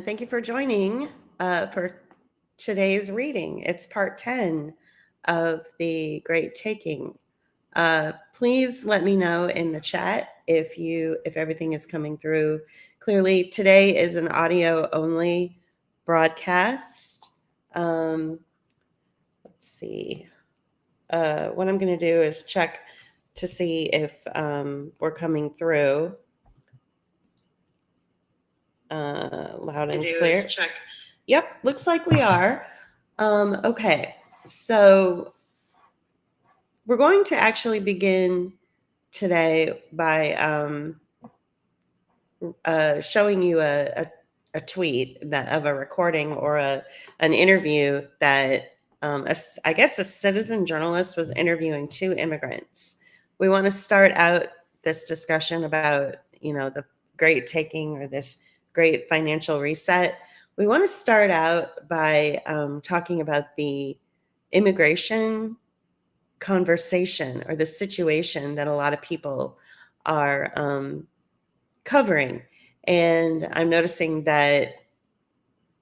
and thank you for joining for today's reading. It's part 10 of The Great Taking. Please let me know in the chat if everything is coming through clearly. Today is an audio only broadcast. Let's see. What I'm going to do is check to see if we're coming through loud and clear. Check. Yep, looks like we are. Okay, so we're going to actually begin today by showing you a tweet of a recording or an interview that I guess a citizen journalist was interviewing two immigrants. We want to start out this discussion about, the Great Taking or this great financial reset. We want to start out by talking about the immigration conversation or the situation that a lot of people are covering. And I'm noticing that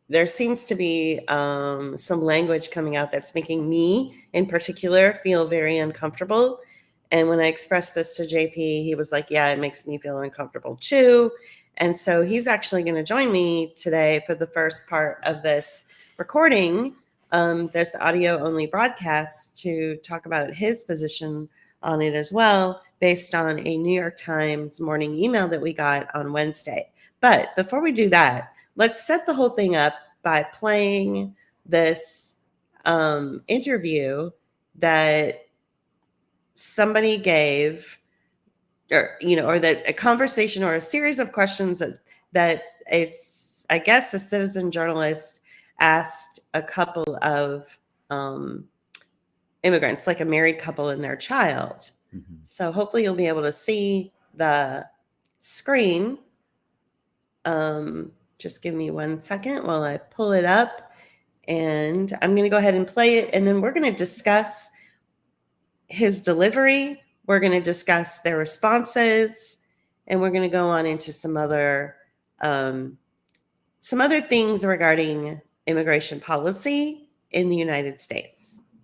there seems to be some language coming out that's making me in particular feel very uncomfortable. And when I expressed this to JP, he was like, yeah, it makes me feel uncomfortable too. And so he's actually going to join me today for the first part of this recording, this audio only broadcast, to talk about his position on it as well, based on a New York Times morning email that we got on Wednesday. But before we do that, let's set the whole thing up by playing this interview that somebody gave, or that a conversation or a series of questions that I guess a citizen journalist asked a couple of immigrants, like a married couple and their child. Mm-hmm. So hopefully you'll be able to see the screen. Just give me 1 second while I pull it up, and I'm going to go ahead and play it, and then we're going to discuss his delivery. We're going to discuss their responses, and we're going to go on into some other things regarding immigration policy in the United States.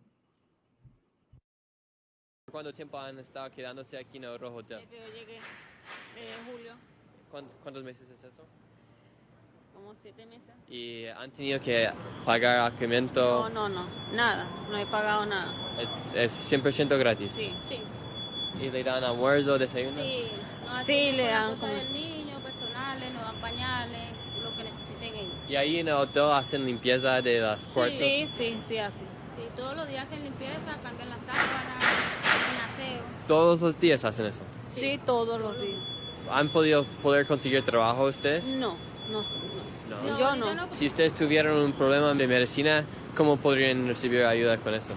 ¿Cuánto tiempo han estado quedándose aquí en el Rojo Hotel? Yo llegué de julio. ¿Cuántos meses es eso? Como 7 meses. ¿Y han tenido que pagar alojamiento? No, nada. No he pagado nada. ¿Es 100% gratis? Sí. ¿Y le dan almuerzo, desayuno? Sí, le dan cosas del niño, personales, nos dan pañales, lo que necesiten ellos. ¿Y ahí en el hotel hacen limpieza de las puertas? Sí, hacen. Sí, todos los días hacen limpieza, cambian las sábanas, hacen aseo. ¿Todos los días hacen eso? Sí, todos los días. ¿Han poder conseguir trabajo ustedes? No. Yo no. Si ustedes tuvieran un problema de medicina, ¿cómo podrían recibir ayuda con eso?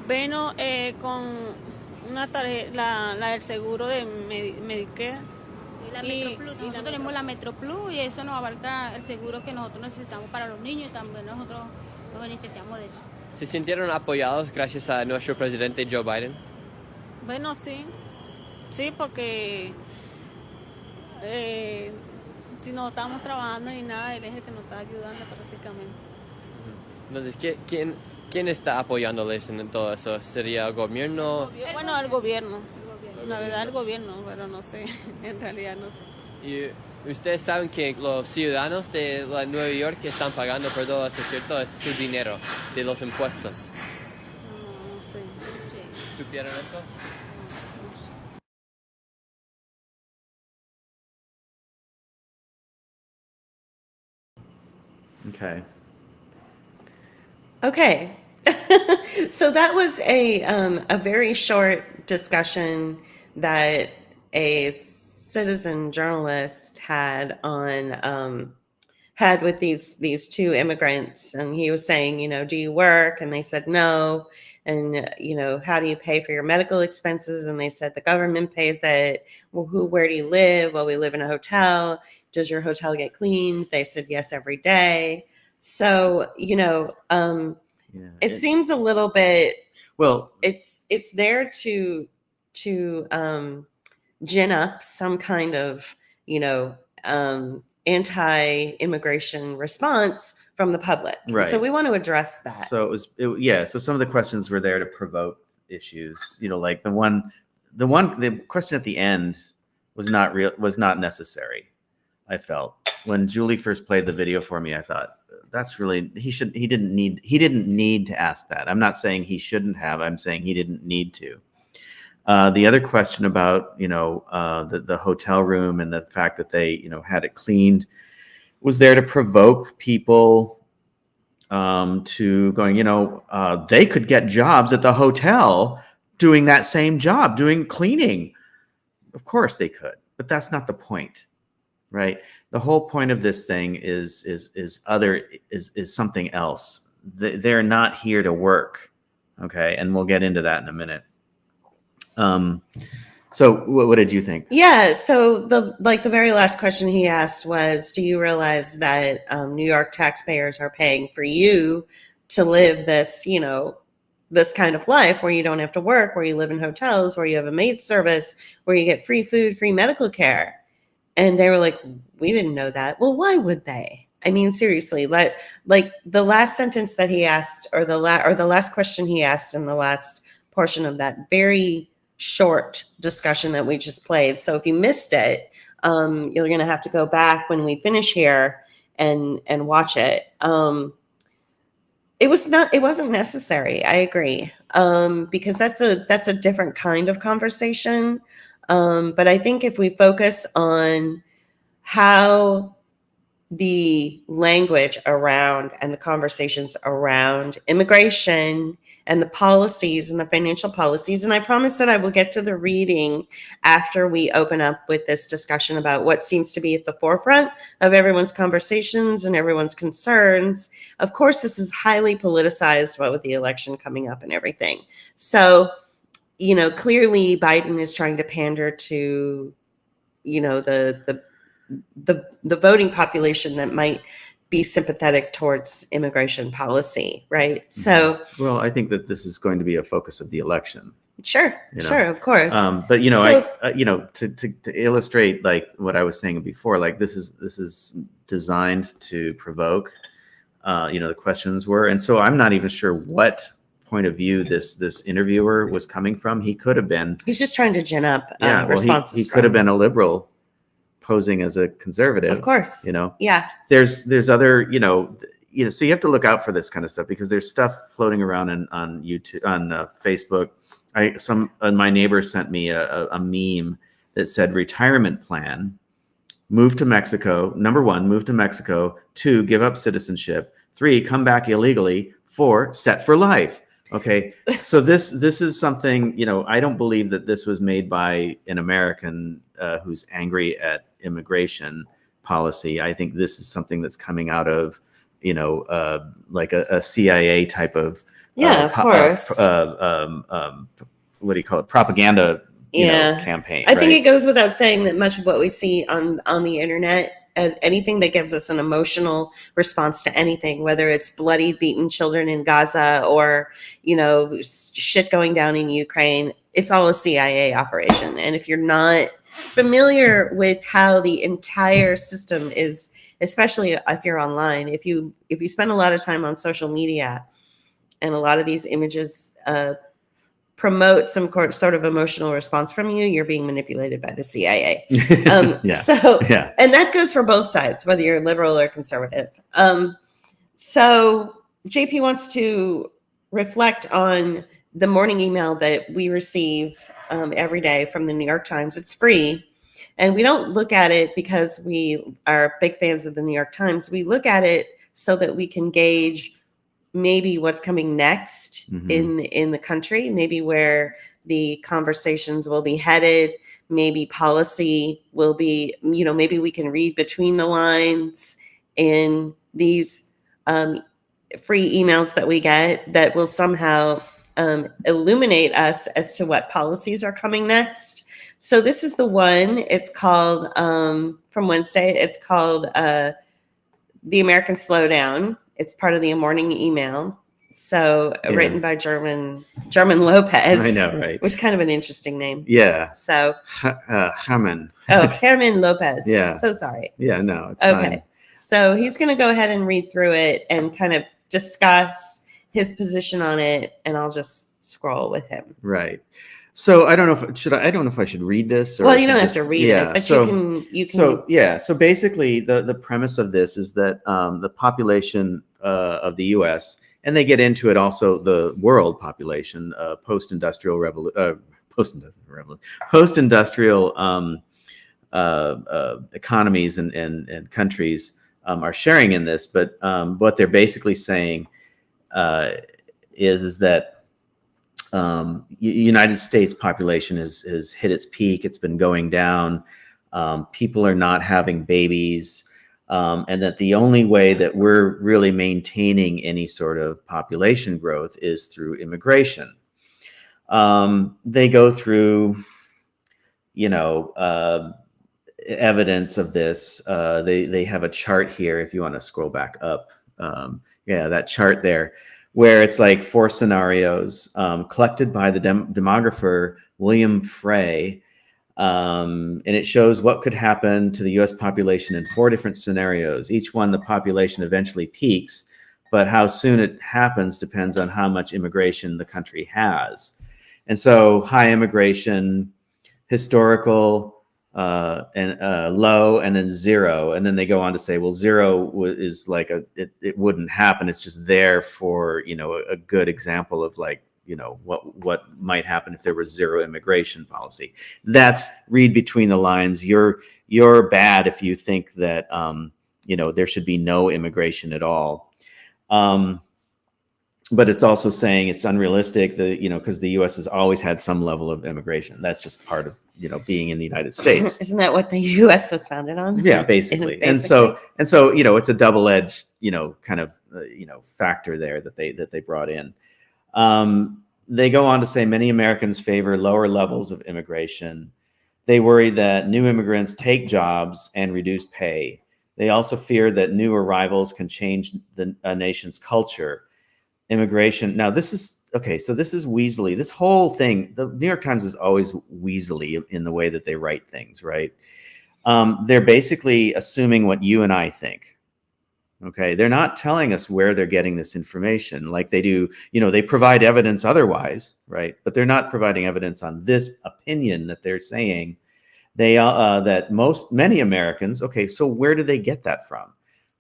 Bueno, con una tarjeta, la del seguro de Medicare. Y la MetroPlus. Nosotros tenemos la MetroPlus y eso nos abarca el seguro que nosotros necesitamos para los niños y también nosotros nos beneficiamos de eso. ¿Se sintieron apoyados gracias a nuestro presidente Joe Biden? Bueno, sí, porque si no estamos trabajando ni nada, él es el que nos está ayudando prácticamente. Entonces, ¿quién está apoyándoles en todo eso? ¿Sería el gobierno? Bueno, el gobierno. La verdad, el gobierno, pero no sé, en realidad no sé. ¿Y ustedes saben que los ciudadanos de Nueva York que están pagando por todo eso, cierto? Es su dinero, de los impuestos. No sé. ¿Supieron eso? Okay. So that was a very short discussion that a citizen journalist had with these two immigrants, and he was saying, do you work? And they said no. And how do you pay for your medical expenses? And they said the government pays it. Well, where do you live? Well, we live in a hotel. Does your hotel get cleaned? They said yes every day. So it seems a little bit, well, it's there to gin up some kind of anti-immigration response from the public. Right. So we want to address that. So so some of the questions were there to provoke issues, like the question at the end was not necessary. I felt when Julie first played the video for me, I thought that's really, he didn't need to ask that. I'm not saying he shouldn't have, I'm saying he didn't need to. The other question about, the hotel room and the fact that they, had it cleaned was there to provoke people to going, they could get jobs at the hotel doing that same job, doing cleaning. Of course they could, but that's not the point, right? The whole point of this thing is something else. They're not here to work, okay? And we'll get into that in a minute. So what did you think? Yeah. So the very last question he asked was, do you realize that New York taxpayers are paying for you to live this, this kind of life where you don't have to work, where you live in hotels, where you have a maid service, where you get free food, free medical care? And they were like, we didn't know that. Well, why would they? I mean, seriously, like the last sentence that he asked, or the last question he asked in the last portion of that very short discussion that we just played. So if you missed it, you're going to have to go back when we finish here and watch it. It wasn't necessary. I agree. Because that's a different kind of conversation. But I think if we focus on how the language around and the conversations around immigration and the policies and the financial policies. And I promise that I will get to the reading after we open up with this discussion about what seems to be at the forefront of everyone's conversations and everyone's concerns. Of course, this is highly politicized, what with the election coming up and everything. So, clearly Biden is trying to pander to, the voting population that might be sympathetic towards immigration policy, right? So, well, I think that this is going to be a focus of the election. Sure, of course. But to illustrate like what I was saying before, like this is designed to provoke. The questions were, and so I'm not even sure what point of view this interviewer was coming from. He could have been. He's just trying to gin up responses. He could have been a liberal posing as a conservative, of course. Yeah. There's other, so you have to look out for this kind of stuff because there's stuff floating around on YouTube, on Facebook. My neighbor sent me a meme that said retirement plan, move to Mexico. Number 1, move to Mexico. 2, give up citizenship. 3, come back illegally. 4, set for life. Okay, so this is something, I don't believe that this was made by an American who's angry at immigration policy. I think this is something that's coming out of, like a CIA type of of course. What do you call it? Propaganda campaign. I think it goes without saying that much of what we see on the internet, as anything that gives us an emotional response to anything, whether it's bloody, beaten children in Gaza or, shit going down in Ukraine, it's all a CIA operation. And if you're not familiar with how the entire system is, especially if you're online, if you spend a lot of time on social media and a lot of these images promote some sort of emotional response from you, you're being manipulated by the CIA. And that goes for both sides, whether you're liberal or conservative. So JP wants to reflect on the morning email that we receive every day from the New York Times. It's free. And we don't look at it because we are big fans of the New York Times. We look at it so that we can gauge maybe what's coming next in the country, maybe where the conversations will be headed, maybe policy will be, maybe we can read between the lines in these free emails that we get that will somehow illuminate us as to what policies are coming next. So this is the one. It's called, from Wednesday, it's called The American Slowdown. It's part of the morning email So Yeah. written by German Lopez. I know, right? Which kind of an interesting name. Yeah. So Haman. Herman Lopez. Yeah. So sorry. Yeah, no, it's Okay. fine. So he's going to go ahead and read through it and kind of discuss his position on it, and I'll just scroll with him. Right. So I don't know if I don't know if I should read this. Or Well, I you don't should have just- to read yeah, it, but so, you can. So yeah, so basically the premise of this is that the population of the U.S. and they get into it also the world population, post-industrial economies and countries are sharing in this, but what they're basically saying is that United States population has hit its peak. It's been going down. People are not having babies, and that the only way that we're really maintaining any sort of population growth is through immigration. They go through, evidence of this. They have a chart here. If you want to scroll back up, that chart there, where it's like 4 scenarios collected by the demographer William Frey. And it shows what could happen to the US population in 4 different scenarios. Each one, the population eventually peaks, but how soon it happens depends on how much immigration the country has. And so high immigration, historical, and low, and then 0. And then they go on to say, well, 0 is like it wouldn't happen. It's just there for, a good example of like, what might happen if there was 0 immigration policy. That's read between the lines. You're bad if you think that, there should be no immigration at all. But it's also saying it's unrealistic that, because the U.S. has always had some level of immigration. That's just part of, being in the United States. Isn't that what the U.S. was founded on? Yeah, basically. And so, it's a double-edged, kind of, factor there that they brought in. They go on to say many Americans favor lower levels of immigration. They worry that new immigrants take jobs and reduce pay. They also fear that new arrivals can change a nation's culture. Immigration. Now, this is Weasley. This whole thing, the New York Times is always Weasley in the way that they write things, right? They're basically assuming what you and I think. Okay, they're not telling us where they're getting this information like they do. They provide evidence otherwise, right? But they're not providing evidence on this opinion that they're saying. That many Americans. Okay, so where do they get that from?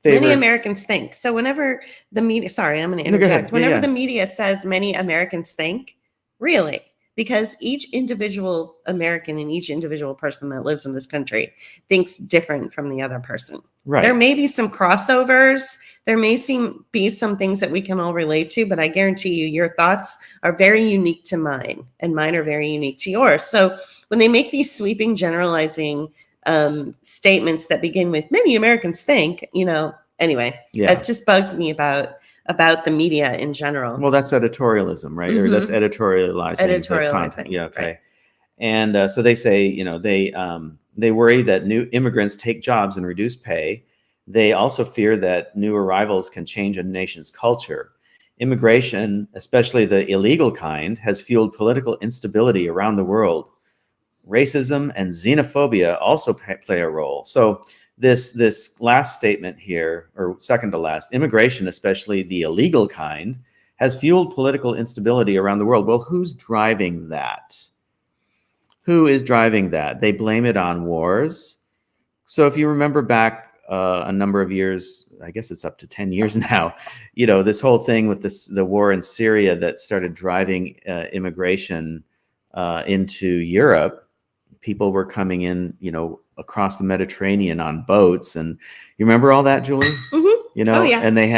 Many Americans think. So whenever the media, sorry, I'm going to interject. Whenever the media says many Americans think, really, because each individual American and each individual person that lives in this country thinks different from the other person. Right. There may be some crossovers. There may be some things that we can all relate to, but I guarantee you, your thoughts are very unique to mine, and mine are very unique to yours. So when they make these sweeping, generalizing statements that begin with "many Americans think," anyway, that just bugs me about the media in general. Well, that's editorialism, right? Mm-hmm. Or that's editorializing the content. Yeah, okay. Right. And so they say, they worry that new immigrants take jobs and reduce pay. They also fear that new arrivals can change a nation's culture. Immigration, especially the illegal kind, has fueled political instability around the world. Racism and xenophobia also play a role. So this last statement here, or second to last, immigration, especially the illegal kind, has fueled political instability around the world. Well, who's driving that? Who is driving that? They blame it on wars. So if you remember back a number of years, I guess it's up to 10 years now, this whole thing with the war in Syria that started driving immigration into Europe. People were coming in, across the Mediterranean on boats, and you remember all that, Julie? Mm-hmm. And they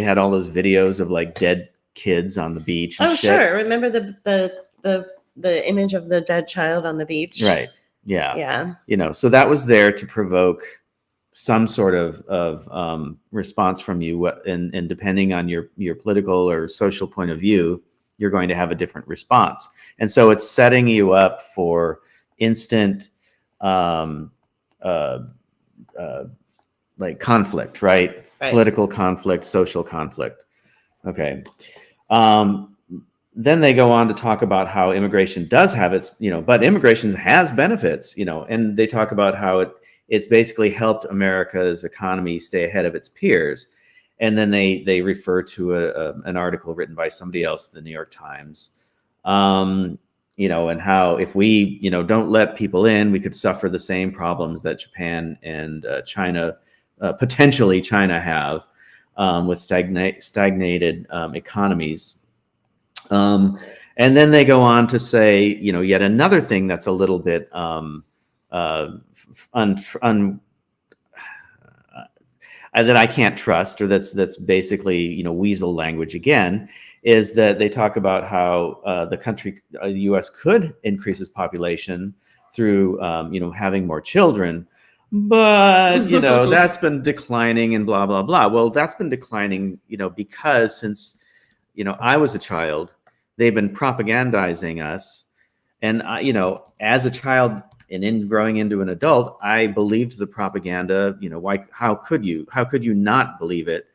had all those videos of like dead kids on the beach. And shit. Sure. Remember the image of the dead child on the beach? Right. Yeah. So that was there to provoke some sort of response from you, and depending on your political or social point of view, you're going to have a different response. And so it's setting you up for instant like conflict, right? Political conflict, social conflict. Okay. Then they go on to talk about how immigration does have its, but immigration has benefits, and they talk about how it's basically helped America's economy stay ahead of its peers. And then they refer to an article written by somebody else, the New York Times, and how if we, don't let people in, we could suffer the same problems that Japan and China, potentially China have with stagnated economies. And then they go on to say, yet another thing that's a little bit that I can't trust, or that's basically weasel language again, is that they talk about how the U.S. could increase its population through having more children, but that's been declining and blah blah blah. Well, that's been declining because since I was a child, they've been propagandizing us, and as a child. And in growing into an adult, I believed the propaganda. Why? How could you not believe it?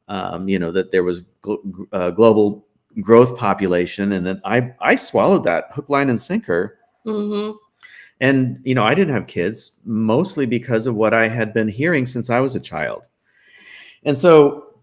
That there was global growth population, and then I swallowed that hook, line, and sinker. Mm-hmm. And I didn't have kids mostly because of what I had been hearing since I was a child. And so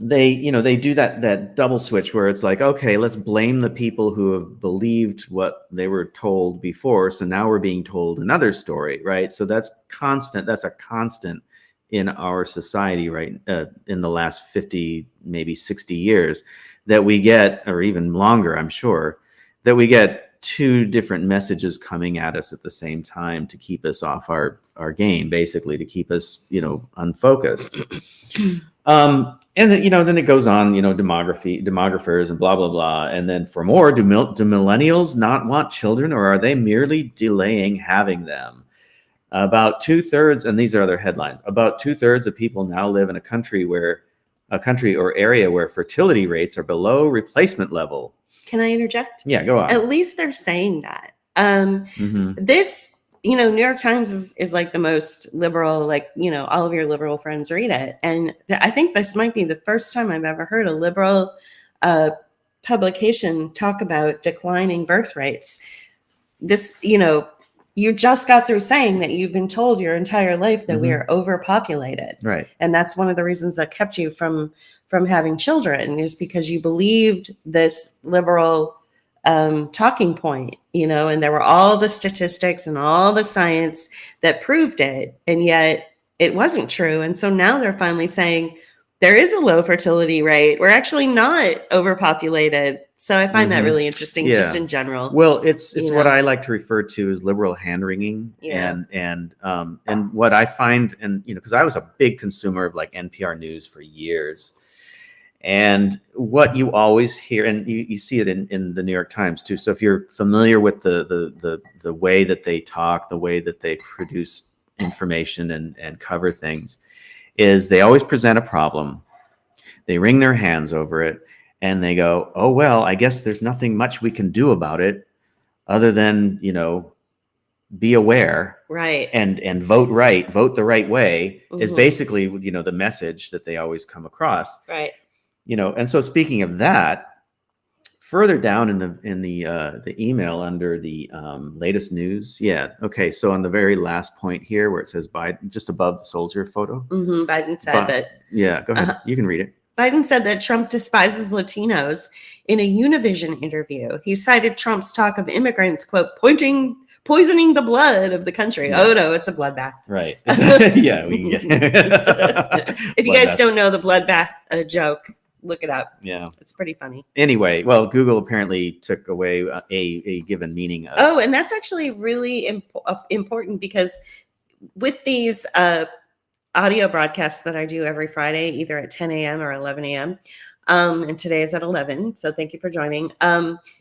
they do that double switch where it's like, okay, let's blame the people who have believed what they were told before. So now we're being told another story, right? So that's constant. That's a constant in our society, right? In the last 50, maybe 60 years that we get, or even longer, I'm sure, that we get two different messages coming at us at the same time to keep us off our game, basically to keep us, unfocused. And then, then it goes on, demographers and blah, blah, blah. And then for more, do millennials not want children, or are they merely delaying having them? About 2/3, and these are other headlines, about 2/3 of people now live in a country or area where fertility rates are below replacement level. Can I interject? Yeah, go on. At least they're saying that. This, New York Times is like the most liberal, all of your liberal friends read it. And I think this might be the first time I've ever heard a liberal publication talk about declining birth rates. This, you just got through saying that you've been told your entire life that we are overpopulated. Right. And that's one of the reasons that kept you from having children, is because you believed this liberal talking point, and there were all the statistics and all the science that proved it, and yet it wasn't true. And so now they're finally saying there is a low fertility rate. We're actually not overpopulated. So I find that really interesting, just in general. Well, it's what I like to refer to as liberal hand wringing, and what I find, and because I was a big consumer of like NPR news for years. And what you always hear, and you see it in the New York Times too. So if you're familiar with the way that they talk, the way that they produce information and cover things, is they always present a problem, they wring their hands over it, and they go, oh, well, I guess there's nothing much we can do about it other than, be aware, right, and vote the right way, is basically, the message that they always come across. Right. And so speaking of that, further down in the email under the latest news, okay. So on the very last point here, where it says Biden, just above the soldier photo, Biden said that. Yeah, go ahead. You can read it. Biden said that Trump despises Latinos in a Univision interview. He cited Trump's talk of immigrants, quote, poisoning the blood of the country. Yeah. Oh no, it's a bloodbath. Right. Yeah, we can get If you guys don't know the bloodbath joke, look it up. Yeah, it's pretty funny. Anyway, well, Google apparently took away a given meaning of. Oh, and that's actually really important, because with these audio broadcasts that I do every Friday, either at 10 a.m. or 11 a.m., and today is at 11, so thank you for joining.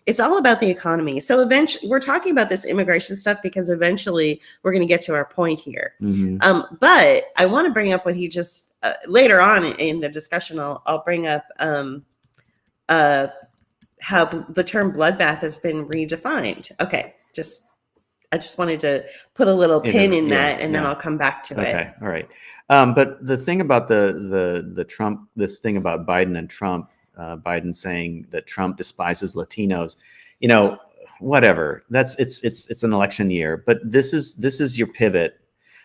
It's all about the economy. So eventually, we're talking about this immigration stuff because eventually we're going to get to our point here. But I want to bring up what he just later on in the discussion. I'll bring up how the term bloodbath has been redefined. Okay, I just wanted to put a little pin in that, and then I'll come back to it. All right. But the thing about the Trump, this thing about Biden and Trump, Biden saying that Trump despises Latinos. You know, whatever. It's an election year, but this is your pivot.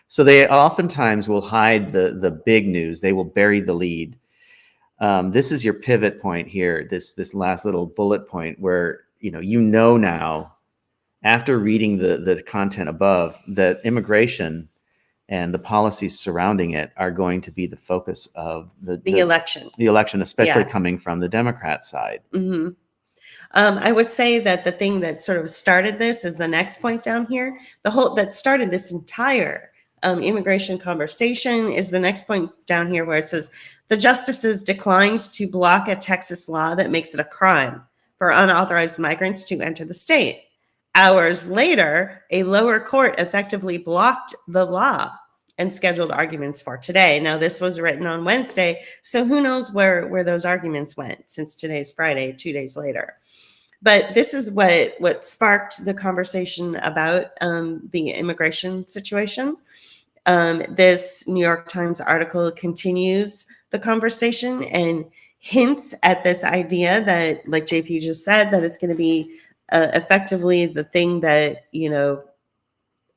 So they oftentimes will hide the big news. They will bury the lead. This is your pivot point here. This last little bullet point where you know now, after reading the content above, that immigration and the policies surrounding it are going to be the focus of the election. The election, especially Yeah. coming from the Democrat side. Mm-hmm. I would say that the thing that sort of started this is the next point down here. That started this entire immigration conversation is the next point down here, where it says the justices declined to block a Texas law that makes it a crime for unauthorized migrants to enter the state. Hours later, a lower court effectively blocked the law and scheduled arguments for today. Now, this was written on Wednesday, so who knows where those arguments went, since today's Friday, 2 days later. But this is what sparked the conversation about the immigration situation. This New York Times article continues the conversation and hints at this idea that, like JP just said, that it's going to be effectively the thing that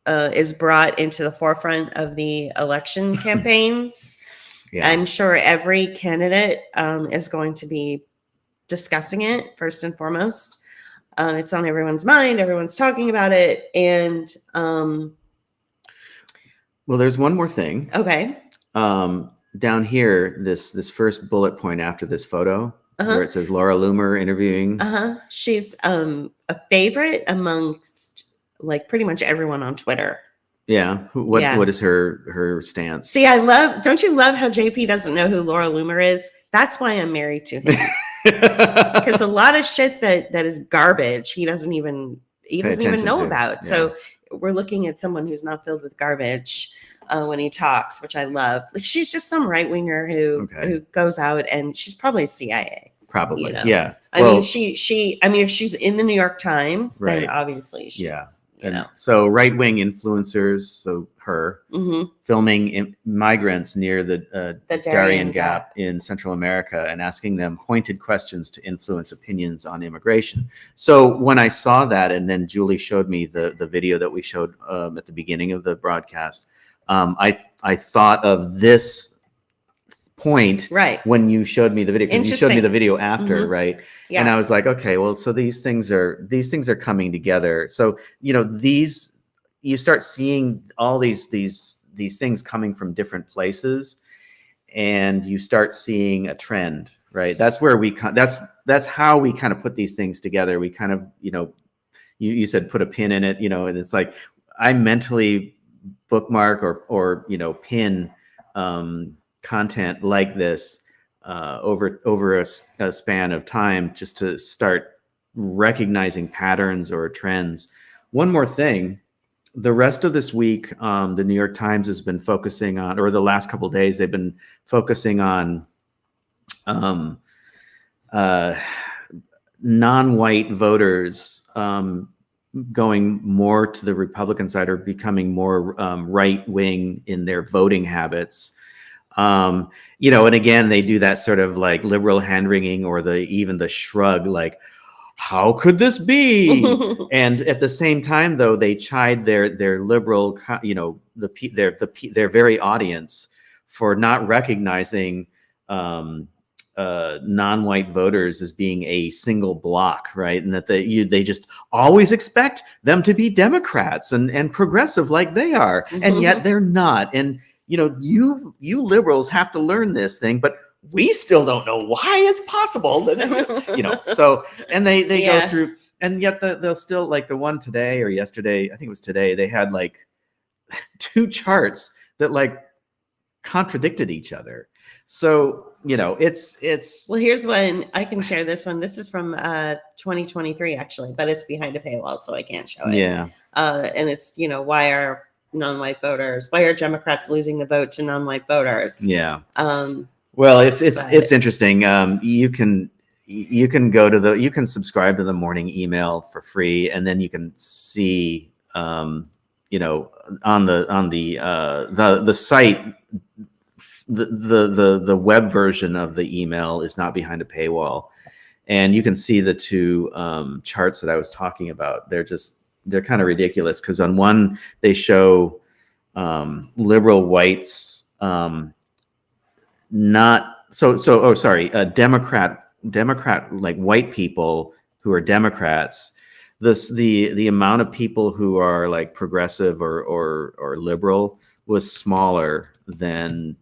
is brought into the forefront of the election campaigns. Yeah. I'm sure every candidate is going to be discussing it first and foremost. It's on everyone's mind. Everyone's talking about it. And well, there's one more thing. okay. Down here, this first bullet point after this photo, where it says Laura Loomer interviewing. She's a favorite amongst like pretty much everyone on Twitter. Yeah. What is her stance? See, don't you love how JP doesn't know who Laura Loomer is? That's why I'm married to him. Because a lot of shit that is garbage, he doesn't even know about. Yeah. So we're looking at someone who's not filled with garbage when he talks, which I love. Like, she's just some right winger who goes out, and she's probably CIA. Probably, you know? yeah. I mean, she. I mean, if she's in the New York Times, Right. then obviously she's. Yeah. You know. So right-wing influencers, so her filming migrants near the Darien Gap in Central America and asking them pointed questions to influence opinions on immigration. So when I saw that, and then Julie showed me the video that we showed at the beginning of the broadcast, I thought of this point when you showed me the video, because you showed me the video after, right? Yeah. And I was like, okay, well, so these things are coming together. So you start seeing all these things coming from different places, and you start seeing a trend, right? That's where that's how we kind of put these things together. We kind of, you said put a pin in it, and it's like I mentally bookmark or pin content like this over a span of time, just to start recognizing patterns or trends. One more thing, the rest of this week, the New York Times has been focusing on, or the last couple of days, they've been focusing on non-white voters going more to the Republican side, or becoming more right-wing in their voting habits. And again, they do that sort of like liberal hand-wringing, or even the shrug, like, how could this be? And at the same time, though, they chide their liberal, their very audience for not recognizing non-white voters as being a single block, right? And that they just always expect them to be Democrats and progressive like they are, and yet they're not. And you liberals have to learn this thing, but we still don't know why it's possible that, so, and they go through, and yet they'll still, like the one today or yesterday, I think it was today, they had like 2 charts that like contradicted each other. So, it's well, here's one. I can share this one. This is from 2023 actually, but it's behind a paywall, so I can't show it. Yeah. And it's, why are Democrats losing the vote to non-white voters? Yeah. Well, it's interesting. You can you can subscribe to the morning email for free, and then you can see on the site the web version of the email is not behind a paywall, and you can see the two charts that I was talking about. They're kind of ridiculous because on one they show liberal whites, Democrat like white people who are Democrats. The amount of people who are like progressive or liberal was smaller than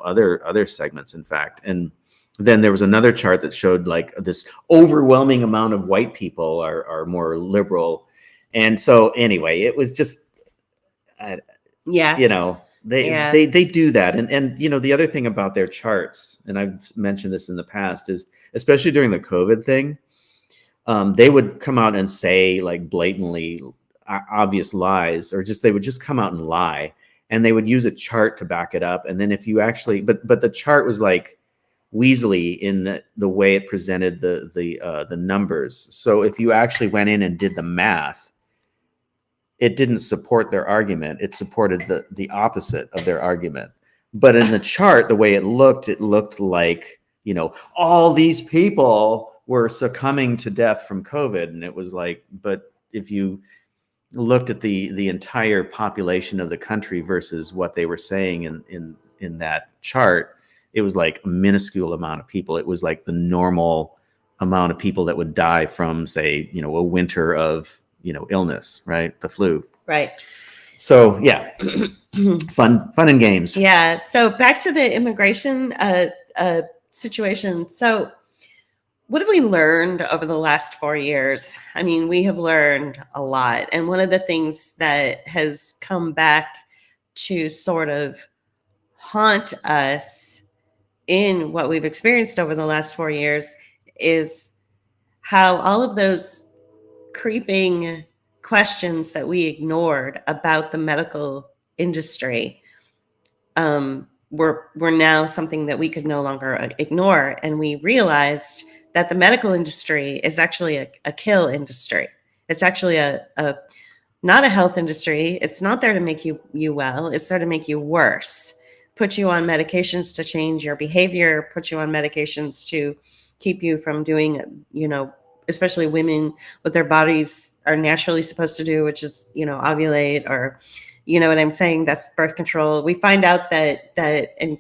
other segments, in fact. And then there was another chart that showed like this overwhelming amount of white people are more liberal. And so anyway, it was just Yeah. they do that. And the other thing about their charts, and I've mentioned this in the past, is especially during the COVID thing, they would come out and say like blatantly obvious lies, or they would just come out and lie, and they would use a chart to back it up. And then if you actually, but the chart was like weaselly in the way it presented the numbers. So if you actually went in and did the math, it didn't support their argument. It supported the opposite of their argument. But in the chart, the way it looked like, all these people were succumbing to death from COVID. And it was like, but if you looked at the entire population of the country versus what they were saying in that chart, it was like a minuscule amount of people. It was like the normal amount of people that would die from, say, a winter of, illness, right? The flu. Right. So yeah, fun and games. Yeah. So back to the immigration situation. So what have we learned over the last 4 years? I mean, we have learned a lot. And one of the things that has come back to sort of haunt us in what we've experienced over the last 4 years is how all of those creeping questions that we ignored about the medical industry were now something that we could no longer ignore. And we realized that the medical industry is actually a kill industry. It's actually not a health industry. It's not there to make you well. It's there to make you worse. Put you on medications to change your behavior, put you on medications to keep you from doing, especially women, what their bodies are naturally supposed to do, which is, ovulate, or, what I'm saying? That's birth control. We find out that in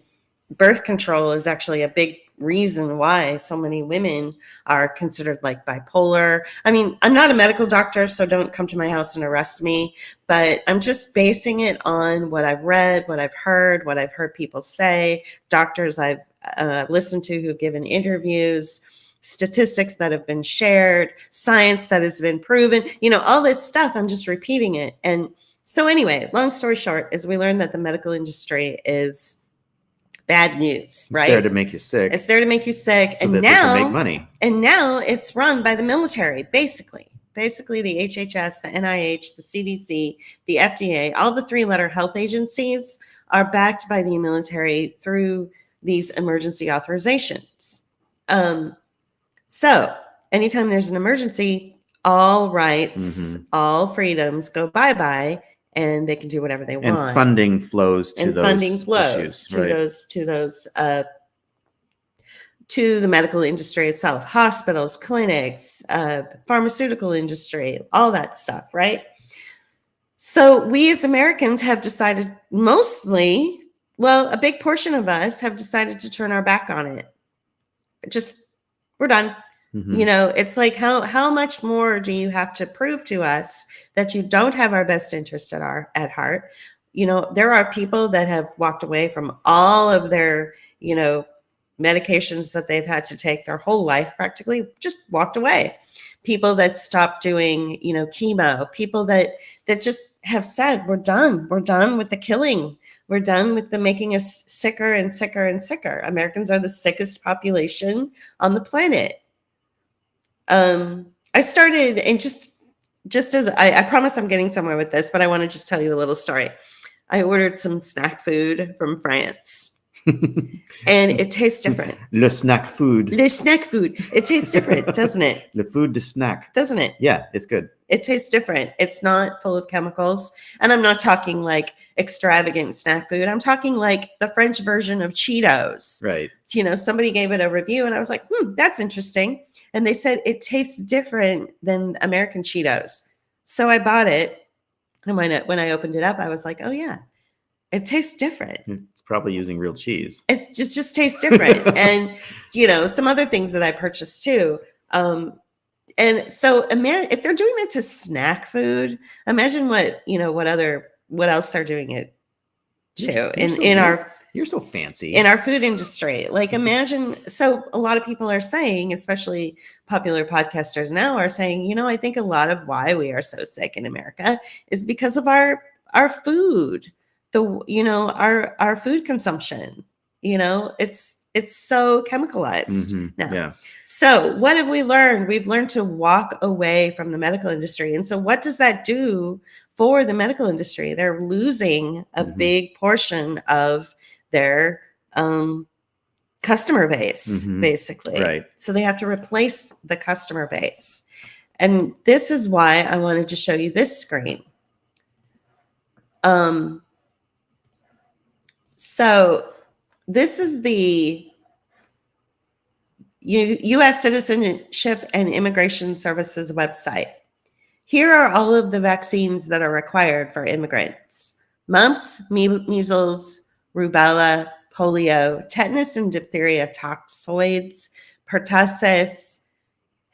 birth control is actually a big reason why so many women are considered like bipolar. I mean, I'm not a medical doctor, so don't come to my house and arrest me, but I'm just basing it on what I've read, what I've heard people say, doctors I've listened to who've given interviews, statistics that have been shared, science that has been proven, all this stuff. I'm just repeating it. And so anyway, long story short is we learned that the medical industry is bad news, right? It's there to make you sick. It's there to make you sick. So and that now they can make money. And now it's run by the military, basically the HHS, the NIH, the CDC, the FDA, all the 3-letter health agencies are backed by the military through these emergency authorizations. So anytime there's an emergency, all rights, all freedoms go bye-bye, and they can do whatever they want. And funding flows to and those funding flows issues, to right? those to the medical industry itself, hospitals, clinics, pharmaceutical industry, all that stuff, right? So we as Americans have decided a big portion of us have decided to turn our back on it. We're done. It's like, how much more do you have to prove to us that you don't have our best interest at heart? There are people that have walked away from all of their, medications that they've had to take their whole life, practically just walked away. People that stopped doing, chemo, people that just have said, we're done with the killing. We're done with the making us sicker and sicker and sicker. Americans are the sickest population on the planet. I started, and just as I promise I'm getting somewhere with this, but I want to just tell you a little story. I ordered some snack food from France. and it tastes different. Le snack food. The snack food, it tastes different, doesn't it? Le food de snack. Doesn't it? Yeah, it's good. It tastes different. It's not full of chemicals. And I'm not talking like extravagant snack food. I'm talking like the French version of Cheetos. Right. Somebody gave it a review and I was like, that's interesting. And they said it tastes different than American Cheetos. So I bought it. And when I opened it up, I was like, oh yeah, it tastes different. It's probably using real cheese. It just tastes different. And, some other things that I purchased too. And so if they're doing that to snack food, imagine what else they're doing it to You're so fancy. In our food industry. Like imagine, so a lot of people are saying, especially popular podcasters now are saying, I think a lot of why we are so sick in America is because of our food, our food consumption, it's so chemicalized now. Yeah. So what have we learned? We've learned to walk away from the medical industry. And so what does that do for the medical industry? They're losing a big portion of their customer base, basically. Right. So they have to replace the customer base. And this is why I wanted to show you this screen. So this is the U.S. Citizenship and Immigration Services website. Here are all of the vaccines that are required for immigrants: mumps, measles, rubella, polio, tetanus and diphtheria toxoids, pertussis,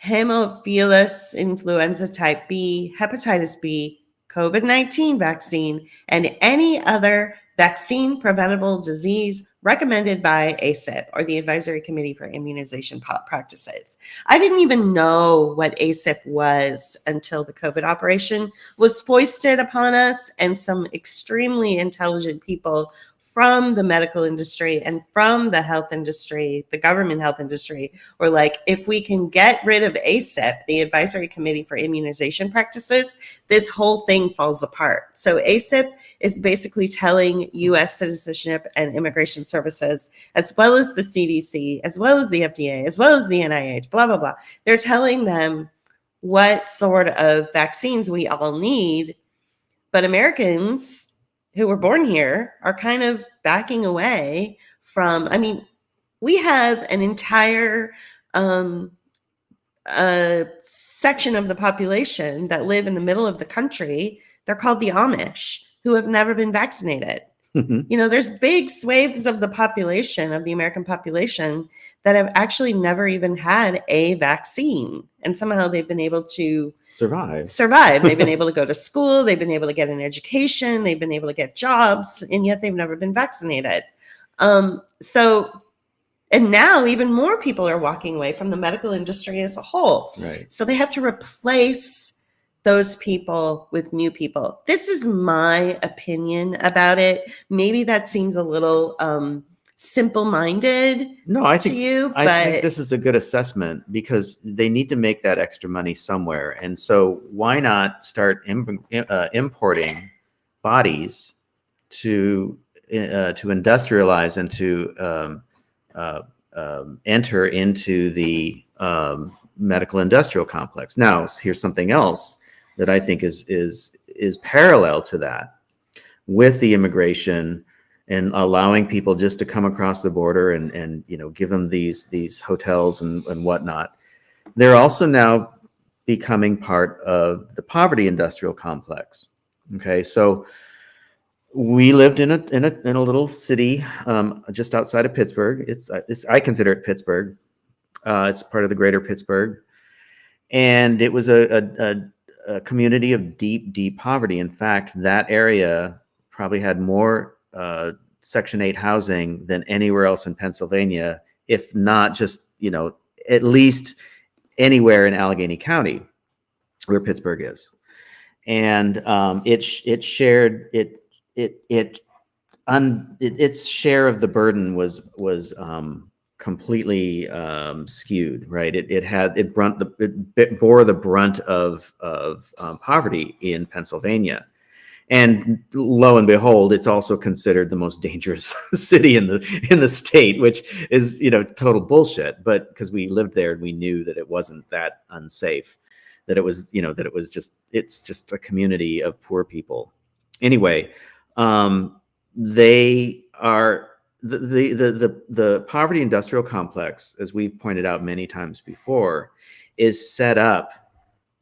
Haemophilus influenza type B, hepatitis B, COVID-19 vaccine, and any other vaccine preventable disease recommended by ACIP, or the Advisory Committee for Immunization Practices. I didn't even know what ACIP was until the COVID operation was foisted upon us, and some extremely intelligent people from the medical industry and from the health industry, the government health industry, were like, if we can get rid of ACIP, the Advisory Committee for Immunization Practices, this whole thing falls apart. So ACIP is basically telling U.S. Citizenship and Immigration Services, as well as the CDC, as well as the FDA, as well as the NIH, blah, blah, blah. They're telling them what sort of vaccines we all need. But Americans who were born here are kind of backing away from, we have an entire section of the population that live in the middle of the country. They're called the Amish, who have never been vaccinated. There's big swathes of the population, of the American population, that have actually never even had a vaccine. And somehow they've been able to survive. They've been able to go to school. They've been able to get an education. They've been able to get jobs, and yet they've never been vaccinated. And now even more people are walking away from the medical industry as a whole. Right. So they have to replace those people with new people. This is my opinion about it. Maybe that seems a little simple-minded I think this is a good assessment, because they need to make that extra money somewhere. And so why not start importing bodies to industrialize and to enter into the medical industrial complex. Now, here's something else that I think is parallel to that, with the immigration and allowing people just to come across the border and give them these hotels and whatnot. They're also now becoming part of the poverty industrial complex. Okay, so we lived in a little city just outside of Pittsburgh. I consider it Pittsburgh. It's part of the greater Pittsburgh, and it was a community of deep poverty. In fact, that area probably had more Section 8 housing than anywhere else in Pennsylvania, if not just, at least anywhere in Allegheny County, where Pittsburgh is. And its share of the burden was completely skewed, right? It bore the brunt of poverty in Pennsylvania. And lo and behold, it's also considered the most dangerous city in the state, which is, total bullshit. But because we lived there and we knew that it wasn't that unsafe, that it was, it's just a community of poor people. Anyway, they are the poverty industrial complex, as we've pointed out many times before, is set up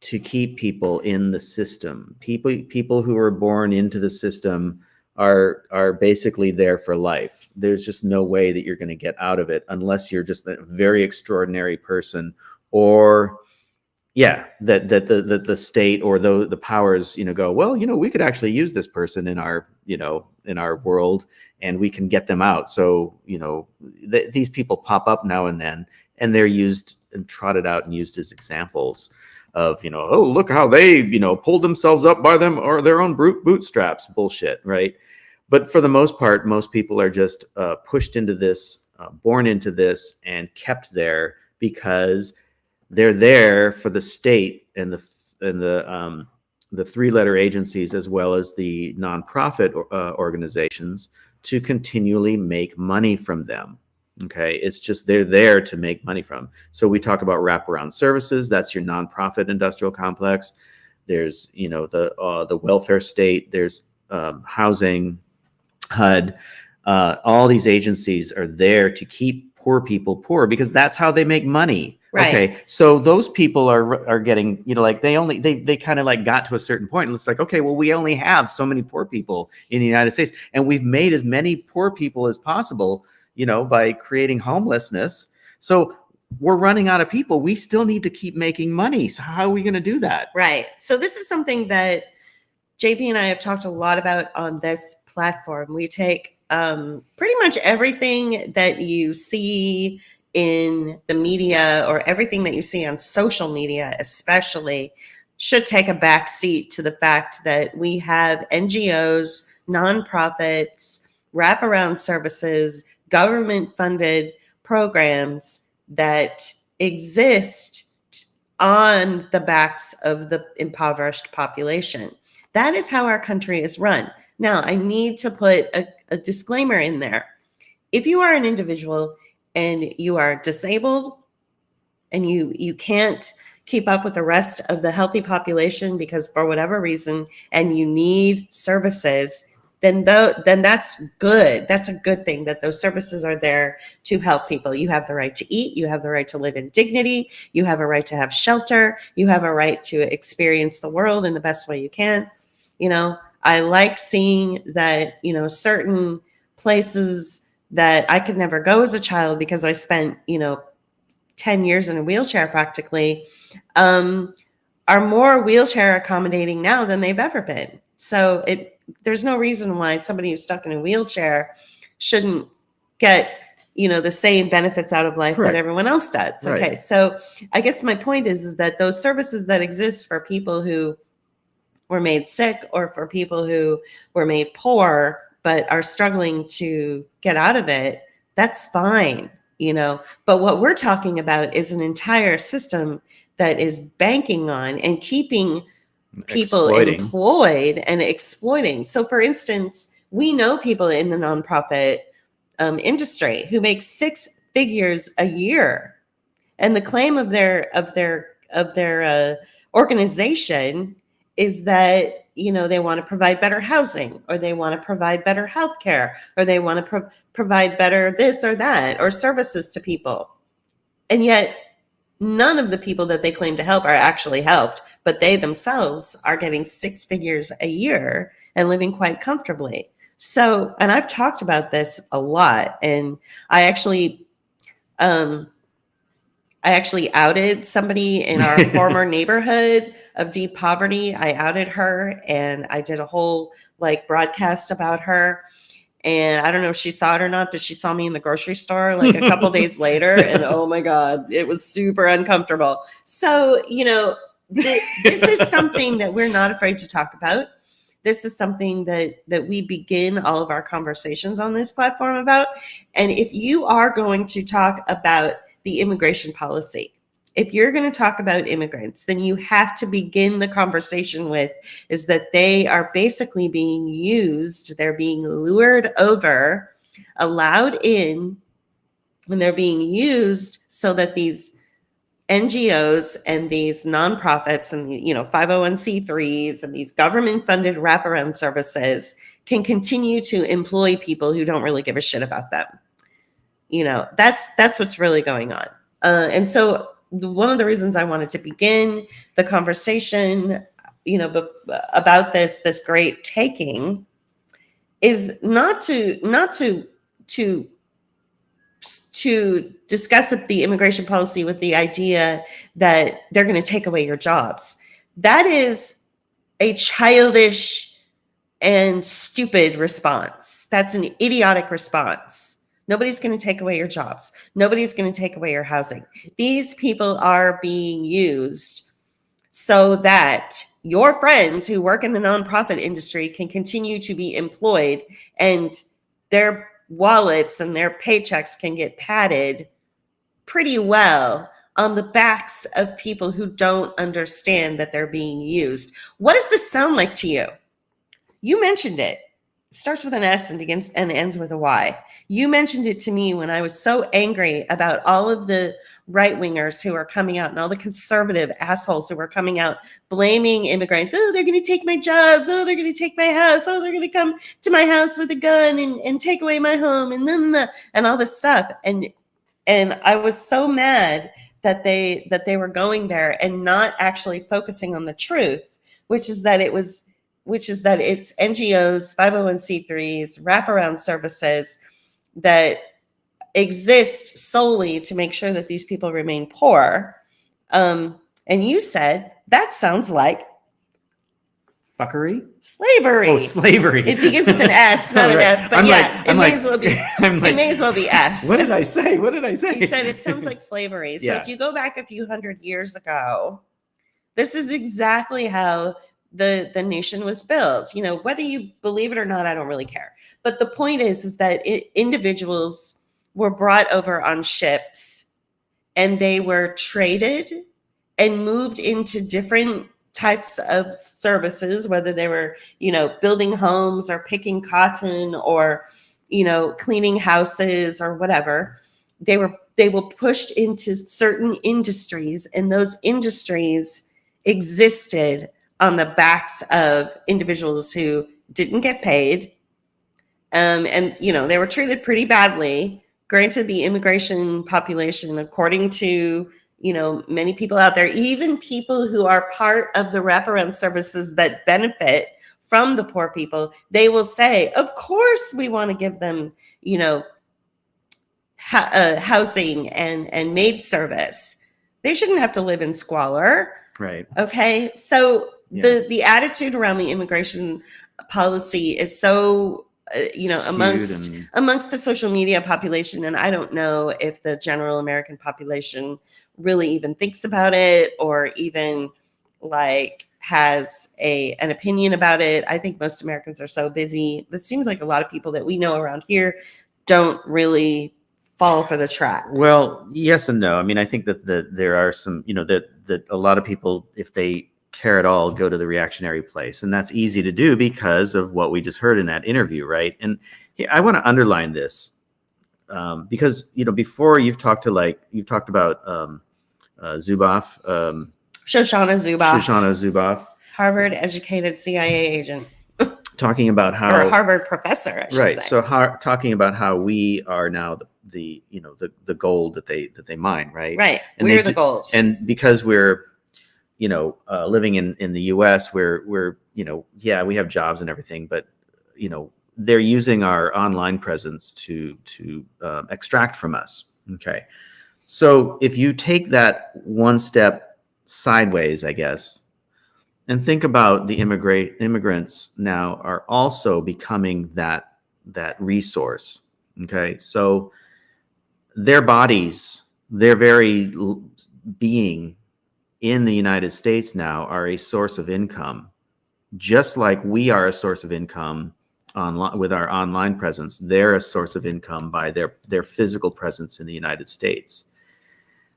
to keep people in the system. People who are born into the system are basically there for life. There's just no way that you're going to get out of it unless you're just a very extraordinary person, or that the state or the powers, go, well, we could actually use this person in our world, and we can get them out. So, these people pop up now and then, and they're used and trotted out and used as examples of, oh, look how they, pulled themselves up by them or their own bootstraps. Bullshit, right? But for the most part, most people are just pushed into this, born into this, and kept there because they're there for the state and the three-letter agencies, as well as the nonprofit organizations, to continually make money from them. Okay, it's just they're there to make money from. So we talk about wraparound services. That's your nonprofit industrial complex. There's the welfare state. There's housing, HUD. All these agencies are there to keep poor people poor because that's how they make money. Right. Okay, so those people are getting, they kind of like got to a certain point, and it's like, okay, well, we only have so many poor people in the United States, and we've made as many poor people as possible, by creating homelessness. So we're running out of people. We still need to keep making money. So how are we going to do that? Right. So this is something that JP and I have talked a lot about on this platform. We take pretty much everything that you see in the media, or everything that you see on social media especially, should take a back seat to the fact that we have NGOs, nonprofits, wraparound services, government-funded programs that exist on the backs of the impoverished population. That is how our country is run. Now, I need to put a disclaimer in there. If you are an individual and you are disabled and you can't keep up with the rest of the healthy population because for whatever reason, and you need services, then that's good. That's a good thing that those services are there to help people. You have the right to eat. You have the right to live in dignity. You have a right to have shelter. You have a right to experience the world in the best way you can. I like seeing that, certain places that I could never go as a child because I spent, 10 years in a wheelchair practically, are more wheelchair accommodating now than they've ever been. So there's no reason why somebody who's stuck in a wheelchair shouldn't get, the same benefits out of life Correct. that everyone else does. Right. Okay. So I guess my point is that those services that exist for people who were made sick, or for people who were made poor but are struggling to get out of it, that's fine, But what we're talking about is an entire system that is banking on and keeping people employed and exploiting. So, for instance, we know people in the nonprofit industry who make 6 figures a year, and the claim of their organization is that they want to provide better housing, or they want to provide better health care, or they want to provide better this or that, or services to people. And yet none of the people that they claim to help are actually helped, but they themselves are getting 6 figures a year and living quite comfortably. So, and I've talked about this a lot, and I actually outed somebody in our former neighborhood of deep poverty. I outed her, and I did a whole broadcast about her. And I don't know if she saw it or not, but she saw me in the grocery store a couple days later, and oh my God, it was super uncomfortable. So, this is something that we're not afraid to talk about. This is something that we begin all of our conversations on this platform about. And if you are going to talk about the immigration policy, if you're going to talk about immigrants, then you have to begin the conversation with is that they are basically being used. They're being lured over, allowed in, and they're being used so that these NGOs and these nonprofits and 501c3s and these government-funded wraparound services can continue to employ people who don't really give a shit about them. That's what's really going on. And so one of the reasons I wanted to begin the conversation, about this great taking, is not to discuss the immigration policy with the idea that they're going to take away your jobs. That is a childish and stupid response. That's an idiotic response. Nobody's going to take away your jobs. Nobody's going to take away your housing. These people are being used so that your friends who work in the nonprofit industry can continue to be employed, and their wallets and their paychecks can get padded pretty well on the backs of people who don't understand that they're being used. What does this sound like to you? You mentioned it. It starts with an S and begins and ends with a Y. You mentioned it to me when I was so angry about all of the right-wingers who are coming out and all the conservative assholes who are coming out blaming immigrants. Oh, they're going to take my jobs. Oh, they're going to take my house. Oh, they're going to come to my house with a gun and take away my home and all this stuff. And I was so mad that they were going there and not actually focusing on the truth, which is that it's NGOs, 501c3s, wraparound services that exist solely to make sure that these people remain poor. And you said that sounds like fuckery, slavery. Oh, slavery. It begins with an S, not an F. But it may as well be F. What did I say? You said it sounds like slavery. So Yeah. if you go back a few hundred years ago, this is exactly how the nation was built. Whether you believe it or not, I don't really care. But the point is that individuals were brought over on ships, and they were traded and moved into different types of services, whether they were, building homes or picking cotton or, cleaning houses or whatever. They were pushed into certain industries, and those industries existed on the backs of individuals who didn't get paid. And they were treated pretty badly. Granted, the immigration population, according to, many people out there, even people who are part of the wraparound services that benefit from the poor people, they will say, of course, we want to give them, housing and maid service. They shouldn't have to live in squalor. Right. Okay. So Yeah. the attitude around the immigration policy is so, amongst the social media population. And I don't know if the general American population really even thinks about it or even has an opinion about it. I think most Americans are so busy. It seems like a lot of people that we know around here don't really fall for the trap. Well, yes and no. I mean, I think that there are some, that a lot of people, if they care at all, go to the reactionary place, and that's easy to do because of what we just heard in that interview, right? And I want to underline this because before you've talked about Zuboff, Shoshana Zuboff, Harvard educated CIA agent, talking about how, or a Harvard professor, I should right? say. So talking about how we are now the gold that they mine, right? Right, And we're the gold, and because we're living in the U.S., we're we have jobs and everything, but they're using our online presence to extract from us. Okay, so if you take that one step sideways, I guess, and think about the immigrants now are also becoming that resource. Okay, so their bodies, their very being in the United States now are a source of income, just like we are a source of income online with our online presence. They're a source of income by their physical presence in the United States.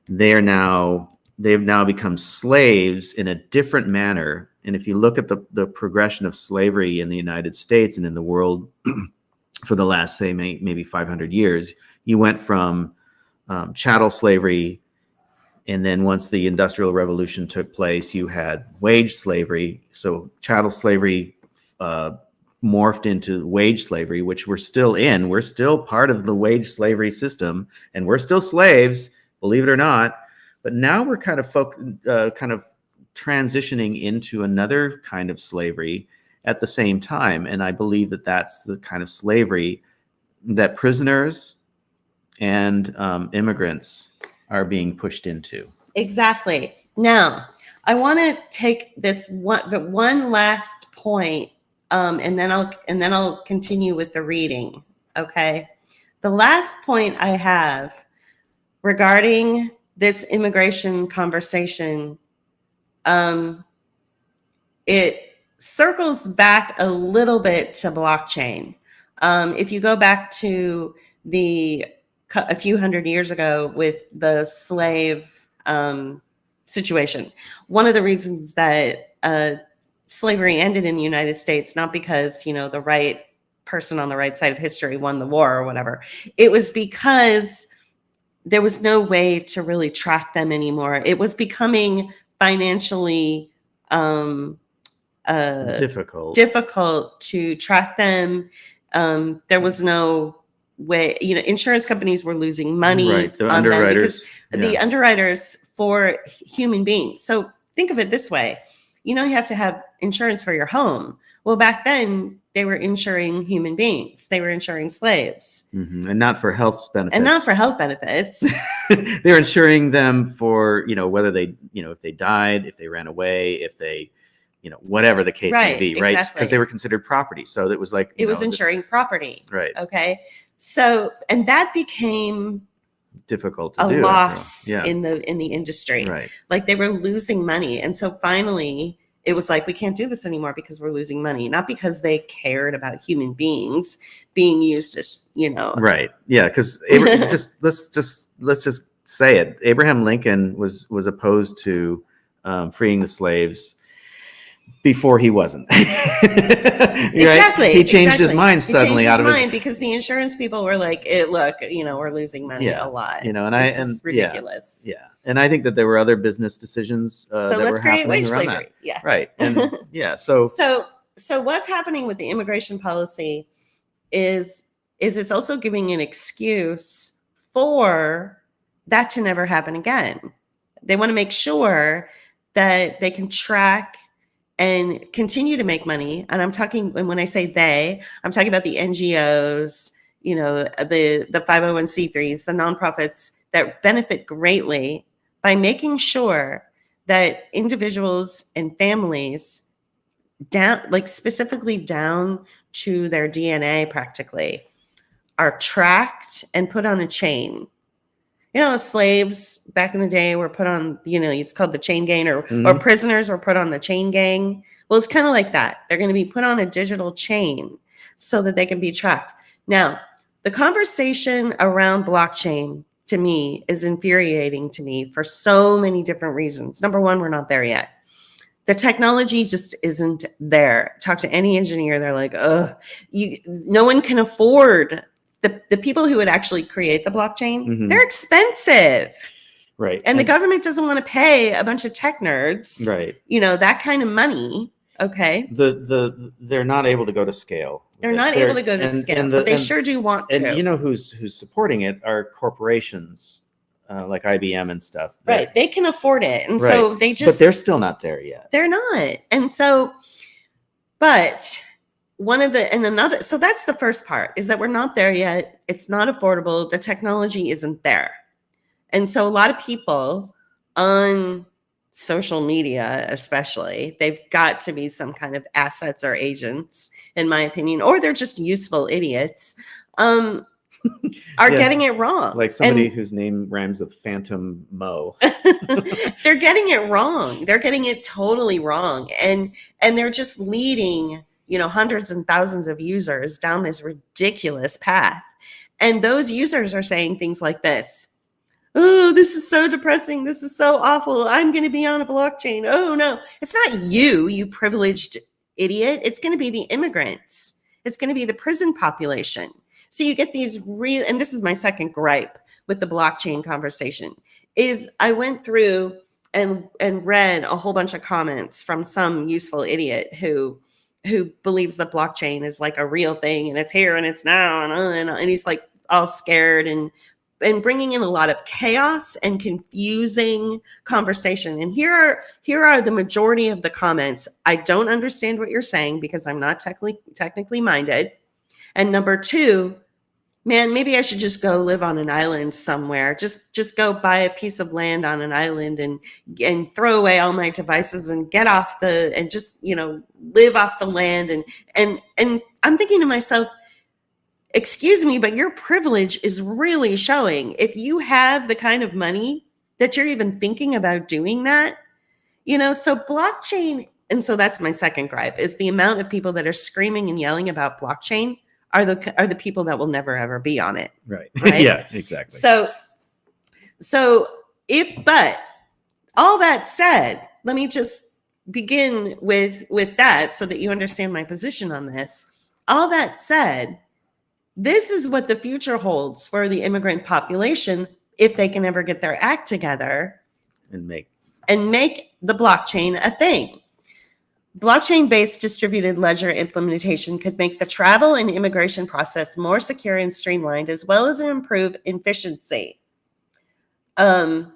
They are now they've now become slaves in a different manner. And if you look at the progression of slavery in the United States and in the world for the last, say, maybe 500 years, you went from chattel slavery, and then once the Industrial Revolution took place, you had wage slavery. So chattel slavery morphed into wage slavery, which we're still in. We're still part of the wage slavery system, and we're still slaves, believe it or not. But now we're kind of transitioning into another kind of slavery at the same time. And I believe that that's the kind of slavery that prisoners and immigrants are being pushed into. Exactly. Now, I want to take this one last point, and then I'll continue with the reading. Okay. The last point I have regarding this immigration conversation, it circles back a little bit to blockchain. If you go back to a few hundred years ago with the slave situation, one of the reasons that slavery ended in the United States, not because, the right person on the right side of history won the war or whatever, it was because there was no way to really track them anymore. It was becoming financially difficult to track them. There was no way, insurance companies were losing money. Right, the on underwriters. Them because the underwriters for human beings. So think of it this way. You have to have insurance for your home. Well, back then they were insuring human beings. They were insuring slaves. Mm-hmm. And not for health benefits. They were insuring them for, whether they, if they died, if they ran away, if they, whatever the case may be, right? Exactly. Because they were considered property. So it was like, it was insuring property. Right. Okay. So, and that became difficult to a do, loss yeah. in the industry. Right. Like they were losing money. And so finally it was like, we can't do this anymore because we're losing money, not because they cared about human beings being used as, Right. Yeah. Because let's just say it. Abraham Lincoln was opposed to freeing the slaves before he wasn't. Exactly. Right? He changed his mind suddenly because the insurance people were like, look, we're losing money a lot. This is ridiculous. Yeah. And I think that there were other business decisions that let's were create happening wage around slavery. that. Yeah. Right. And yeah. So what's happening with the immigration policy is it's also giving an excuse for that to never happen again. They want to make sure that they can track and continue to make money. And and when I say they, I'm talking about the NGOs, the 501c3s, the nonprofits that benefit greatly by making sure that individuals and families specifically down to their DNA practically are tracked and put on a chain. Slaves back in the day were put on, it's called the chain gang, or prisoners were put on the chain gang. Well, it's kind of like that. They're going to be put on a digital chain so that they can be tracked. Now, the conversation around blockchain to me is infuriating to me for so many different reasons. Number one, we're not there yet. The technology just isn't there. Talk to any engineer. They're like, no one can afford the people who would actually create the blockchain. They're expensive. Right. And the government doesn't want to pay a bunch of tech nerds, right, that kind of money. Okay. They're not able to go to scale. They're not able to go to scale, but they sure do want to. And who's supporting it are corporations like IBM and stuff. Right. They can afford it. And so they just... But they're still not there yet. They're not. And so, but... so that's the first part, is that we're not there yet. It's not affordable. The technology isn't there. And so a lot of people on social media, especially, they've got to be some kind of assets or agents, in my opinion, or they're just useful idiots, are getting it wrong. Like somebody whose name rhymes with Phantom Mo. They're getting it wrong. They're getting it totally wrong. And they're just leading hundreds and thousands of users down this ridiculous path. And those users are saying things like this: oh, this is so depressing. This is so awful. I'm going to be on a blockchain. Oh, no. It's not you, you privileged idiot. It's going to be the immigrants. It's going to be the prison population. So you get these real, and this is my second gripe with the blockchain conversation, is I went through and read a whole bunch of comments from some useful idiot who believes that blockchain is like a real thing and it's here and it's now and he's like all scared and bringing in a lot of chaos and confusing conversation. And here are the majority of the comments. I don't understand what you're saying because I'm not technically minded. And number two, man, maybe I should just go live on an island somewhere. Just go buy a piece of land on an island and throw away all my devices and get off and just, live off the land. And I'm thinking to myself, excuse me, but your privilege is really showing. If you have the kind of money that you're even thinking about doing that, so blockchain. And so that's my second gripe, is the amount of people that are screaming and yelling about blockchain are the people that will never ever be on it. Right. Right? Yeah, exactly. But all that said, let me just begin with that so that you understand my position on this. All that said, this is what the future holds for the immigrant population if they can ever get their act together and make the blockchain a thing. Blockchain-based distributed ledger implementation could make the travel and immigration process more secure and streamlined, as well as improve efficiency. And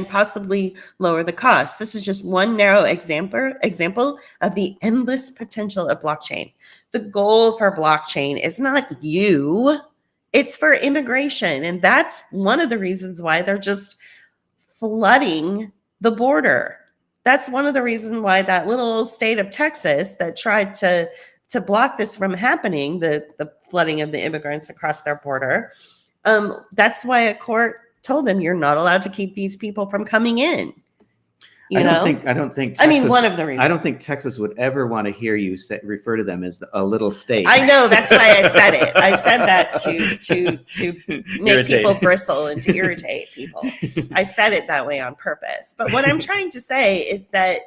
possibly lower the cost. This is just one narrow example of the endless potential of blockchain. The goal for blockchain is not you. It's for immigration. And that's one of the reasons why they're just flooding the border. That's one of the reasons why that little state of Texas that tried to block this from happening, the flooding of the immigrants across their border, that's why a court told them you're not allowed to keep these people from coming in. I don't think. Texas, one of the reasons. I don't think Texas would ever want to hear you refer to them as a little state. I know, that's why I said it. I said that to make people bristle and to irritate people. I said it that way on purpose. But what I'm trying to say is that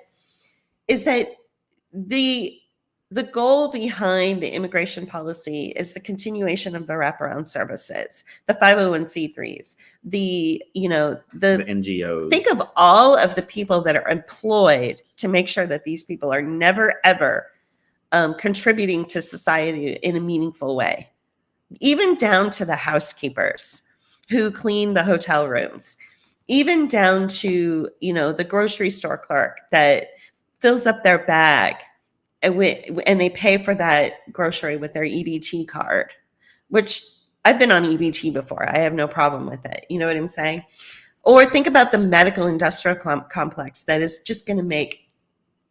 the goal behind the immigration policy is the continuation of the wraparound services, the 501c3s, the NGOs. Think of all of the people that are employed to make sure that these people are never, ever contributing to society in a meaningful way, even down to the housekeepers who clean the hotel rooms, even down to, the grocery store clerk that fills up their bag and they pay for that grocery with their EBT card, which I've been on EBT before. I have no problem with it. You know what I'm saying? Or think about the medical industrial complex that is just going to make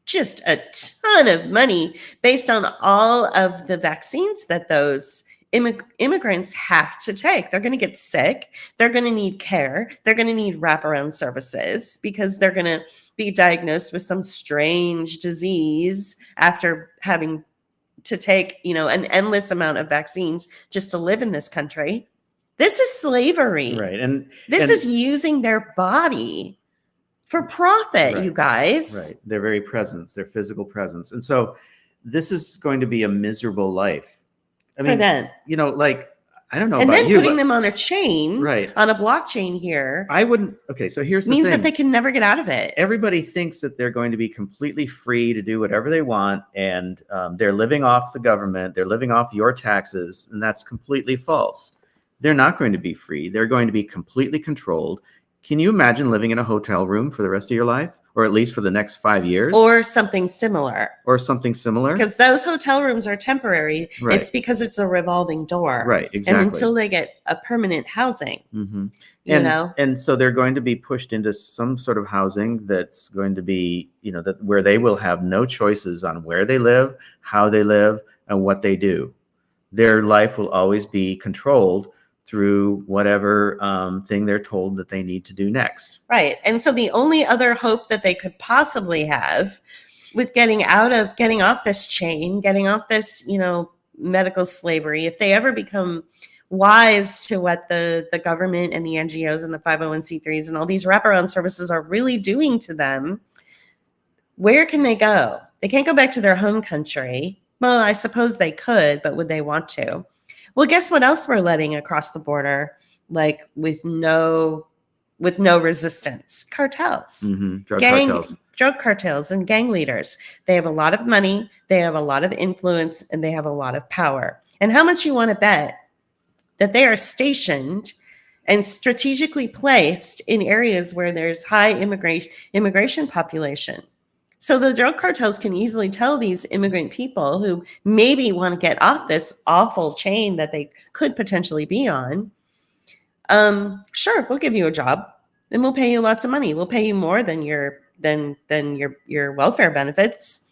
just a ton of money based on all of the vaccines that those immigrants have to take. They're going to get sick. They're going to need care. They're going to need wraparound services because they're going to be diagnosed with some strange disease after having to take, an endless amount of vaccines just to live in this country. This is slavery. Right. And this is using their body for profit, right, you guys. Right. Their very presence, their physical presence. And so this is going to be a miserable life. I mean, for them. I don't know and about then you, putting them on a chain, right, on a blockchain here. I wouldn't. Okay, so here's the means thing. that they can never get out of it. Everybody thinks that they're going to be completely free to do whatever they want, and they're living off the government. They're living off your taxes, and that's completely false. They're not going to be free. They're going to be completely controlled. Can you imagine living in a hotel room for the rest of your life, or at least for the next 5 years? Or something similar. Because those hotel rooms are temporary. Right. It's because it's a revolving door. Right, exactly. And until they get a permanent housing, mm-hmm. And so they're going to be pushed into some sort of housing that's going to be, where they will have no choices on where they live, how they live, and what they do. Their life will always be controlled through whatever thing they're told that they need to do next. Right. And so the only other hope that they could possibly have with getting off this chain, getting off this, medical slavery, if they ever become wise to what the government and the NGOs and the 501c3s and all these wraparound services are really doing to them, where can they go? They can't go back to their home country. Well, I suppose they could, but would they want to? Well, guess what else we're letting across the border, like with no resistance? Cartels. Drug cartels and gang leaders. They have a lot of money, they have a lot of influence, and they have a lot of power. And how much you want to bet that they are stationed and strategically placed in areas where there's high immigration population? So the drug cartels can easily tell these immigrant people who maybe want to get off this awful chain that they could potentially be on, sure, we'll give you a job and we'll pay you lots of money. We'll pay you more than your welfare benefits.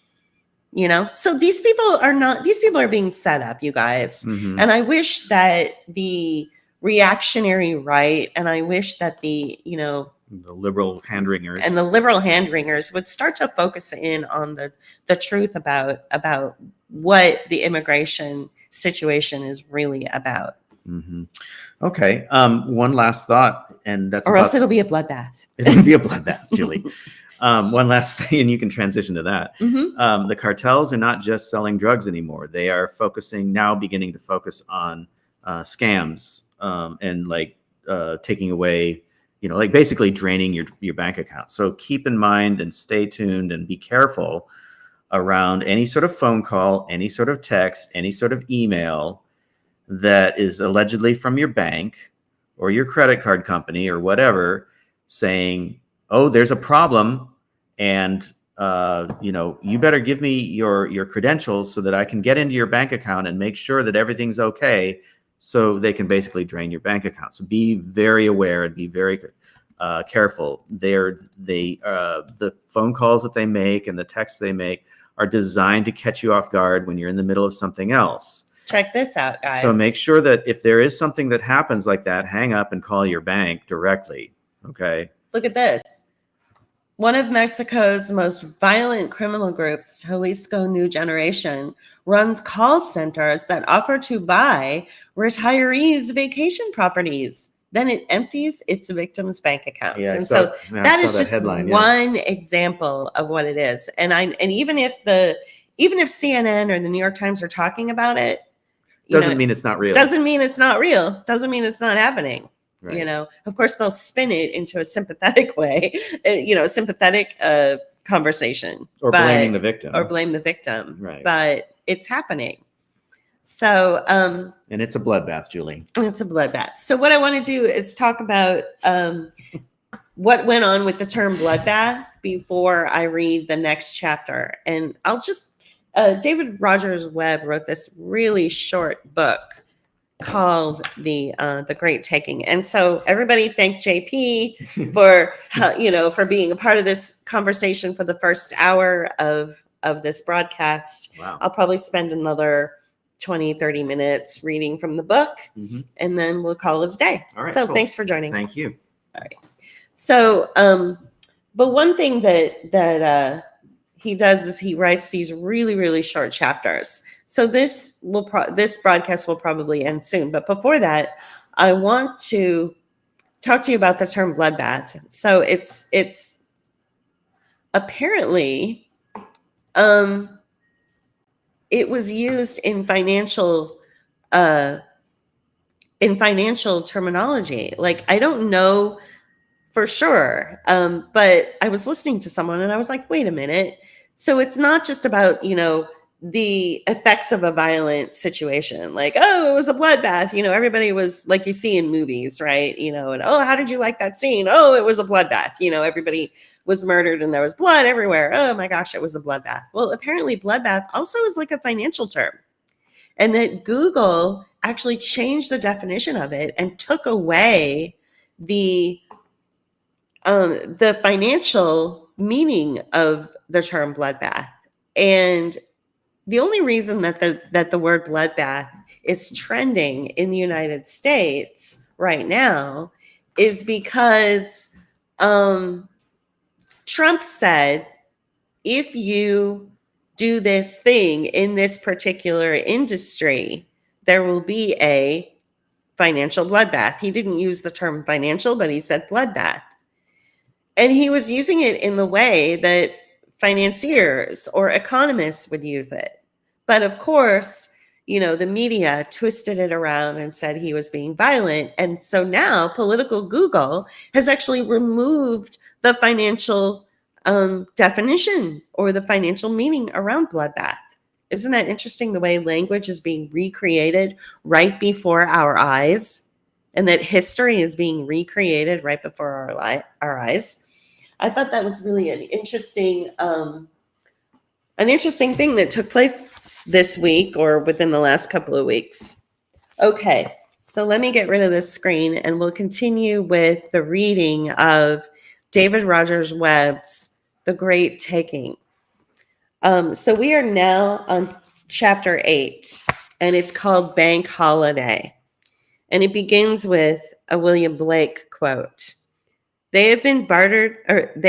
So these people are being set up, you guys. Mm-hmm. And I wish that the reactionary right, and I wish that the liberal hand-wringers and the liberal hand-wringers would start to focus in on the truth about what the immigration situation is really about. Mm-hmm. Okay. One last thought, and that's else it'll be a bloodbath. It'll be a bloodbath, Julie. One last thing, and you can transition to that. Mm-hmm. The cartels are not just selling drugs anymore. They are beginning to focus on scams and taking away, basically draining your bank account. So keep in mind and stay tuned and be careful around any sort of phone call, any sort of text, any sort of email that is allegedly from your bank or your credit card company or whatever, saying, oh, there's a problem, and you better give me your credentials so that I can get into your bank account and make sure that everything's okay, so they can basically drain your bank account. So be very aware and be very careful. The phone calls that they make and the texts they make are designed to catch you off guard when you're in the middle of something else. Check this out, guys. So make sure that if there is something that happens like that, hang up and call your bank directly. Okay. Look at this. One of Mexico's most violent criminal groups, Jalisco New Generation, runs call centers that offer to buy retirees' vacation properties. Then it empties its victims' bank accounts. Yeah, and so that is just headline, one example of what it is. And even if CNN or the New York Times are talking about it, doesn't mean it's not real. Doesn't mean it's not real. Doesn't mean it's not happening. Right. Of course, they'll spin it into a sympathetic way, sympathetic conversation. Or blaming the victim. Or blame the victim. Right. But it's happening. So. And it's a bloodbath, Julie. It's a bloodbath. So what I want to do is talk about what went on with the term bloodbath before I read the next chapter. And I'll just, David Rogers Webb wrote this really short book called the Great Taking. And so everybody thank JP for being a part of this conversation for the first hour of this broadcast. Wow. I'll probably spend another 20, 30 minutes reading from the book, and then we'll call it a day. All right, so cool. Thanks for joining. Thank you. All right. So, but one thing that he does is he writes these really, really short chapters. So this broadcast will probably end soon. But before that, I want to talk to you about the term bloodbath. So it's apparently it was used in financial terminology. Like, I don't know for sure, but I was listening to someone and I was like, wait a minute. So it's not just about, the effects of a violent situation. Like, oh, it was a bloodbath. Everybody was like you see in movies, right? And oh, how did you like that scene? Oh, it was a bloodbath. Everybody was murdered and there was blood everywhere. Oh my gosh, it was a bloodbath. Well, apparently bloodbath also is like a financial term. And that Google actually changed the definition of it and took away the financial meaning of the term bloodbath. And the only reason that the word bloodbath is trending in the United States right now is because Trump said, if you do this thing in this particular industry, there will be a financial bloodbath. He didn't use the term financial, but he said bloodbath. And he was using it in the way that financiers or economists would use it. But of course, the media twisted it around and said he was being violent. And so now political Google has actually removed the financial definition or the financial meaning around bloodbath. Isn't that interesting, the way language is being recreated right before our eyes, and that history is being recreated right before our eyes? I thought that was really an interesting thing that took place this week or within the last couple of weeks. Okay, so let me get rid of this screen and we'll continue with the reading of David Rogers Webb's The Great Taking. So we are now on chapter 8, and it's called Bank Holiday. And it begins with a William Blake quote. They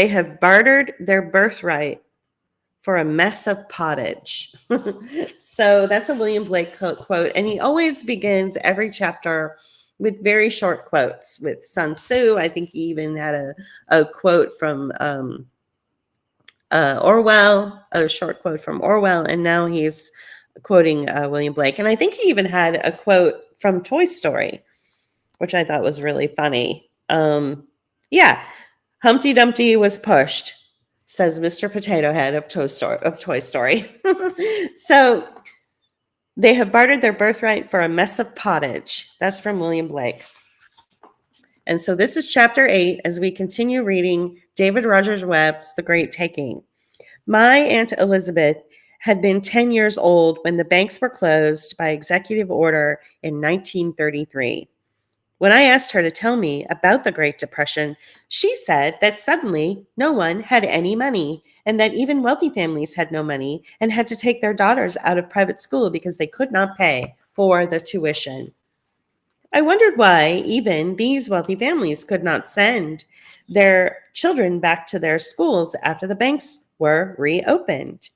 have bartered their birthright for a mess of pottage. So that's a William Blake quote. And he always begins every chapter with very short quotes. With Sun Tzu, I think he even had a quote from Orwell, a short quote from Orwell, and now he's quoting William Blake. And I think he even had a quote from Toy Story, which I thought was really funny. Humpty Dumpty was pushed, says Mr. Potato Head of Toy Story. So they have bartered their birthright for a mess of pottage. That's from William Blake. And so this is chapter 8 as we continue reading David Rogers Webb's The Great Taking. My Aunt Elizabeth had been 10 years old when the banks were closed by executive order in 1933. When I asked her to tell me about the Great Depression, she said that suddenly no one had any money, and that even wealthy families had no money and had to take their daughters out of private school because they could not pay for the tuition. I wondered why even these wealthy families could not send their children back to their schools after the banks were reopened.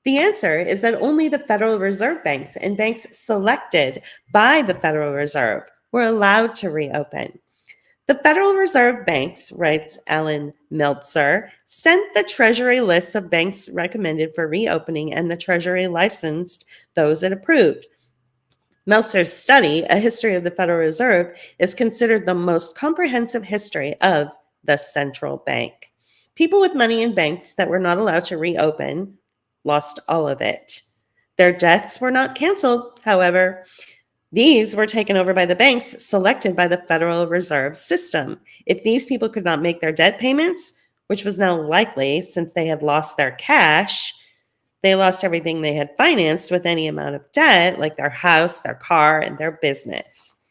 The answer is that only the Federal Reserve banks and banks selected by the Federal Reserve were allowed to reopen. The Federal Reserve banks, writes Alan Meltzer, sent the Treasury lists of banks recommended for reopening, and the Treasury licensed those it approved. Meltzer's study, A History of the Federal Reserve, is considered the most comprehensive history of the central bank. People with money in banks that were not allowed to reopen lost all of it. Their debts were not canceled, however. These were taken over by the banks selected by the Federal Reserve System. If these people could not make their debt payments, which was now likely since they had lost their cash, they lost everything they had financed with any amount of debt, like their house, their car, and their business.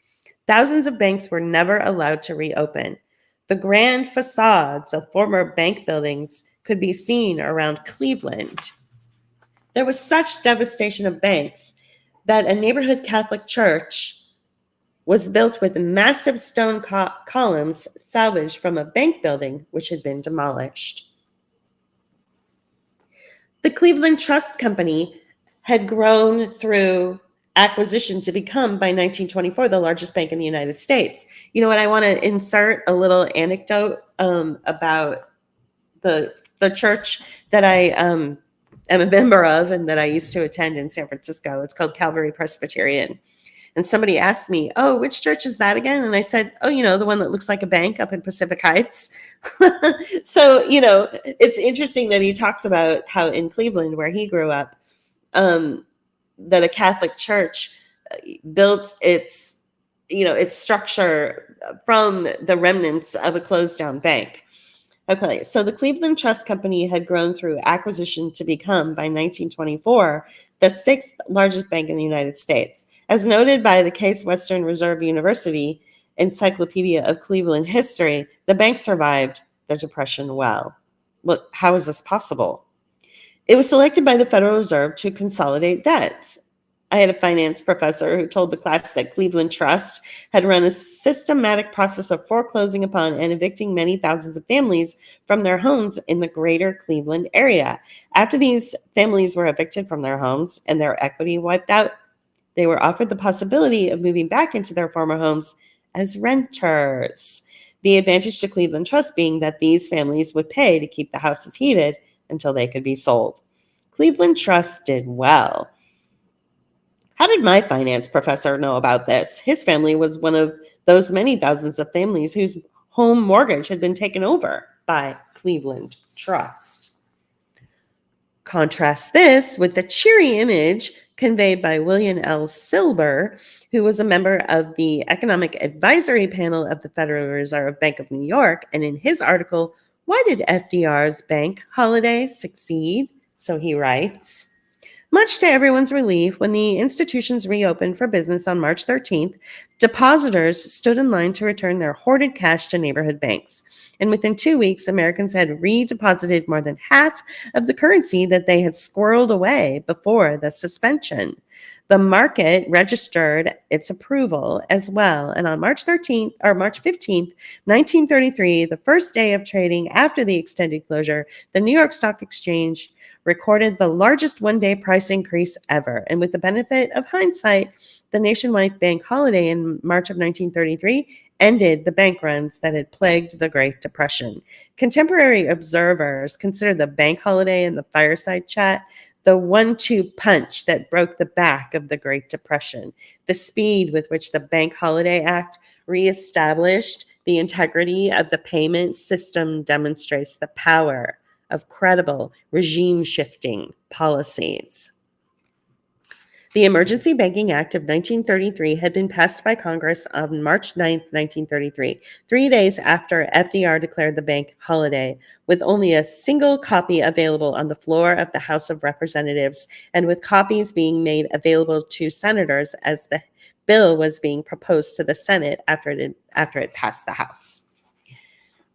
Thousands of banks were never allowed to reopen. The grand facades of former bank buildings could be seen around Cleveland. There was such devastation of banks that a neighborhood Catholic church was built with massive stone columns salvaged from a bank building which had been demolished. The Cleveland Trust Company had grown through acquisition to become, by 1924, the largest bank in the United States. You know what? I want to insert a little anecdote about the church that I am a member of and that I used to attend in San Francisco. It's called Calvary Presbyterian. And somebody asked me, oh, which church is that again? And I said, oh, the one that looks like a bank up in Pacific Heights. So, it's interesting that he talks about how in Cleveland, where he grew up, that a Catholic church built its structure from the remnants of a closed down bank. Okay, so the Cleveland Trust Company had grown through acquisition to become, by 1924, the sixth largest bank in the United States. As noted by the Case Western Reserve University Encyclopedia of Cleveland History, the bank survived the Depression well. Look, how is this possible? It was selected by the Federal Reserve to consolidate debts. I had a finance professor who told the class that Cleveland Trust had run a systematic process of foreclosing upon and evicting many thousands of families from their homes in the greater Cleveland area. After these families were evicted from their homes and their equity wiped out, they were offered the possibility of moving back into their former homes as renters. The advantage to Cleveland Trust being that these families would pay to keep the houses heated until they could be sold. Cleveland Trust did well. How did my finance professor know about this? His family was one of those many thousands of families whose home mortgage had been taken over by Cleveland Trust. Contrast this with the cheery image conveyed by William L. Silber, who was a member of the Economic Advisory Panel of the Federal Reserve Bank of New York. And in his article, "Why did FDR's bank holiday succeed?" So he writes, much to everyone's relief, when the institutions reopened for business on March 13th, depositors stood in line to return their hoarded cash to neighborhood banks. And within 2 weeks, Americans had redeposited more than half of the currency that they had squirreled away before the suspension. The market registered its approval as well. And on March 15th, 1933, the first day of trading after the extended closure, the New York Stock Exchange recorded the largest one-day price increase ever. And with the benefit of hindsight, the nationwide bank holiday in March of 1933 ended the bank runs that had plagued the Great Depression. Contemporary observers consider the bank holiday and the fireside chat the 1-2 punch that broke the back of the Great Depression. The speed with which the Bank Holiday Act reestablished the integrity of the payment system demonstrates the power of credible regime-shifting policies. The Emergency Banking Act of 1933 had been passed by Congress on March 9, 1933, 3 days after FDR declared the bank holiday, with only a single copy available on the floor of the House of Representatives, and with copies being made available to senators as the bill was being proposed to the Senate after it passed the House.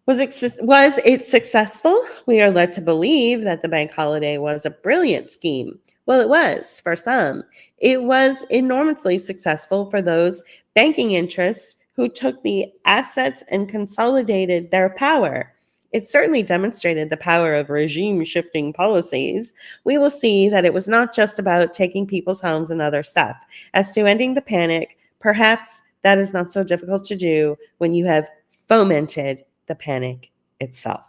Was it successful? We are led to believe that the bank holiday was a brilliant scheme. Well, it was for some. It was enormously successful for those banking interests who took the assets and consolidated their power. It certainly demonstrated the power of regime-shifting policies. We will see that it was not just about taking people's homes and other stuff. As to ending the panic, perhaps that is not so difficult to do when you have fomented the panic itself.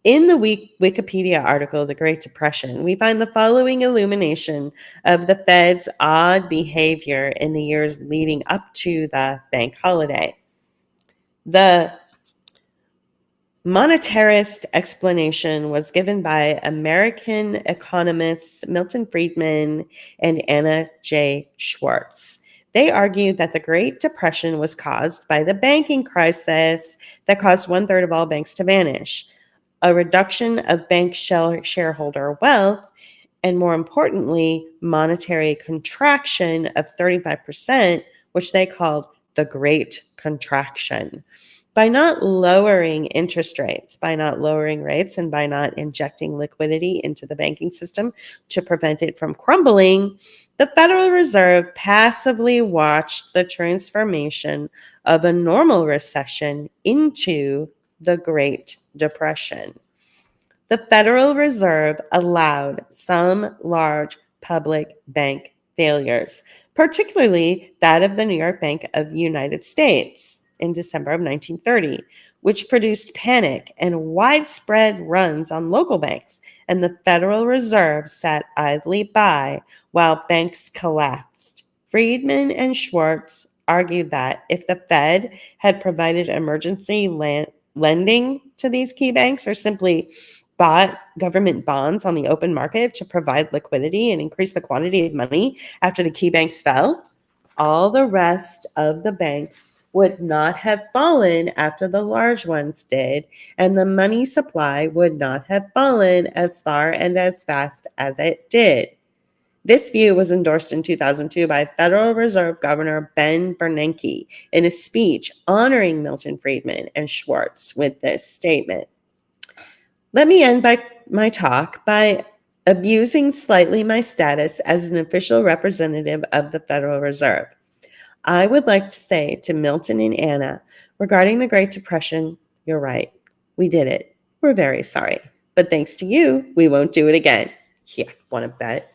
In the Wikipedia article, The Great Depression, we find the following illumination of the Fed's odd behavior in the years leading up to the bank holiday. The monetarist explanation was given by American economists Milton Friedman and Anna J. Schwartz. They argued that the Great Depression was caused by the banking crisis that caused 1/3 of all banks to vanish, a reduction of bank shareholder wealth, and more importantly, monetary contraction of 35%, which they called the Great Contraction. By not lowering interest rates, by not lowering rates, and by not injecting liquidity into the banking system to prevent it from crumbling, the Federal Reserve passively watched the transformation of a normal recession into the Great Depression. The Federal Reserve allowed some large public bank failures, particularly that of the New York Bank of the United States in December of 1930, which produced panic and widespread runs on local banks, and the Federal Reserve sat idly by while banks collapsed. Friedman and Schwartz argued that if the Fed had provided emergency lending to these key banks, or simply bought government bonds on the open market to provide liquidity and increase the quantity of money after the key banks fell, all the rest of the banks would not have fallen after the large ones did, and the money supply would not have fallen as far and as fast as it did. This view was endorsed in 2002 by Federal Reserve Governor Ben Bernanke in a speech honoring Milton Friedman and Schwartz with this statement. Let me end my talk by abusing slightly my status as an official representative of the Federal Reserve. I would like to say to Milton and Anna, regarding the Great Depression, you're right. We did it. We're very sorry. But thanks to you, we won't do it again. Yeah, want to bet?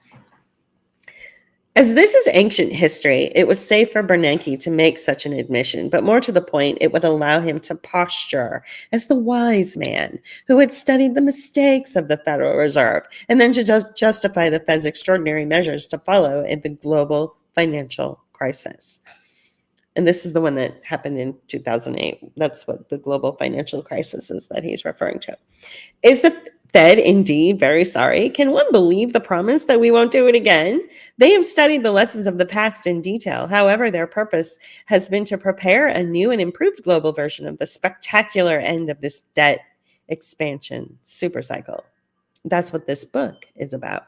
As this is ancient history, it was safe for Bernanke to make such an admission, but more to the point, it would allow him to posture as the wise man who had studied the mistakes of the Federal Reserve and then to justify the Fed's extraordinary measures to follow in the global financial crisis. And this is the one that happened in 2008. That's what the global financial crisis is that he's referring to. Is the Fed indeed very sorry? Can one believe the promise that we won't do it again? They have studied the lessons of the past in detail. However, their purpose has been to prepare a new and improved global version of the spectacular end of this debt expansion supercycle. That's what this book is about.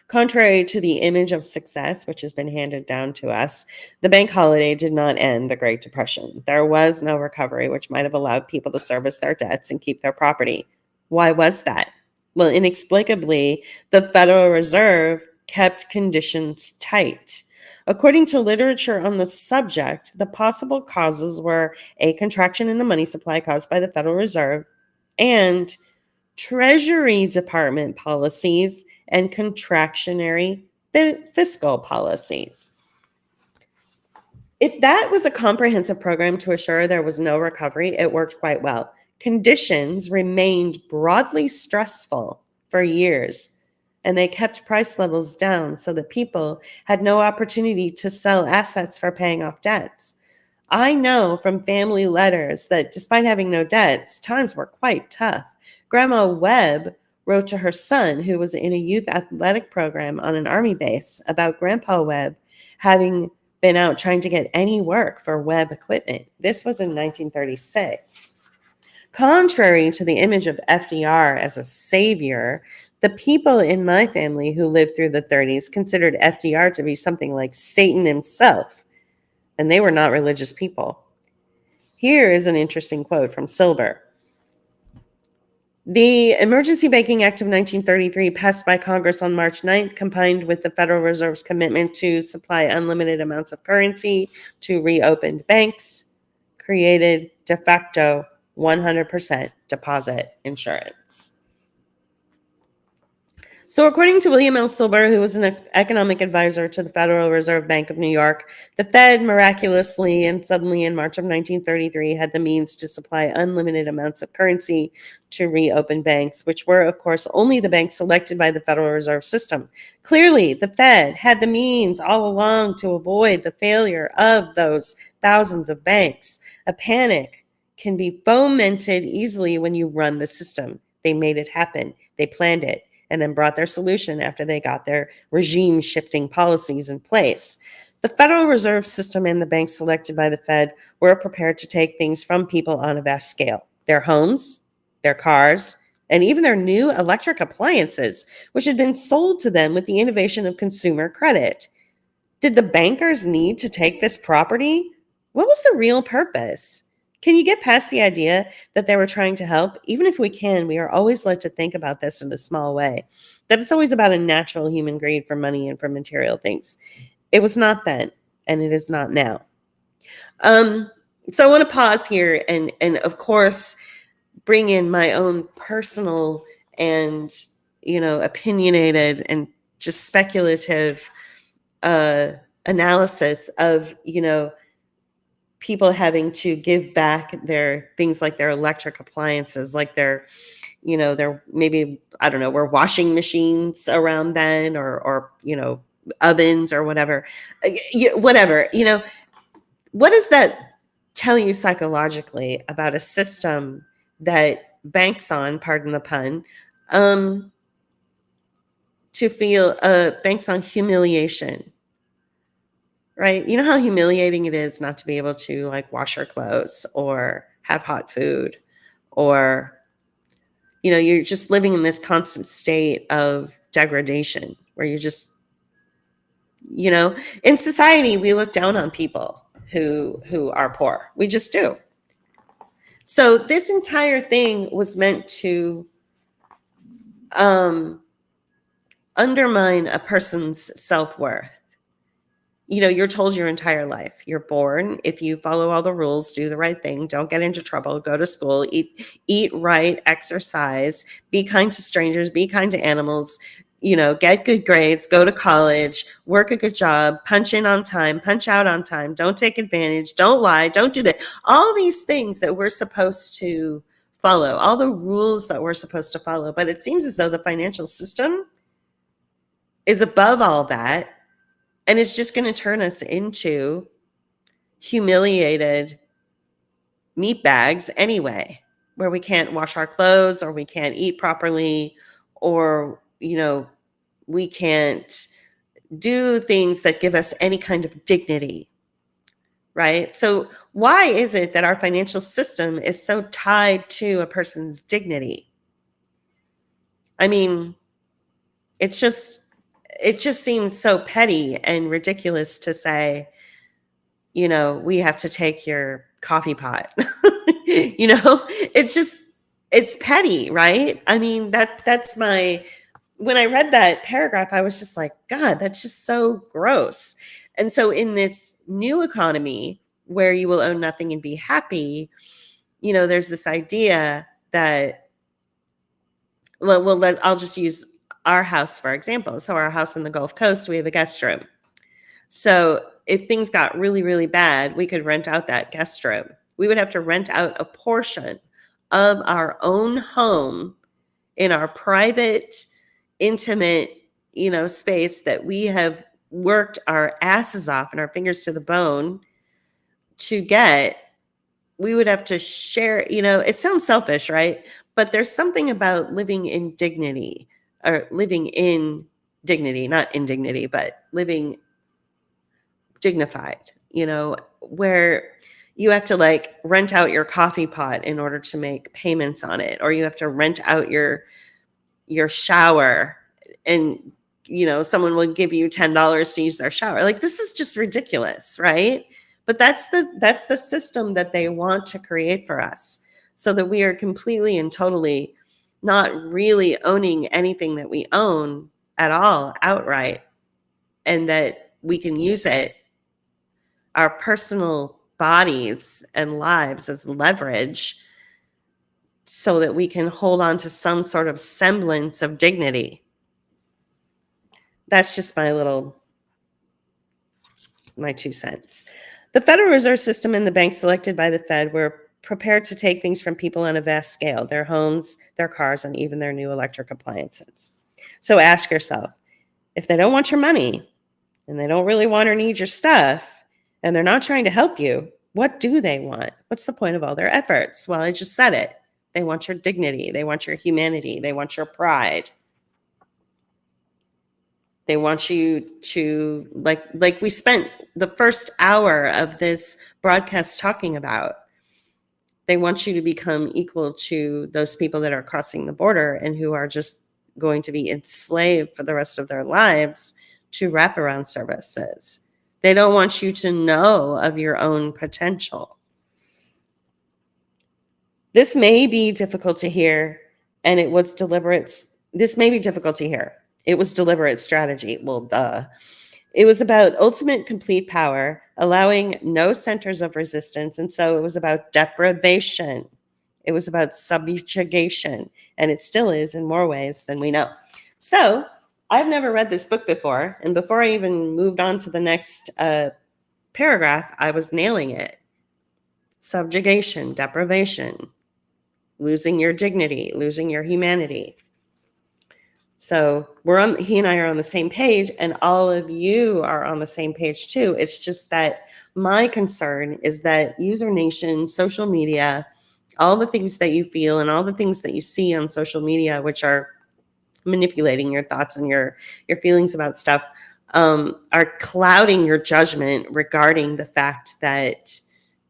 Contrary to the image of success, which has been handed down to us, the bank holiday did not end the Great Depression. There was no recovery, which might have allowed people to service their debts and keep their property. Why was that? Well, inexplicably, the Federal Reserve kept conditions tight. According to literature on the subject, the possible causes were a contraction in the money supply caused by the Federal Reserve and Treasury Department policies and contractionary fiscal policies. If that was a comprehensive program to assure there was no recovery, it worked quite well. Conditions remained broadly stressful for years, and they kept price levels down so that people had no opportunity to sell assets for paying off debts. I know from family letters that despite having no debts, times were quite tough. Grandma Webb wrote to her son, who was in a youth athletic program on an army base, about Grandpa Webb having been out trying to get any work for Webb equipment. This was in 1936. Contrary to the image of FDR as a savior, the people in my family who lived through the 30s considered FDR to be something like Satan himself, and they were not religious people. Here is an interesting quote from Silber. The Emergency Banking Act of 1933, passed by Congress on March 9th, combined with the Federal Reserve's commitment to supply unlimited amounts of currency to reopened banks, created de facto 100% deposit insurance. So according to William L. Silber, who was an economic advisor to the Federal Reserve Bank of New York, the Fed miraculously and suddenly in March of 1933 had the means to supply unlimited amounts of currency to reopen banks, which were, of course, only the banks selected by the Federal Reserve System. Clearly, the Fed had the means all along to avoid the failure of those thousands of banks. A panic can be fomented easily when you run the system. They made it happen. They planned it, and then brought their solution after they got their regime-shifting policies in place. The Federal Reserve System and the banks selected by the Fed were prepared to take things from people on a vast scale. Their homes, their cars, and even their new electric appliances, which had been sold to them with the innovation of consumer credit. Did the bankers need to take this property? What was the real purpose? Can you get past the idea that they were trying to help? Even if we can, we are always led to think about this in a small way, that it's always about a natural human greed for money and for material things. It was not then, and it is not now. So I want to pause here and of course, bring in my own personal and, opinionated and just speculative analysis of, people having to give back their things like their electric appliances, like their maybe, I don't know, were washing machines around then or ovens or whatever, whatever. What does that tell you psychologically about a system that banks on, pardon the pun, to feel banks on humiliation? Right? You know how humiliating it is not to be able to wash your clothes or have hot food, or, you're just living in this constant state of degradation where you're just, in society, we look down on people who are poor. We just do. So this entire thing was meant to undermine a person's self-worth. You know, you're told your entire life, you're born, if you follow all the rules, do the right thing, don't get into trouble, go to school, eat right, exercise, be kind to strangers, be kind to animals, you know, get good grades, go to college, work a good job, punch in on time, punch out on time, don't take advantage, don't lie, don't do that. All these things that we're supposed to follow, all the rules that we're supposed to follow. But it seems as though the financial system is above all that, and it's just going to turn us into humiliated meat bags anyway, where we can't wash our clothes, or we can't eat properly, or, you know, we can't do things that give us any kind of dignity, right? So why is it that our financial system is so tied to a person's dignity? I mean, it just seems so petty and ridiculous to say, you know, we have to take your coffee pot. You know, it's petty, right? I mean, that's my, when I read that paragraph, I was just like, God, that's just so gross. And so in this new economy where you will own nothing and be happy, you know, there's this idea that, I'll just use our house for example. So our house in the Gulf Coast, we have a guest room. So if things got really, really bad, we could rent out that guest room. We would have to rent out a portion of our own home in our private, intimate, you know, space that we have worked our asses off and our fingers to the bone to get. We would have to share, you know, it sounds selfish, right? But there's something about living in dignity, or living in dignity, not indignity, but living dignified, you know, where you have to like rent out your coffee pot in order to make payments on it, or you have to rent out your shower, and you know, someone will give you $10 to use their shower. Like, this is just ridiculous, right? But that's the system that they want to create for us, so that we are completely and totally not really owning anything that we own at all outright, and that we can use it, our personal bodies and lives, as leverage, so that we can hold on to some sort of semblance of dignity. That's just my 2 cents. The Federal Reserve System and the banks selected by the Fed were prepared to take things from people on a vast scale, their homes, their cars, and even their new electric appliances. So ask yourself, if they don't want your money, and they don't really want or need your stuff, and they're not trying to help you, what do they want? What's the point of all their efforts? Well, I just said it. They want your dignity. They want your humanity. They want your pride. They want you to, like we spent the first hour of this broadcast talking about, they want you to become equal to those people that are crossing the border and who are just going to be enslaved for the rest of their lives to wraparound services. They don't want you to know of your own potential. This may be difficult to hear, and it was deliberate. This may be difficult to hear. It was deliberate strategy. Well, duh. It was about ultimate complete power, allowing no centers of resistance. And so it was about deprivation. It was about subjugation. And it still is in more ways than we know. So I've never read this book before. And before I even moved on to the next paragraph, I was nailing it. Subjugation, deprivation, losing your dignity, losing your humanity. So he and I are on the same page, and all of you are on the same page too. It's just that my concern is that user nation, social media, all the things that you feel and all the things that you see on social media, which are manipulating your thoughts and your feelings about stuff, are clouding your judgment regarding the fact that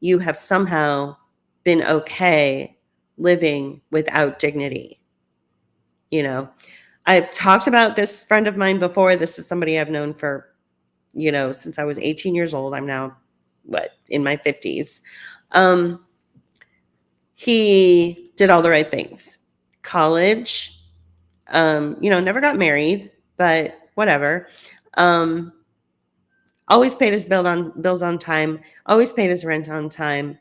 you have somehow been okay living without dignity. You know, I've talked about this friend of mine before. This is somebody I've known for, you know, since I was 18 years old. I'm now, in my 50s. He did all the right things. College, you know, never got married, but whatever. Always paid his bills on time, always paid his rent on time,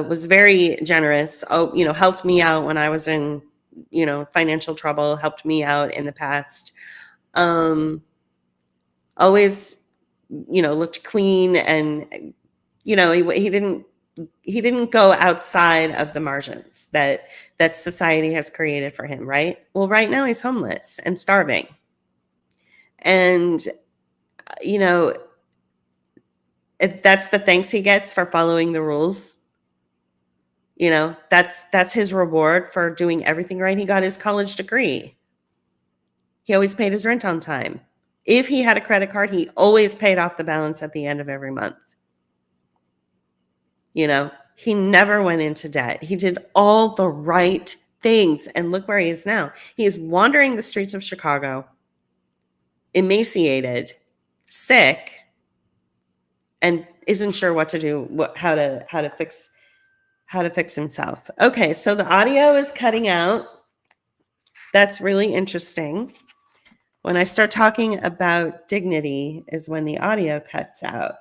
was very generous. Oh, helped me out when I was in, financial trouble, helped me out in the past. Always, looked clean, and, he didn't go outside of the margins that society has created for him, right? Well, right now he's homeless and starving. And, that's the thanks he gets for following the rules. That's his reward for doing everything right. He got his college degree. He always paid his rent on time. If he had a credit card, he always paid off the balance at the end of every month. He never went into debt. He did all the right things. And look where he is now. He is wandering the streets of Chicago, emaciated, sick, and isn't sure what to do, how to fix himself. Okay, so the audio is cutting out. That's really interesting. When I start talking about dignity is when the audio cuts out.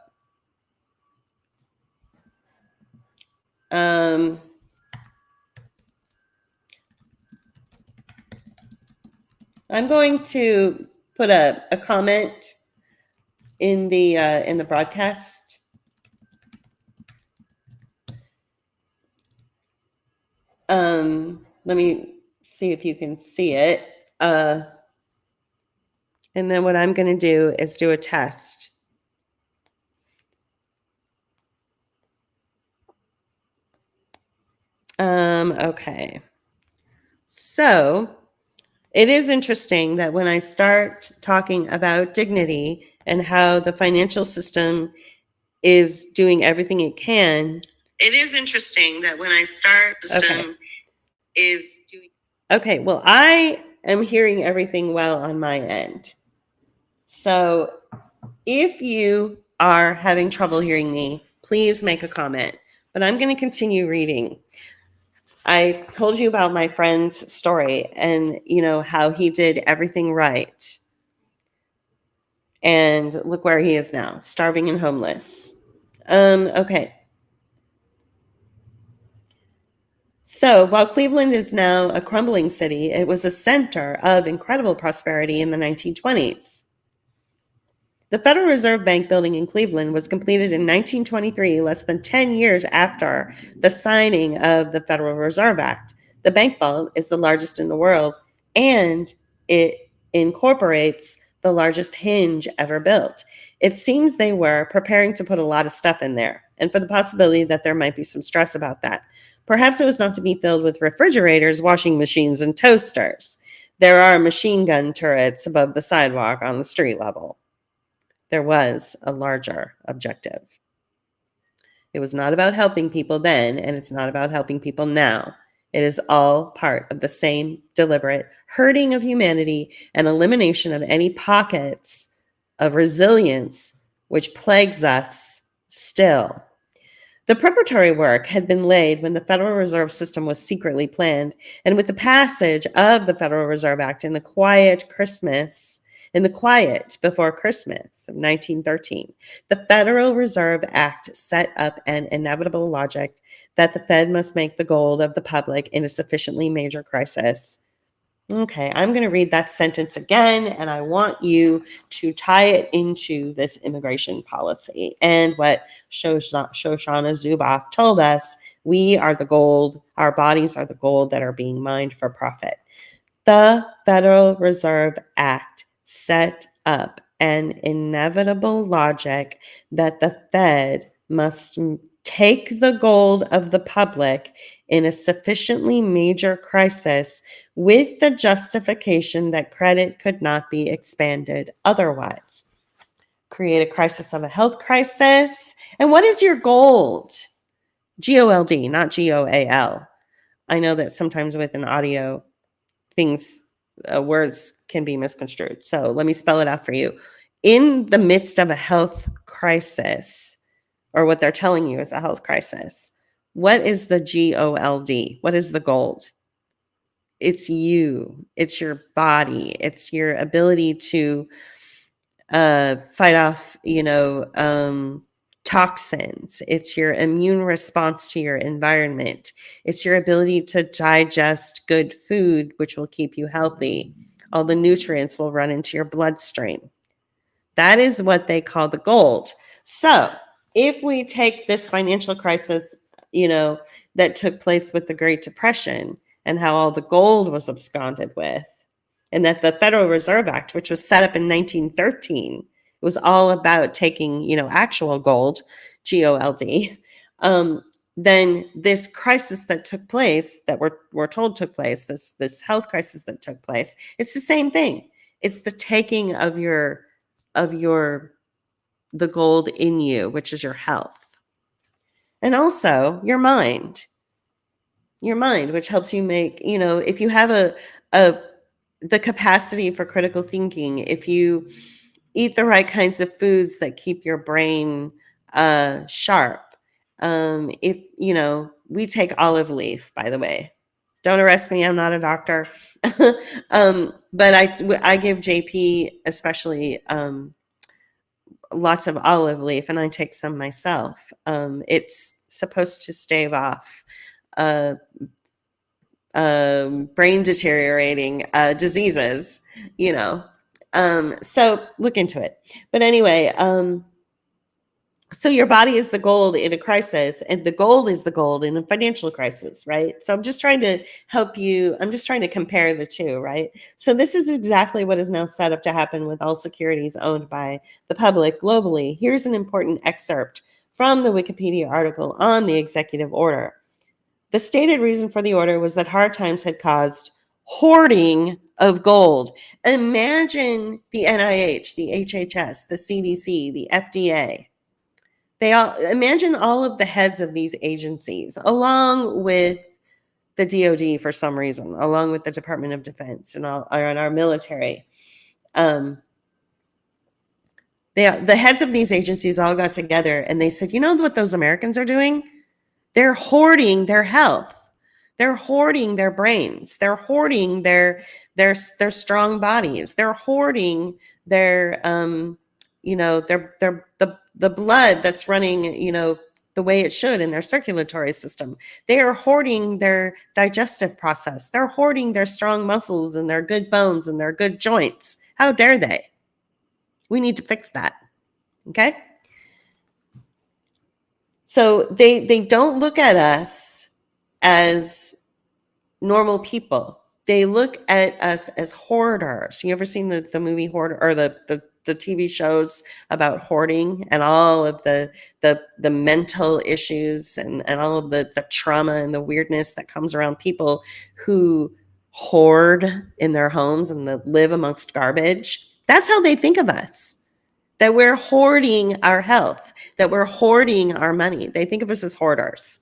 I'm going to put a comment in the broadcast. Let me see if you can see it. And then what I'm going to do is do a test. Okay. So it is interesting that when I start talking about dignity and how the financial system is doing everything it can, it is interesting that when I start system is doing. Okay, well, I am hearing everything well on my end. So if you are having trouble hearing me, please make a comment. But I'm going to continue reading. I told you about my friend's story and, how he did everything right. And look where he is now, starving and homeless. Okay. So while Cleveland is now a crumbling city, it was a center of incredible prosperity in the 1920s. The Federal Reserve Bank building in Cleveland was completed in 1923, less than 10 years after the signing of the Federal Reserve Act. The bank vault is the largest in the world, and it incorporates the largest hinge ever built. It seems they were preparing to put a lot of stuff in there, and for the possibility that there might be some stress about that. Perhaps it was not to be filled with refrigerators, washing machines, and toasters. There are machine gun turrets above the sidewalk on the street level. There was a larger objective. It was not about helping people then, and it's not about helping people now. It is all part of the same deliberate hurting of humanity and elimination of any pockets of resilience which plagues us still. The preparatory work had been laid when the Federal Reserve System was secretly planned, and with the passage of the Federal Reserve Act in the quiet before Christmas of 1913, the Federal Reserve Act set up an inevitable logic that the Fed must make the gold of the public in a sufficiently major crisis. Okay, I'm going to read that sentence again, and I want you to tie it into this immigration policy and what Shoshana Zuboff told us. We are the gold, our bodies are the gold that are being mined for profit. The Federal Reserve Act set up an inevitable logic that the Fed must take the gold of the public in a sufficiently major crisis with the justification that credit could not be expanded otherwise. Create a crisis of a health crisis. And what is your gold? GOLD, not GOAL. I know that sometimes with an audio, words can be misconstrued. So let me spell it out for you. In the midst of a health crisis, or what they're telling you is a health crisis, what is the GOLD? What is the gold? it's you, it's your body, it's your ability to fight off, toxins. It's your immune response to your environment. It's your ability to digest good food, which will keep you healthy. All the nutrients will run into your bloodstream. That is what they call the gold. So if we take this financial crisis, that took place with the Great Depression and how all the gold was absconded with, and that the Federal Reserve Act, which was set up in 1913, it was all about taking, actual gold, GOLD. Then this crisis that took place, that we're told took place, this health crisis that took place, it's the same thing. It's the taking of the gold in you, which is your health. And also your mind, which helps you make, if you have the capacity for critical thinking, if you eat the right kinds of foods that keep your brain sharp. If, we take olive leaf, by the way. Don't arrest me. I'm not a doctor. But I give JP especially lots of olive leaf, and I take some myself. It's supposed to stave off brain deteriorating diseases, so look into it. But anyway, so your body is the gold in a crisis, and the gold is the gold in a financial crisis, right? So I'm just trying to help you. I'm just trying to compare the two, right? So this is exactly what is now set up to happen with all securities owned by the public globally. Here's an important excerpt from the Wikipedia article on the executive order. The stated reason for the order was that hard times had caused hoarding of gold. Imagine the NIH, the HHS, the CDC, the FDA. Imagine all of the heads of these agencies, along with the DoD for some reason, along with the Department of Defense and our military. The heads of these agencies all got together and they said, you know what those Americans are doing? They're hoarding their health. They're hoarding their brains. They're hoarding their strong bodies. They're hoarding their the blood that's running, the way it should in their circulatory system. They are hoarding their digestive process. They're hoarding their strong muscles and their good bones and their good joints. How dare they? We need to fix that. Okay? So they don't look at us as normal people. They look at us as hoarders. You ever seen the movie Hoarder, or the TV shows about hoarding and all of the mental issues and all of the trauma and the weirdness that comes around people who hoard in their homes and that live amongst garbage? That's how they think of us. That we're hoarding our health, that we're hoarding our money. They think of us as hoarders.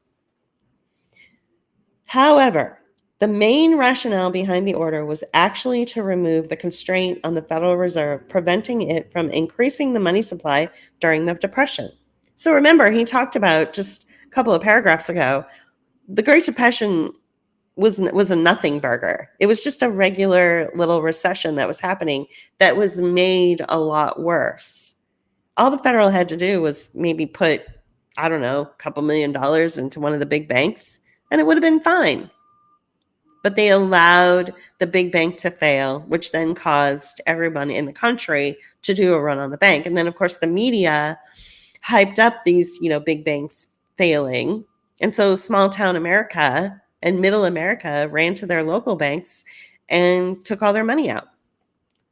However, the main rationale behind the order was actually to remove the constraint on the Federal Reserve, preventing it from increasing the money supply during the Depression. So remember, he talked about just a couple of paragraphs ago, the Great Depression was a nothing burger. It was just a regular little recession that was happening that was made a lot worse. All the federal had to do was maybe put, I don't know, a couple $1 million into one of the big banks, and it would have been fine. But they allowed the big bank to fail, which then caused everyone in the country to do a run on the bank. And then, of course, the media hyped up these, big banks failing. And so small town America and middle America ran to their local banks and took all their money out.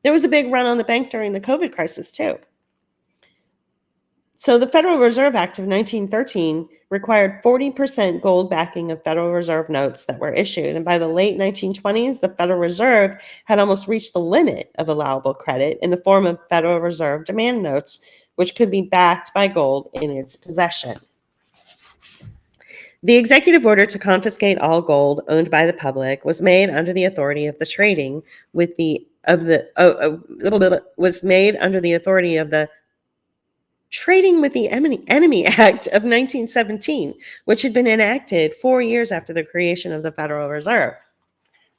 There was a big run on the bank during the COVID crisis, too. So the Federal Reserve Act of 1913 required 40% gold backing of Federal Reserve notes that were issued. And by the late 1920s, the Federal Reserve had almost reached the limit of allowable credit in the form of Federal Reserve demand notes, which could be backed by gold in its possession. The executive order to confiscate all gold owned by the public was made under the authority of the Trading with the Enemy Act of 1917, which had been enacted 4 years after the creation of the Federal Reserve.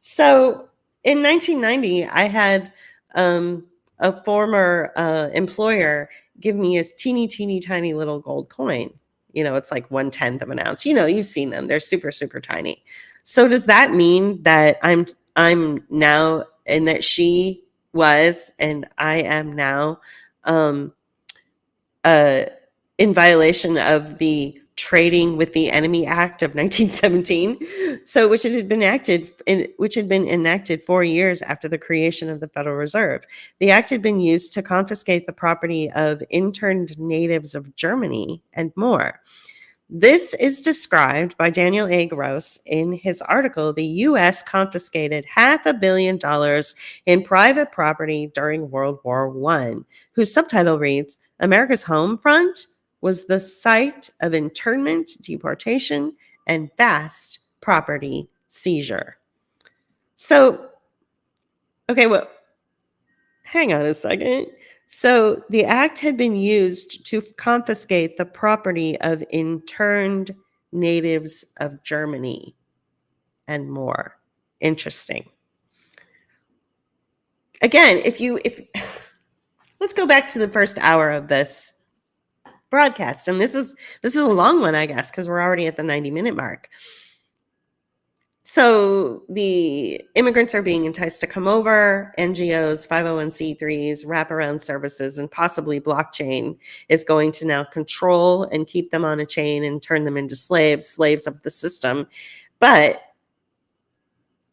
So in 1990, I had a former employer give me a teeny tiny little gold coin. It's like 1/10 of an ounce. You've seen them; they're super tiny. So does that mean that I'm now, and that she was, and I am now, um, uh, in violation of the Trading with the Enemy Act of 1917, which had been enacted 4 years after the creation of the Federal Reserve. The act had been used to confiscate the property of interned natives of Germany and more. This is described by Daniel A. Gross in his article, "The U.S. Confiscated $500 million in Private Property During World War I," whose subtitle reads, "America's Home Front was the site of internment, deportation, and vast property seizure." So, okay, well, hang on a second. So the act had been used to confiscate the property of interned natives of Germany and more. Interesting. Again, if let's go back to the first hour of this broadcast, and this is a long one, I guess, because we're already at the 90-minute mark. So the immigrants are being enticed to come over. NGOs, 501c3s, wraparound services, and possibly blockchain is going to now control and keep them on a chain and turn them into slaves of the system. But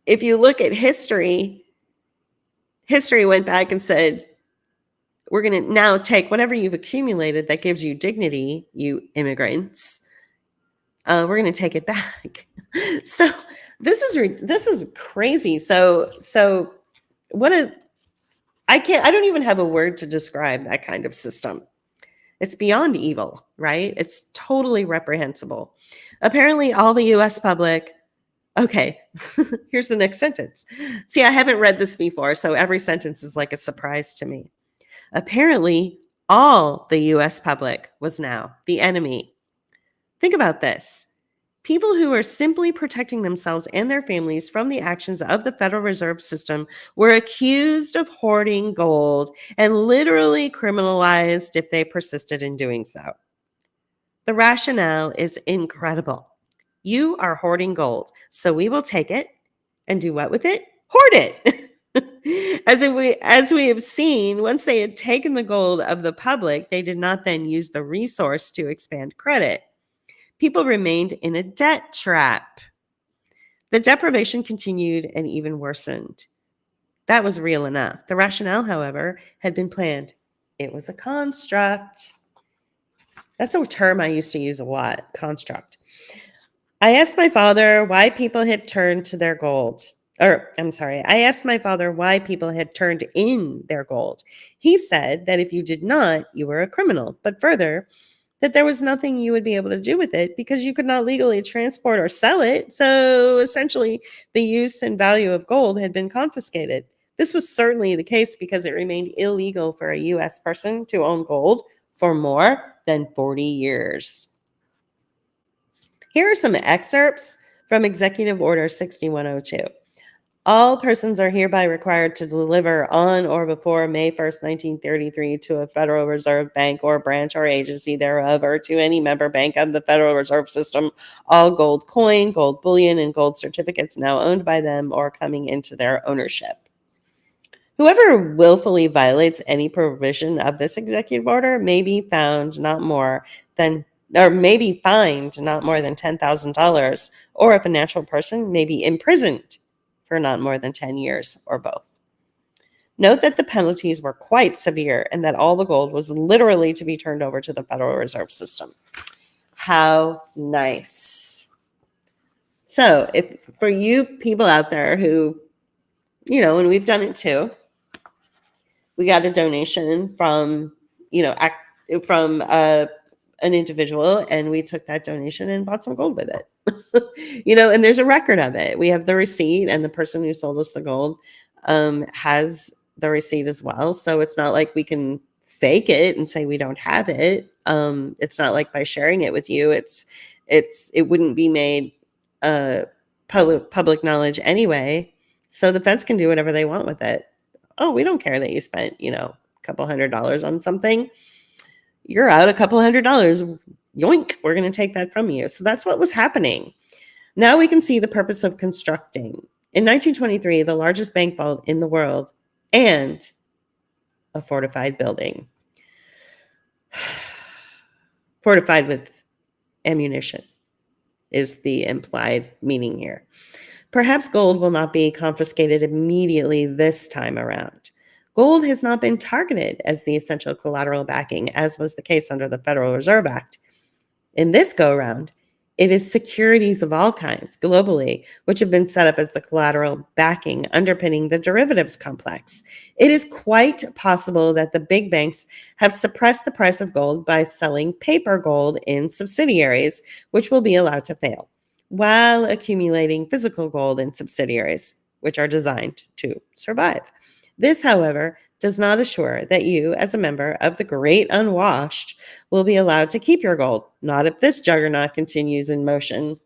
if you look at history went back and said, we're going to now take whatever you've accumulated that gives you dignity, you immigrants. We're going to take it back. So this is crazy. So I don't even have a word to describe that kind of system. It's beyond evil, right? It's totally reprehensible. Apparently all the US public, okay, here's the next sentence. See, I haven't read this before, so every sentence is like a surprise to me. Apparently all the US public was now the enemy. Think about this. People who are simply protecting themselves and their families from the actions of the Federal Reserve System were accused of hoarding gold and literally criminalized if they persisted in doing so. The rationale is incredible. You are hoarding gold, so we will take it and do what with it? Hoard it. As we have seen, once they had taken the gold of the public, they did not then use the resource to expand credit. People remained in a debt trap. The deprivation continued and even worsened. That was real enough. The rationale, however, had been planned. It was a construct. That's a term I used to use a lot, construct. I asked my father why people had turned to their gold. I asked my father why people had turned in their gold. He said that if you did not, you were a criminal. But further, that there was nothing you would be able to do with it because you could not legally transport or sell it. So essentially, the use and value of gold had been confiscated. This was certainly the case because it remained illegal for a U.S. person to own gold for more than 40 years. Here are some excerpts from Executive Order 6102. All persons are hereby required to deliver on or before May 1st, 1933 to a Federal Reserve Bank or branch or agency thereof or to any member bank of the Federal Reserve System all gold coin, gold bullion, and gold certificates now owned by them or coming into their ownership. Whoever willfully violates any provision of this executive order may be found not more than may be fined not more than $10,000, or if a natural person, may be imprisoned for not more than 10 years or both. Note that the penalties were quite severe and that all the gold was literally to be turned over to the Federal Reserve System. How nice. So for you people out there who, and we've done it too, we got a donation from an individual, and we took that donation and bought some gold with it. And there's a record of it. We have the receipt, and the person who sold us the gold has the receipt as well. So it's not like we can fake it and say we don't have it. It's not like by sharing it with you, it wouldn't be made public knowledge anyway. So the feds can do whatever they want with it. Oh, we don't care that you spent, a couple $100 on something. You're out a couple $100. Yoink, we're going to take that from you. So that's what was happening. Now we can see the purpose of constructing. In 1923, the largest bank vault in the world and a fortified building. Fortified with ammunition is the implied meaning here. Perhaps gold will not be confiscated immediately this time around. Gold has not been targeted as the essential collateral backing, as was the case under the Federal Reserve Act. In this go-round, it is securities of all kinds globally, which have been set up as the collateral backing underpinning the derivatives complex. It is quite possible that the big banks have suppressed the price of gold by selling paper gold in subsidiaries, which will be allowed to fail, while accumulating physical gold in subsidiaries, which are designed to survive. This, however, does not assure that you, as a member of the great unwashed, will be allowed to keep your gold, not if this juggernaut continues in motion.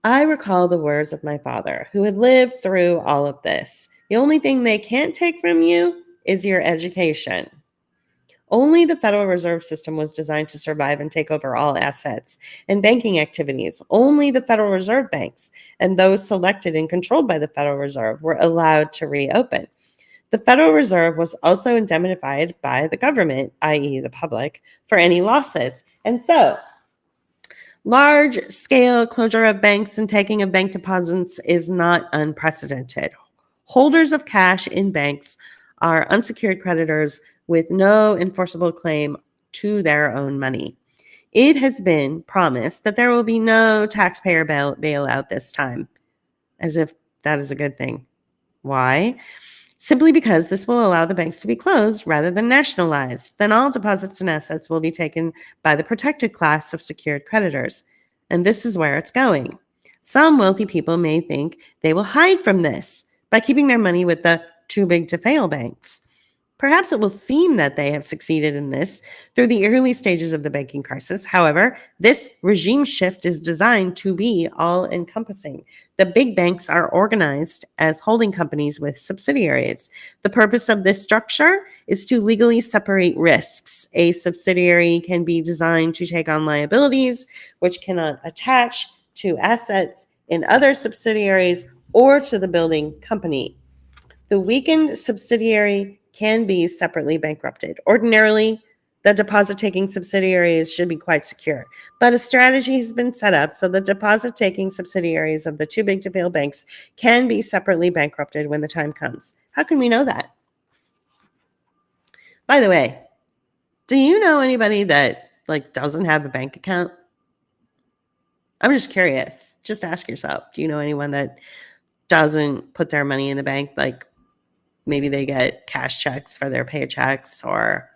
I recall the words of my father, who had lived through all of this. The only thing they can't take from you is your education. Only the Federal Reserve System was designed to survive and take over all assets and banking activities. Only the Federal Reserve banks and those selected and controlled by the Federal Reserve were allowed to reopen. The Federal Reserve was also indemnified by the government, i.e. the public, for any losses. And so, large-scale closure of banks and taking of bank deposits is not unprecedented. Holders of cash in banks are unsecured creditors with no enforceable claim to their own money. It has been promised that there will be no taxpayer bailout this time, as if that is a good thing. Why? Simply because this will allow the banks to be closed rather than nationalized. Then all deposits and assets will be taken by the protected class of secured creditors. And this is where it's going. Some wealthy people may think they will hide from this by keeping their money with the too big to fail banks. Perhaps it will seem that they have succeeded in this through the early stages of the banking crisis. However, this regime shift is designed to be all-encompassing. The big banks are organized as holding companies with subsidiaries. The purpose of this structure is to legally separate risks. A subsidiary can be designed to take on liabilities which cannot attach to assets in other subsidiaries or to the building company. The weakened subsidiary can be separately bankrupted. Ordinarily, the deposit-taking subsidiaries should be quite secure, but a strategy has been set up so the deposit-taking subsidiaries of the too big to fail banks can be separately bankrupted when the time comes. How can we know that? By the way, do you know anybody that doesn't have a bank account? I'm just curious. Just ask yourself, do you know anyone that doesn't put their money in the bank? Maybe they get cash checks for their paychecks, or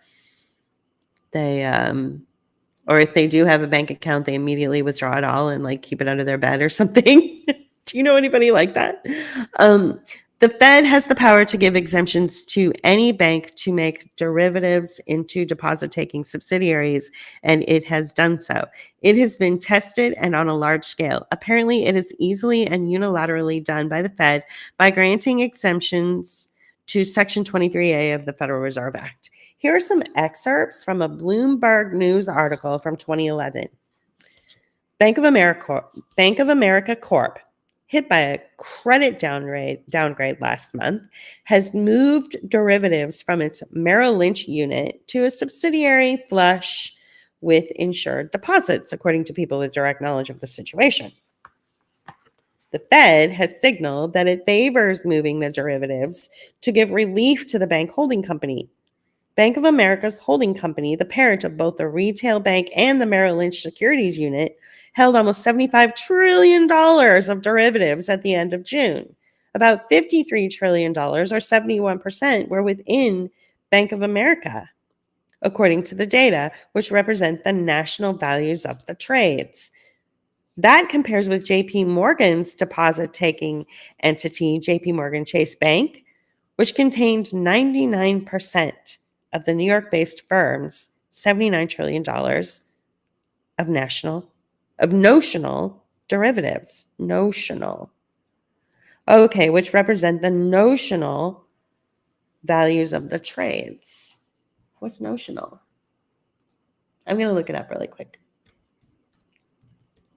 or if they do have a bank account, they immediately withdraw it all and keep it under their bed or something. Do you know anybody like that? The Fed has the power to give exemptions to any bank to make derivatives into deposit-taking subsidiaries, and it has done so. It has been tested and on a large scale. Apparently, it is easily and unilaterally done by the Fed by granting exemptions to Section 23A of the Federal Reserve Act. Here are some excerpts from a Bloomberg News article from 2011. Bank of America Corp., hit by a credit downgrade last month, has moved derivatives from its Merrill Lynch unit to a subsidiary flush with insured deposits, according to people with direct knowledge of the situation. The Fed has signaled that it favors moving the derivatives to give relief to the bank holding company. Bank of America's holding company, the parent of both the retail bank and the Merrill Lynch securities unit, held almost $75 trillion of derivatives at the end of June. About $53 trillion, or 71%, were within Bank of America, according to the data, which represent the national values of the trades. That compares with JP Morgan's deposit-taking entity, JP Morgan Chase Bank, which contained 99% of the New York-based firm's $79 trillion of notional derivatives. Notional. Okay, which represent the notional values of the trades. What's notional? I'm going to look it up really quick.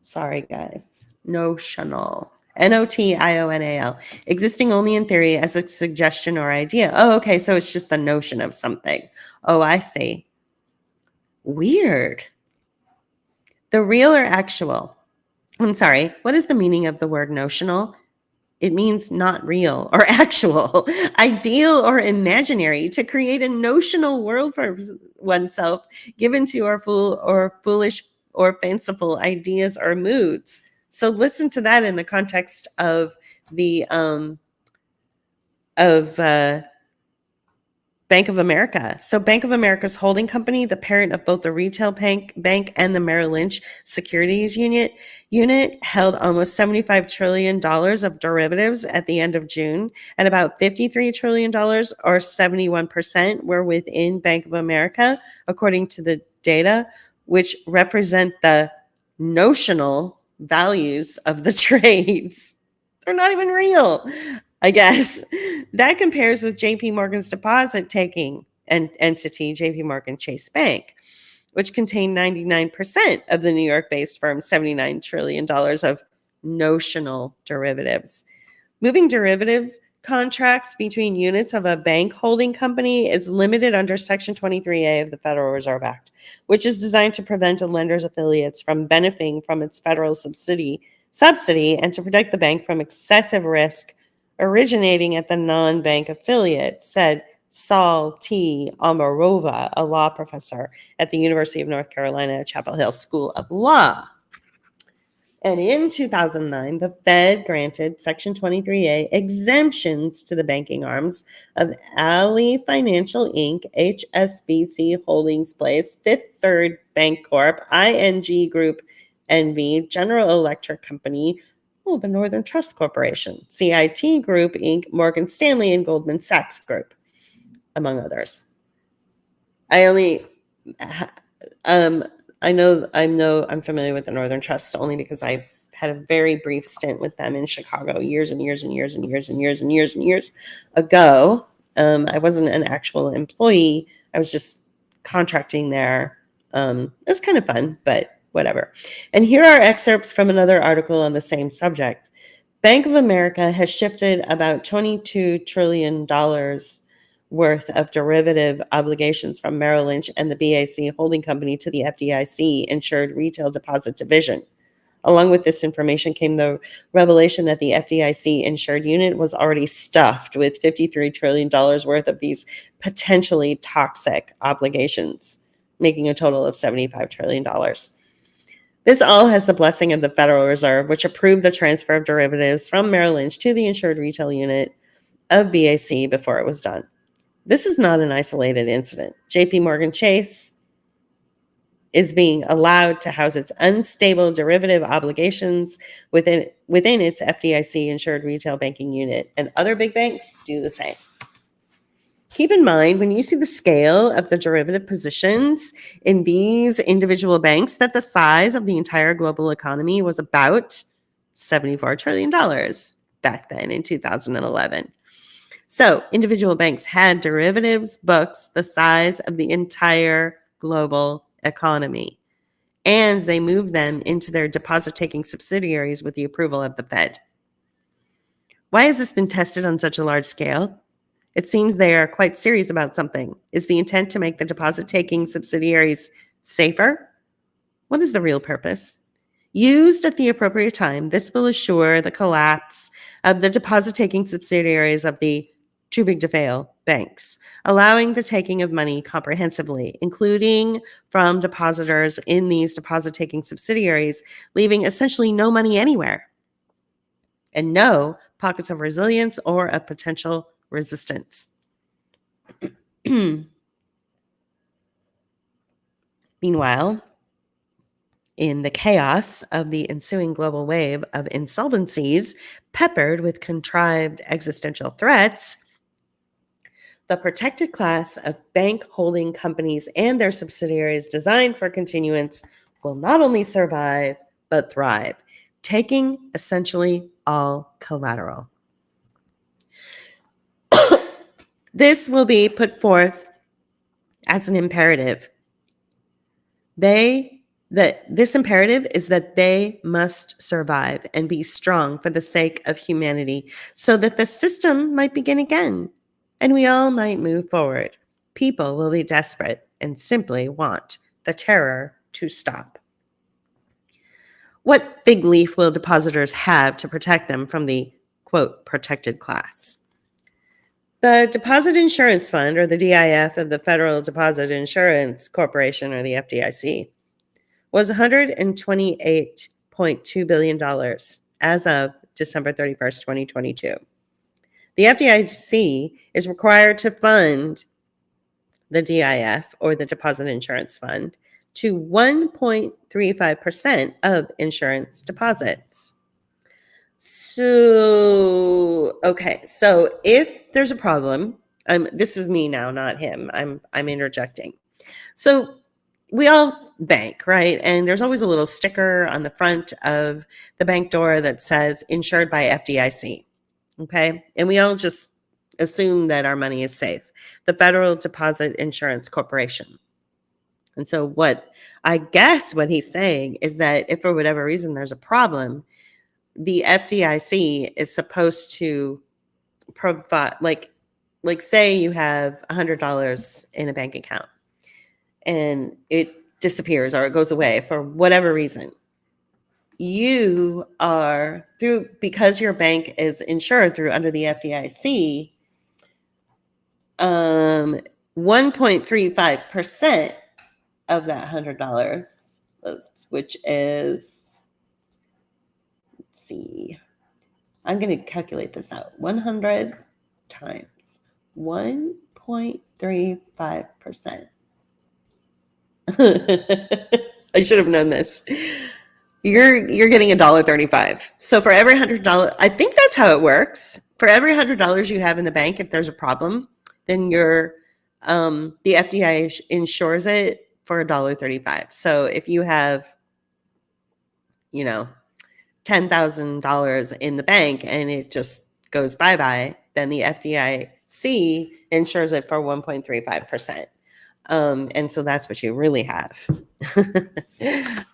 Sorry, guys. Notional. Notional. Existing only in theory as a suggestion or idea. Oh, okay. So it's just the notion of something. Oh, I see. Weird. The real or actual? I'm sorry. What is the meaning of the word notional? It means not real or actual, ideal or imaginary, to create a notional world for oneself, given to our foolish or fanciful ideas or moods. So listen to that in the context of the Bank of America. So Bank of America's holding company, the parent of both the retail bank and the Merrill Lynch Securities unit, held almost $75 trillion of derivatives at the end of June, and about $53 trillion, or 71%, were within Bank of America, according to the data, which represent the notional values of the trades. They're not even real, I guess. That compares with JP Morgan's deposit taking entity, JP Morgan Chase Bank, which contained 99% of the New York based firm's $79 trillion of notional derivatives. Moving derivative contracts between units of a bank holding company is limited under Section 23A of the Federal Reserve Act, which is designed to prevent a lender's affiliates from benefiting from its federal subsidy and to protect the bank from excessive risk originating at the non-bank affiliate, said Saul T. Amarova, a law professor at the University of North Carolina, Chapel Hill School of Law. And in 2009, the Fed granted Section 23A exemptions to the banking arms of Ally Financial Inc., HSBC Holdings Place, Fifth Third Bank Corp., ING Group NV, General Electric Company, the Northern Trust Corporation, CIT Group Inc., Morgan Stanley, and Goldman Sachs Group, among others. I'm familiar with the Northern Trust only because I had a very brief stint with them in Chicago years ago. I wasn't an actual employee. I was just contracting there. It was kind of fun, but whatever. And here are excerpts from another article on the same subject. Bank of America has shifted about $22 trillion worth of derivative obligations from Merrill Lynch and the BAC holding company to the FDIC insured retail deposit division. Along with this information came the revelation that the FDIC insured unit was already stuffed with $53 trillion worth of these potentially toxic obligations, making a total of $75 trillion. This all has the blessing of the Federal Reserve, which approved the transfer of derivatives from Merrill Lynch to the insured retail unit of BAC before it was done. This is not an isolated incident. JP Morgan Chase is being allowed to house its unstable derivative obligations within its FDIC-insured retail banking unit, and other big banks do the same. Keep in mind, when you see the scale of the derivative positions in these individual banks, that the size of the entire global economy was about $74 trillion back then in 2011. So individual banks had derivatives books the size of the entire global economy, and they moved them into their deposit-taking subsidiaries with the approval of the Fed. Why has this been tested on such a large scale? It seems they are quite serious about something. Is the intent to make the deposit-taking subsidiaries safer? What is the real purpose? Used at the appropriate time, this will assure the collapse of the deposit-taking subsidiaries of the too-big-to-fail banks, allowing the taking of money comprehensively, including from depositors in these deposit-taking subsidiaries, leaving essentially no money anywhere and no pockets of resilience or of potential resistance. Meanwhile, in the chaos of the ensuing global wave of insolvencies, peppered with contrived existential threats, the protected class of bank holding companies and their subsidiaries designed for continuance will not only survive, but thrive, taking essentially all collateral. This will be put forth as an imperative. This imperative is that they must survive and be strong for the sake of humanity, so that the system might begin again and we all might move forward. People will be desperate and simply want the terror to stop. What big leaf will depositors have to protect them from the, quote, protected class? The Deposit Insurance Fund, or the DIF of the Federal Deposit Insurance Corporation, or the FDIC, was $128.2 billion as of December 31st, 2022. The FDIC is required to fund the DIF, or the Deposit Insurance Fund, to 1.35% of insurance deposits. So if there's a problem, this is me now, not him. I'm interjecting. So we all bank, right? And there's always a little sticker on the front of the bank door that says insured by FDIC. Okay. And we all just assume that our money is safe. The Federal Deposit Insurance Corporation. And so what he's saying is that if for whatever reason there's a problem, the FDIC is supposed to provide, like say you have $100 in a bank account and it disappears or it goes away for whatever reason. You are because your bank is insured under the FDIC, 1.35% of that $100, which is, let's see, I'm going to calculate this out. 100 times 1.35%. I should have known this. You're getting $1.35. So for every $100, I think that's how it works. For every $100 you have in the bank, if there's a problem, then the FDIC insures it for $1.35. So if you have, $10,000 in the bank and it just goes bye-bye, then the FDIC insures it for 1.35%. And so that's what you really have.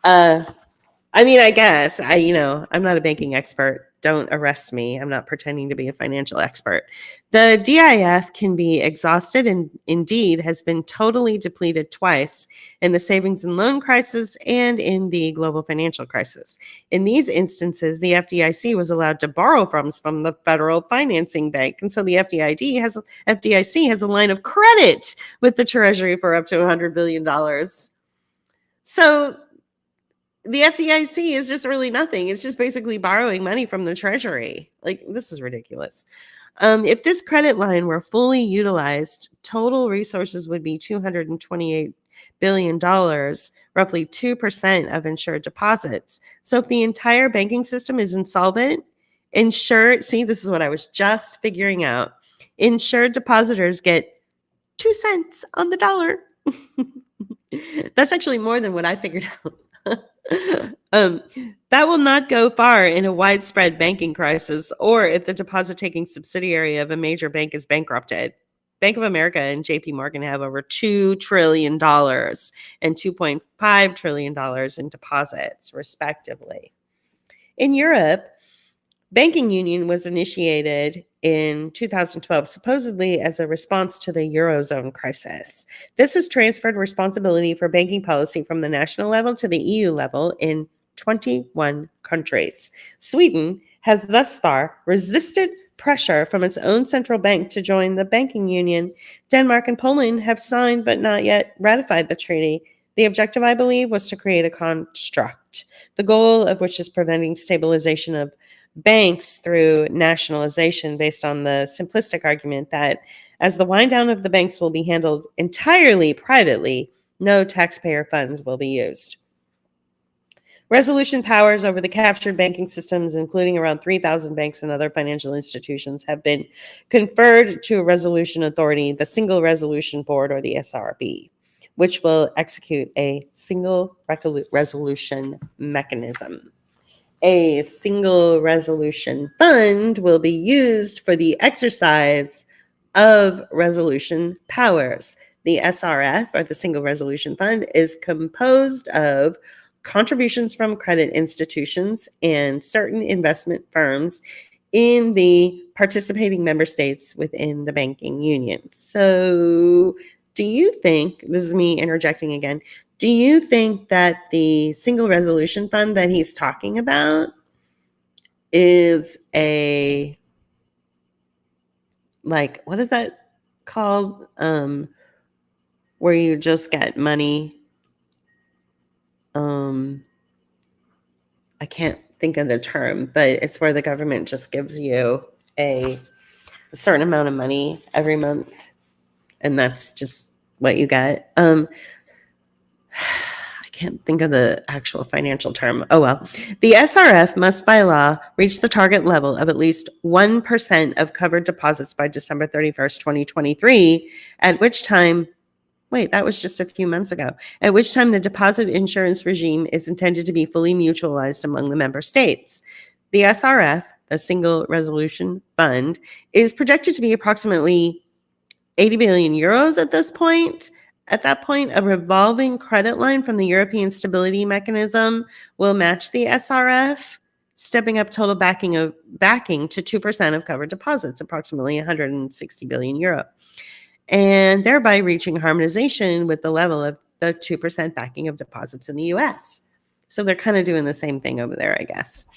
I guess I'm not a banking expert. Don't arrest me. I'm not pretending to be a financial expert. The DIF can be exhausted and indeed has been totally depleted twice in the savings and loan crisis and in the global financial crisis. In these instances, the FDIC was allowed to borrow funds from the Federal Financing Bank. And so the FDIC has a line of credit with the Treasury for up to $100 billion. So the FDIC is just really nothing. It's just basically borrowing money from the Treasury. This is ridiculous. If this credit line were fully utilized, total resources would be $228 billion, roughly 2% of insured deposits. So if the entire banking system is insolvent, this is what I was just figuring out. Insured depositors get 2 cents on the dollar. That's actually more than what I figured out. That will not go far in a widespread banking crisis or if the deposit-taking subsidiary of a major bank is bankrupted. Bank of America and JP Morgan have over $2 trillion and $2.5 trillion in deposits, respectively. In Europe, banking union was initiated in 2012, supposedly as a response to the Eurozone crisis. This has transferred responsibility for banking policy from the national level to the EU level in 21 countries. Sweden has thus far resisted pressure from its own central bank to join the banking union. Denmark and Poland have signed but not yet ratified the treaty. The objective, I believe, was to create a construct, the goal of which is preventing stabilization of banks through nationalization based on the simplistic argument that as the wind down of the banks will be handled entirely privately, no taxpayer funds will be used. Resolution powers over the captured banking systems, including around 3,000 banks and other financial institutions, have been conferred to a resolution authority, the Single Resolution Board, or the SRB, which will execute a single resolution mechanism. A single resolution fund will be used for the exercise of resolution powers. The SRF, or the Single Resolution Fund, is composed of contributions from credit institutions and certain investment firms in the participating member states within the banking union. So, do you think, this is me interjecting again, do you think that the Single Resolution Fund that he's talking about is a, like, what is that called? Where you just get money. I can't think of the term, but it's where the government just gives you a certain amount of money every month, and that's just what you get. I can't think of the actual financial term. Oh well. The SRF must by law reach the target level of at least 1% of covered deposits by December 31st, 2023, at which time, wait, that was just a few months ago, at which time the deposit insurance regime is intended to be fully mutualized among the member states. The SRF, the Single Resolution Fund, is projected to be approximately 80 billion euros at this point. At that point, a revolving credit line from the European Stability Mechanism will match the SRF, stepping up total backing to 2% of covered deposits, approximately 160 billion euro, and thereby reaching harmonization with the level of the 2% backing of deposits in the US. So they're kind of doing the same thing over there, I guess.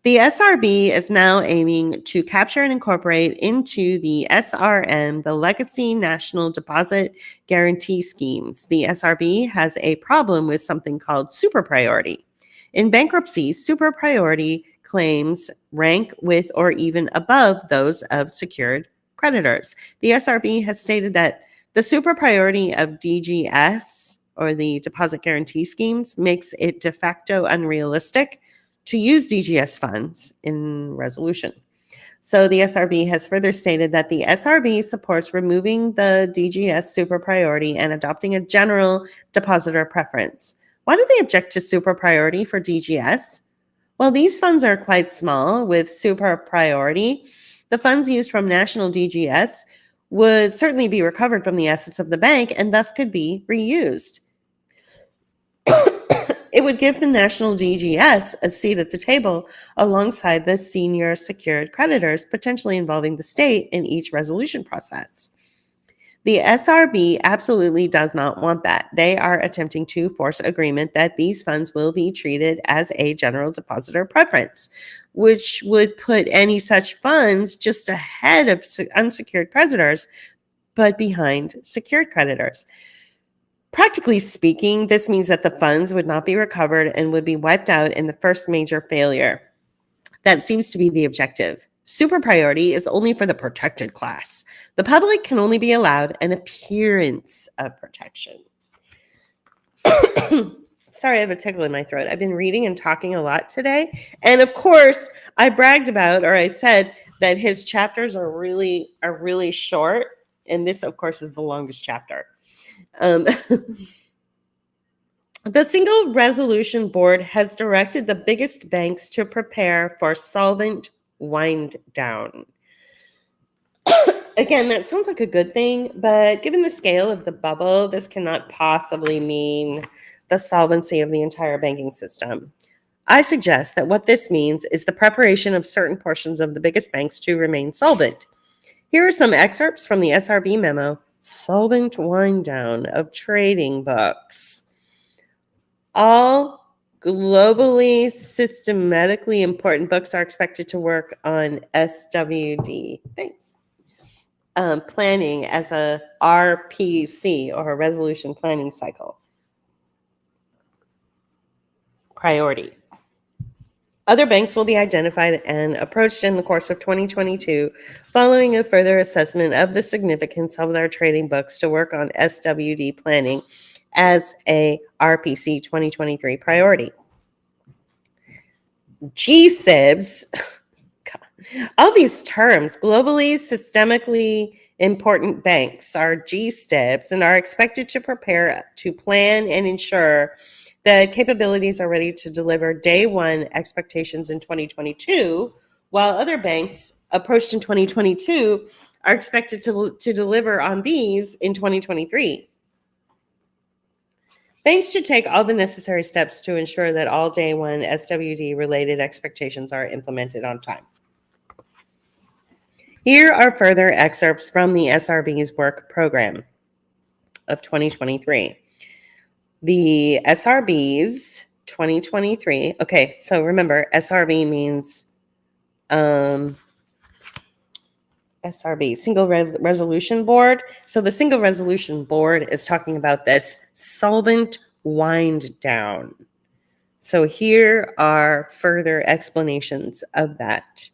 The SRB is now aiming to capture and incorporate into the SRM the legacy national deposit guarantee schemes. The SRB has a problem with something called super priority. In bankruptcy, super priority claims rank with or even above those of secured creditors. The SRB has stated that the super priority of DGS, or the deposit guarantee schemes, makes it de facto unrealistic to use DGS funds in resolution. So the SRB has further stated that the SRB supports removing the DGS super priority and adopting a general depositor preference. Why do they object to super priority for DGS? Well, these funds are quite small. With super priority, the funds used from national DGS would certainly be recovered from the assets of the bank and thus could be reused. It would give the national DGS a seat at the table alongside the senior secured creditors, potentially involving the state in each resolution process. The SRB absolutely does not want that. They are attempting to force agreement that these funds will be treated as a general depositor preference, which would put any such funds just ahead of unsecured creditors, but behind secured creditors. Practically speaking, this means that the funds would not be recovered and would be wiped out in the first major failure. That seems to be the objective. Super priority is only for the protected class. The public can only be allowed an appearance of protection. Sorry, I have a tickle in my throat. I've been reading and talking a lot today. And of course, I bragged about, or I said that his chapters are really short. And this, of course, is the longest chapter. The Single Resolution Board has directed the biggest banks to prepare for solvent wind down. Again, that sounds like a good thing, but given the scale of the bubble, this cannot possibly mean the solvency of the entire banking system. I suggest that what this means is the preparation of certain portions of the biggest banks to remain solvent. Here are some excerpts from the SRB memo, Solvent Wind Down of Trading Books. All globally systematically important books are expected to work on SWD. Thanks. Planning as a RPC, or a resolution planning cycle. Priority. Other banks will be identified and approached in the course of 2022, following a further assessment of the significance of their trading books to work on SWD planning as a RPC 2023 priority. GSIBs, all these terms, globally systemically important banks, are GSIBs, and are expected to prepare to plan and ensure the capabilities are ready to deliver day one expectations in 2022, while other banks approached in 2022 are expected to deliver on these in 2023. Banks should take all the necessary steps to ensure that all day one SWD-related expectations are implemented on time. Here are further excerpts from the SRB's work program of 2023. The SRB's 2023, okay, so remember, SRB means SRB, Single Resolution Board. So the Single Resolution Board is talking about this solvent wind down. So here are further explanations of that.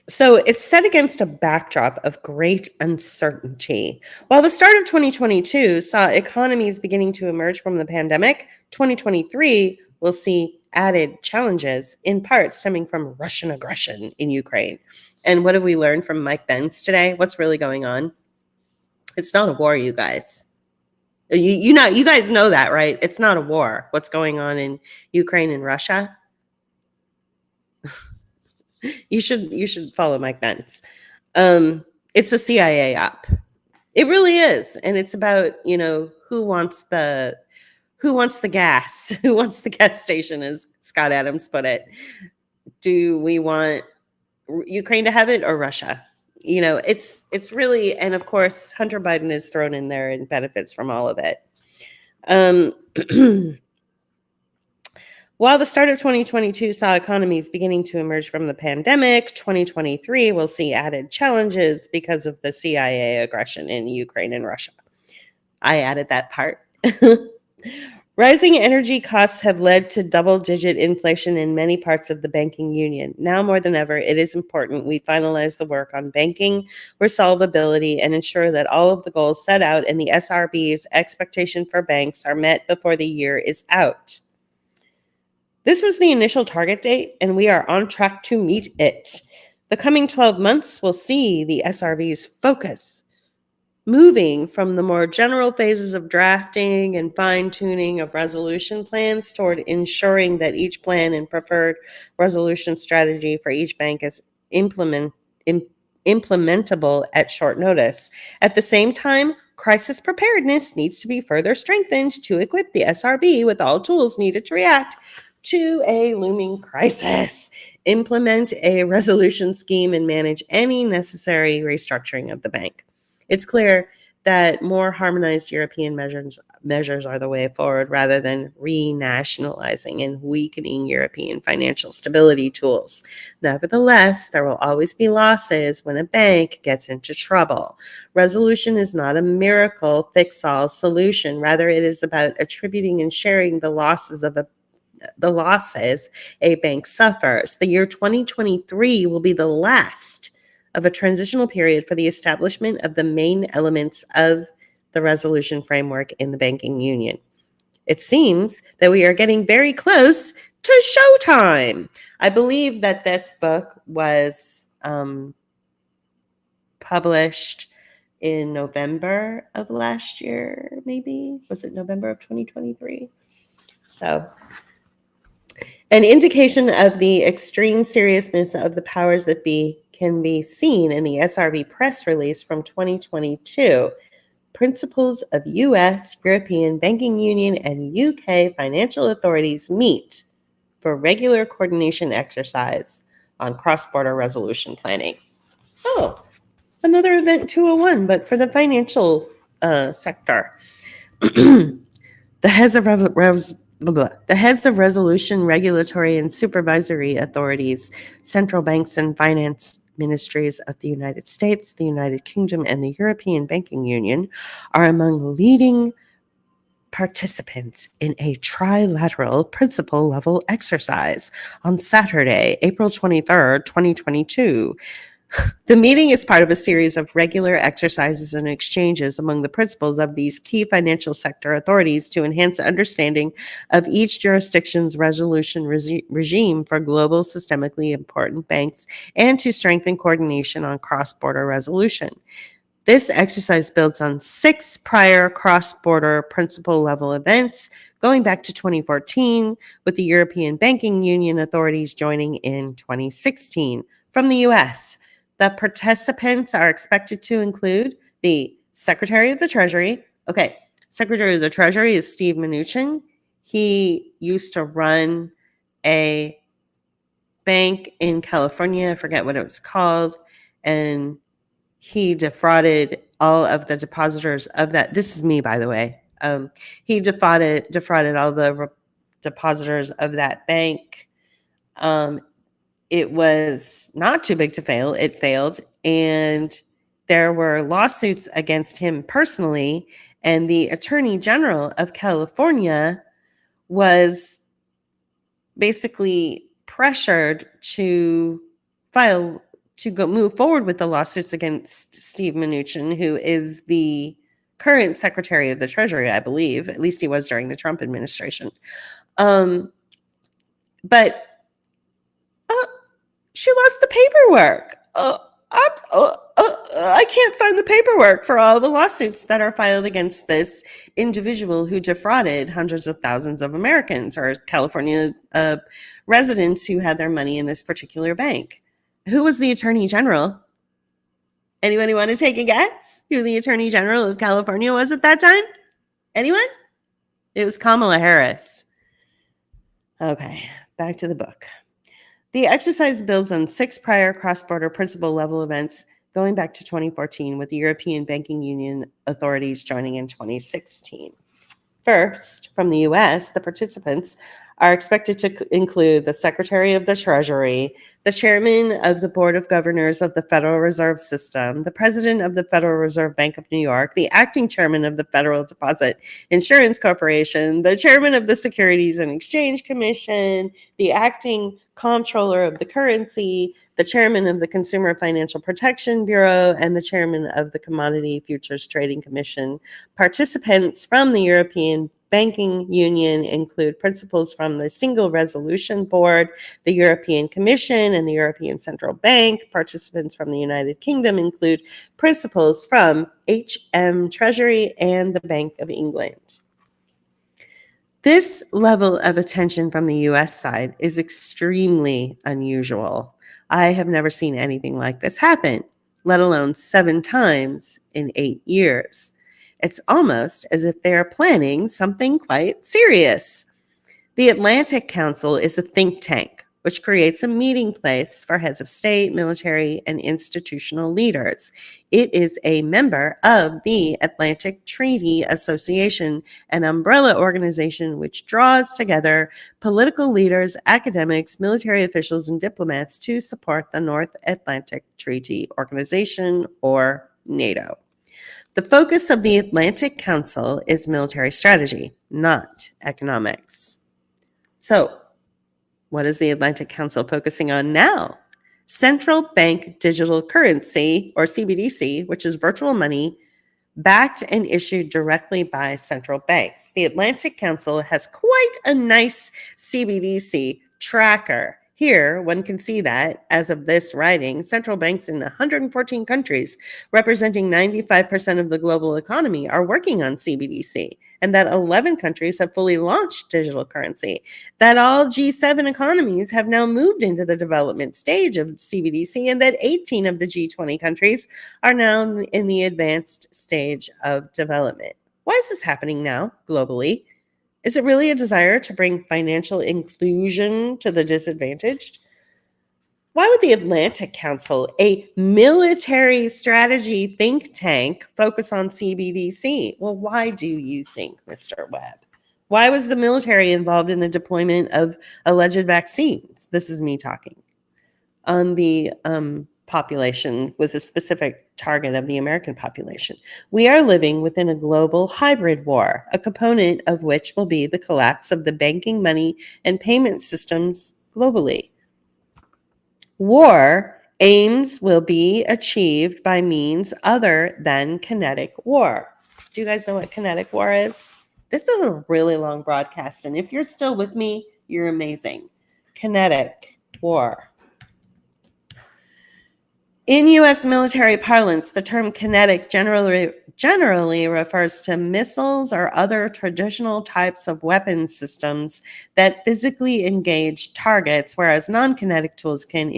So it's set against a backdrop of great uncertainty. While the start of 2022 saw economies beginning to emerge from the pandemic, 2023 will see added challenges, in part stemming from Russian aggression in Ukraine. And what have we learned from Mike Benz today? What's really going on? It's not a war, you guys. You guys know that, right? It's not a war. What's going on in Ukraine and Russia? You should follow Mike Benz. It's a CIA op. It really is, and it's about who wants the gas, who wants the gas station, as Scott Adams put it. Do we want Ukraine to have it or Russia? It's really, and of course, Hunter Biden is thrown in there and benefits from all of it. While the start of 2022 saw economies beginning to emerge from the pandemic, 2023 will see added challenges because of the CIA aggression in Ukraine and Russia. I added that part. Rising energy costs have led to double-digit inflation in many parts of the banking union. Now more than ever, it is important we finalize the work on banking resolvability and ensure that all of the goals set out in the SRB's expectation for banks are met before the year is out. This was the initial target date, and we are on track to meet it. The coming 12 months will see the SRB's focus moving from the more general phases of drafting and fine-tuning of resolution plans toward ensuring that each plan and preferred resolution strategy for each bank is implementable at short notice. At the same time, crisis preparedness needs to be further strengthened to equip the SRB with all tools needed to react to a looming crisis, implement a resolution scheme, and manage any necessary restructuring of the bank. It's clear that more harmonized European measures are the way forward rather than renationalizing and weakening European financial stability tools. Nevertheless, there will always be losses when a bank gets into trouble. Resolution is not a miracle fix-all solution. Rather, it is about attributing and sharing the losses a bank suffers. The year 2023 will be the last of a transitional period for the establishment of the main elements of the resolution framework in the banking union. It seems that we are getting very close to showtime. I believe that this book was published in November of last year, maybe. Was it November of 2023? So, an indication of the extreme seriousness of the powers that be can be seen in the SRB press release from 2022. Principals of U.S., European Banking Union, and UK financial authorities meet for regular coordination exercise on cross-border resolution planning. Oh, another event 201, but for the financial sector. The heads of resolution, regulatory, and supervisory authorities, central banks, and finance ministries of the United States, the United Kingdom, and the European Banking Union are among leading participants in a trilateral principal-level exercise on Saturday, April 23rd, 2022. The meeting is part of a series of regular exercises and exchanges among the principals of these key financial sector authorities to enhance understanding of each jurisdiction's resolution regime for global systemically important banks and to strengthen coordination on cross-border resolution. This exercise builds on 6 prior cross-border principal-level events going back to 2014, with the European Banking Union authorities joining in 2016. From the U.S., The participants are expected to include the Secretary of the Treasury. Okay, Secretary of the Treasury is Steve Mnuchin. He used to run a bank in California. I forget what it was called. And he defrauded all of the depositors of that. This is me, by the way. He defrauded all the depositors of that bank. It was not too big to fail. It failed. And there were lawsuits against him personally. And the Attorney General of California was basically pressured to move forward with the lawsuits against Steve Mnuchin, who is the current Secretary of the Treasury, I believe. At least he was during the Trump administration. But she lost the paperwork. I can't find the paperwork for all the lawsuits that are filed against this individual who defrauded hundreds of thousands of Americans or California residents who had their money in this particular bank. Who was the Attorney General? Anybody want to take a guess who the Attorney General of California was at that time? Anyone? It was Kamala Harris. Okay, back to the book. The exercise builds on 6 prior cross-border principal level events going back to 2014, with the European Banking Union authorities joining in 2016. First, from the U.S., the participants are expected to include the Secretary of the Treasury, the Chairman of the Board of Governors of the Federal Reserve System, the President of the Federal Reserve Bank of New York, the Acting Chairman of the Federal Deposit Insurance Corporation, the Chairman of the Securities and Exchange Commission, the Acting Comptroller of the Currency, the Chairman of the Consumer Financial Protection Bureau, and the Chairman of the Commodity Futures Trading Commission. Participants from the European Banking Union include principals from the Single Resolution Board, the European Commission, and the European Central Bank. Participants from the United Kingdom include principals from HM Treasury and the Bank of England. This level of attention from the U.S. side is extremely unusual. I have never seen anything like this happen, let alone 7 times in 8 years. It's almost as if they are planning something quite serious. The Atlantic Council is a think tank, which creates a meeting place for heads of state, military, and institutional leaders. It is a member of the Atlantic Treaty Association, an umbrella organization which draws together political leaders, academics, military officials, and diplomats to support the North Atlantic Treaty Organization, or NATO. The focus of the Atlantic Council is military strategy, not economics. So, what is the Atlantic Council focusing on now? Central bank digital currency, or CBDC, which is virtual money backed and issued directly by central banks. The Atlantic Council has quite a nice CBDC tracker. Here, one can see that, as of this writing, central banks in 114 countries, representing 95% of the global economy, are working on CBDC, and that 11 countries have fully launched digital currency, that all G7 economies have now moved into the development stage of CBDC, and that 18 of the G20 countries are now in the advanced stage of development. Why is this happening now, globally? Is it really a desire to bring financial inclusion to the disadvantaged? Why would the Atlantic Council, a military strategy think tank, focus on CBDC? Well, why do you think, Mr. Webb? Why was the military involved in the deployment of alleged vaccines? This is me talking. On the population, with a specific target of the American population. We are living within a global hybrid war, a component of which will be the collapse of the banking, money, and payment systems globally. War aims will be achieved by means other than kinetic war. Do you guys know what kinetic war is? This is a really long broadcast, and if you're still with me, you're amazing. Kinetic war. In U.S. military parlance, the term kinetic generally refers to missiles or other traditional types of weapon systems that physically engage targets, whereas non-kinetic tools can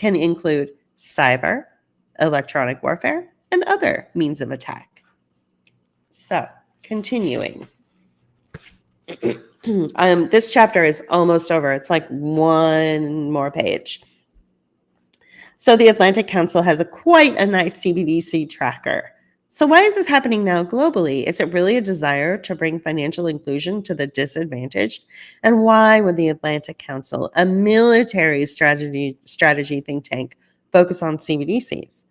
include cyber, electronic warfare, and other means of attack. So, continuing. This chapter is almost over. It's like one more page. So the Atlantic Council has quite a nice CBDC tracker. So why is this happening now globally? Is it really a desire to bring financial inclusion to the disadvantaged? And why would the Atlantic Council, a military strategy think tank, focus on CBDCs?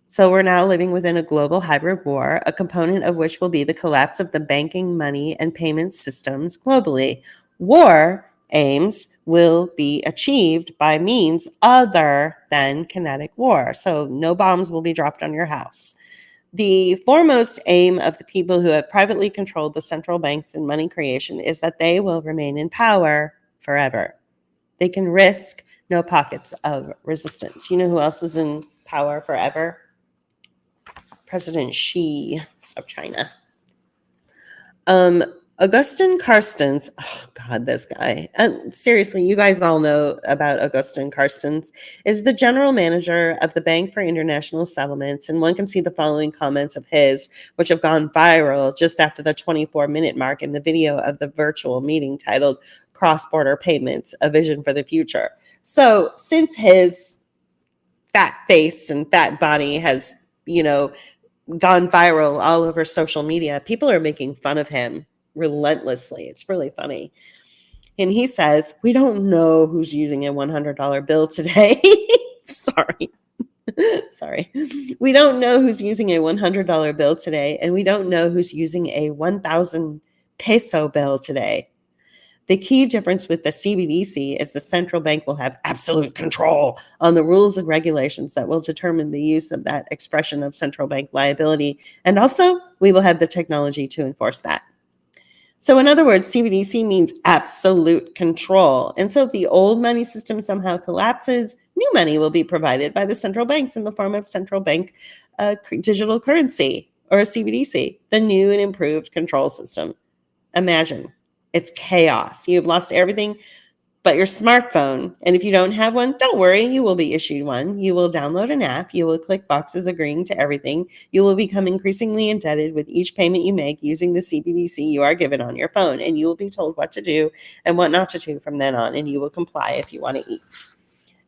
So we're now living within a global hybrid war, a component of which will be the collapse of the banking, money, and payment systems globally. War aims will be achieved by means other than kinetic war. So no bombs will be dropped on your house. The foremost aim of the people who have privately controlled the central banks and money creation is that they will remain in power forever. They can risk no pockets of resistance. You know who else is in power forever? President Xi of China. Augustin Carstens, oh God, this guy. Seriously, you guys all know about Augustin Carstens, is the general manager of the Bank for International Settlements, and one can see the following comments of his, which have gone viral just after the 24-minute mark in the video of the virtual meeting titled Cross-Border Payments, A Vision for the Future. So since his fat face and fat body has, gone viral all over social media, people are making fun of him relentlessly. It's really funny. And he says, we don't know who's using a $100 bill today. Sorry. We don't know who's using a $100 bill today, and we don't know who's using a 1,000 peso bill today. The key difference with the CBDC is the central bank will have absolute control on the rules and regulations that will determine the use of that expression of central bank liability. And also, we will have the technology to enforce that. So in other words, CBDC means absolute control. And so if the old money system somehow collapses, new money will be provided by the central banks in the form of central bank digital currency, or a CBDC, the new and improved control system. Imagine. It's chaos. You've lost everything but your smartphone. And if you don't have one, don't worry, you will be issued one. You will download an app. You will click boxes agreeing to everything. You will become increasingly indebted with each payment you make using the CBDC you are given on your phone. And you will be told what to do and what not to do from then on. And you will comply if you want to eat.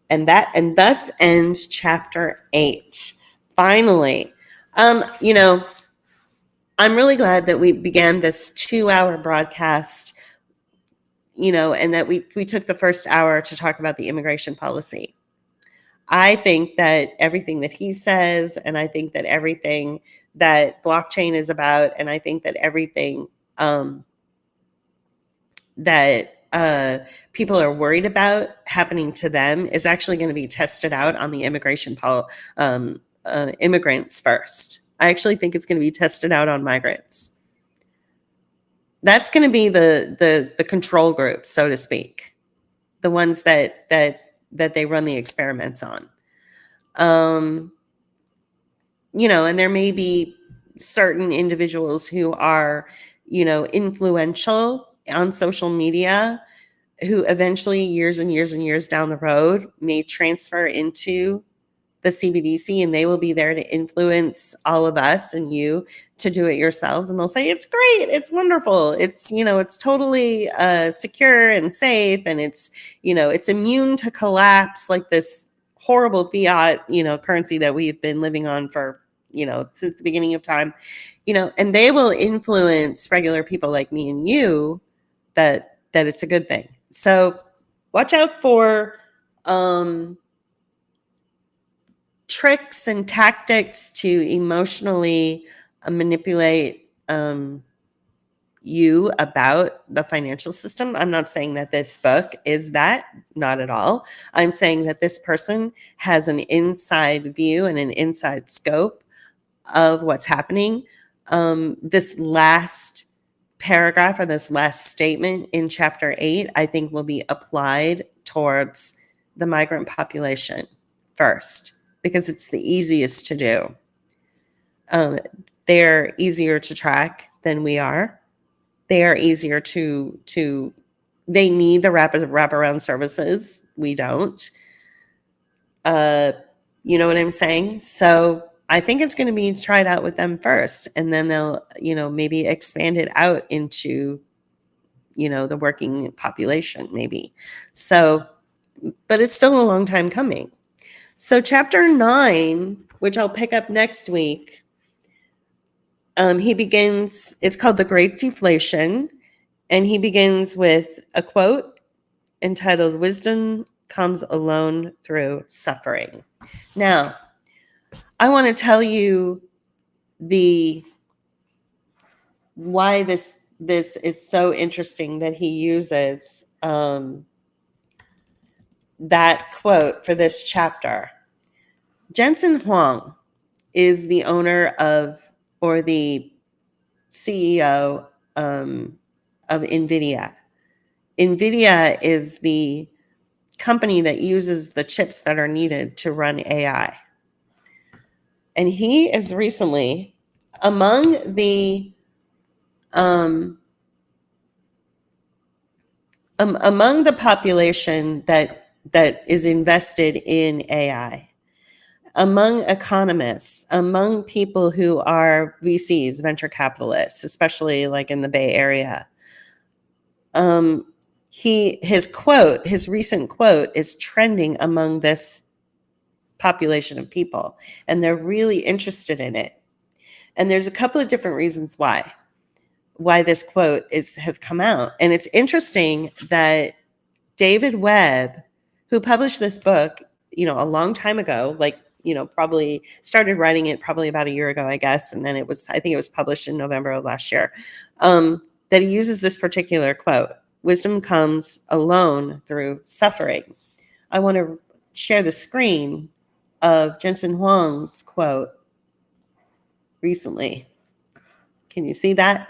And thus ends chapter 8. Finally, I'm really glad that we began this 2-hour broadcast, and that we took the first hour to talk about the immigration policy. I think that everything that he says, and I think that everything that blockchain is about, and I think that everything that people are worried about happening to them is actually going to be tested out on the immigrants first. I actually think it's going to be tested out on migrants. That's going to be the control group, so to speak, the ones that they run the experiments on. And there may be certain individuals who are, influential on social media, who eventually, years and years and years down the road, may transfer into the CBDC, and they will be there to influence all of us and you to do it yourselves. And they'll say, it's great, it's wonderful, it's, it's totally secure and safe, and it's, it's immune to collapse, like this horrible fiat, currency that we've been living on for, since the beginning of time, and they will influence regular people like me and you that it's a good thing. So watch out for tricks and tactics to emotionally manipulate you about the financial system. I'm not saying that this book is that, not at all. I'm saying that this person has an inside view and an inside scope of what's happening. This last paragraph, or this last statement in chapter 8, I think will be applied towards the migrant population first, because it's the easiest to do. They're easier to track than we are. They are easier to they need the wraparound services. We don't. You know what I'm saying? So I think it's going to be tried out with them first, and then they'll, maybe expand it out into, the working population, maybe. So, but it's still a long time coming. So chapter 9, which I'll pick up next week, he begins, it's called The Great Deflation, and he begins with a quote entitled, "Wisdom comes alone through suffering." Now, I want to tell you why this is so interesting that he uses that quote for this chapter. Jensen Huang is the owner of, or the CEO of NVIDIA. NVIDIA is the company that uses the chips that are needed to run AI. And he is recently among the population that is invested in AI, among economists, among people who are VCs, venture capitalists, especially like in the Bay Area. His recent quote is trending among this population of people, and they're really interested in it. And there's a couple of different reasons why this quote has come out. And it's interesting that David Webb, who published this book, a long time ago, like, probably started writing it probably about a year ago, I guess. And then I think it was published in November of last year, that he uses this particular quote: "Wisdom comes alone through suffering." I want to share the screen of Jensen Huang's quote recently. Can you see that?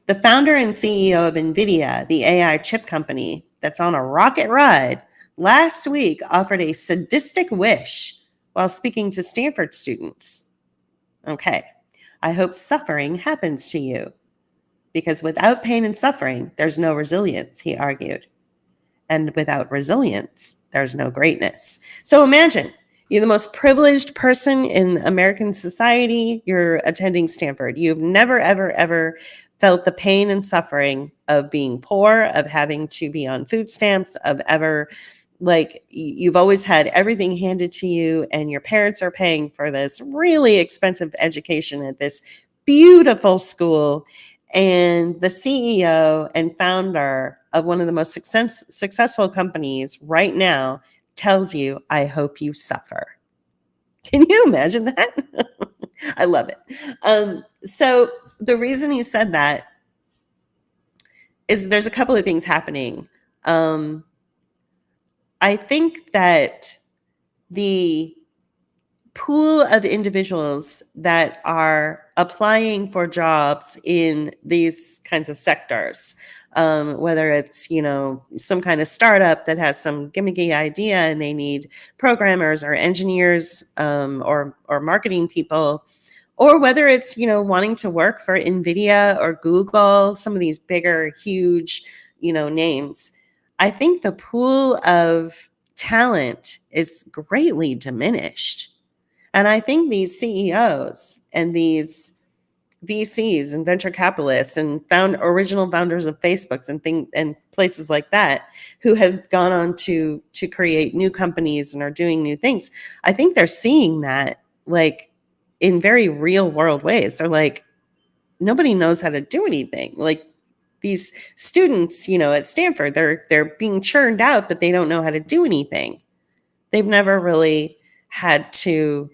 The founder and CEO of NVIDIA, the AI chip company that's on a rocket ride, last week offered a sadistic wish while speaking to Stanford students. Okay, "I hope suffering happens to you, because without pain and suffering, there's no resilience," he argued. "And without resilience, there's no greatness." So imagine, you're the most privileged person in American society. You're attending Stanford. You've never, ever, ever felt the pain and suffering of being poor, of having to be on food stamps, of ever, like, you've always had everything handed to you, and your parents are paying for this really expensive education at this beautiful school. And the CEO and founder of one of the most successful companies right now tells you, "I hope you suffer." Can you imagine that? I love it. So the reason he said that is there's a couple of things happening. I think that the pool of individuals that are applying for jobs in these kinds of sectors, whether it's, some kind of startup that has some gimmicky idea and they need programmers or engineers, or marketing people, or whether it's, wanting to work for NVIDIA or Google, some of these bigger, huge, names. I think the pool of talent is greatly diminished. And I think these CEOs and these VCs and venture capitalists and original founders of Facebooks and places like that, who have gone on to create new companies and are doing new things, I think they're seeing that, like, in very real world ways. They're like, nobody knows how to do anything. Like, these students, at Stanford, they're being churned out, but they don't know how to do anything. They've never really had to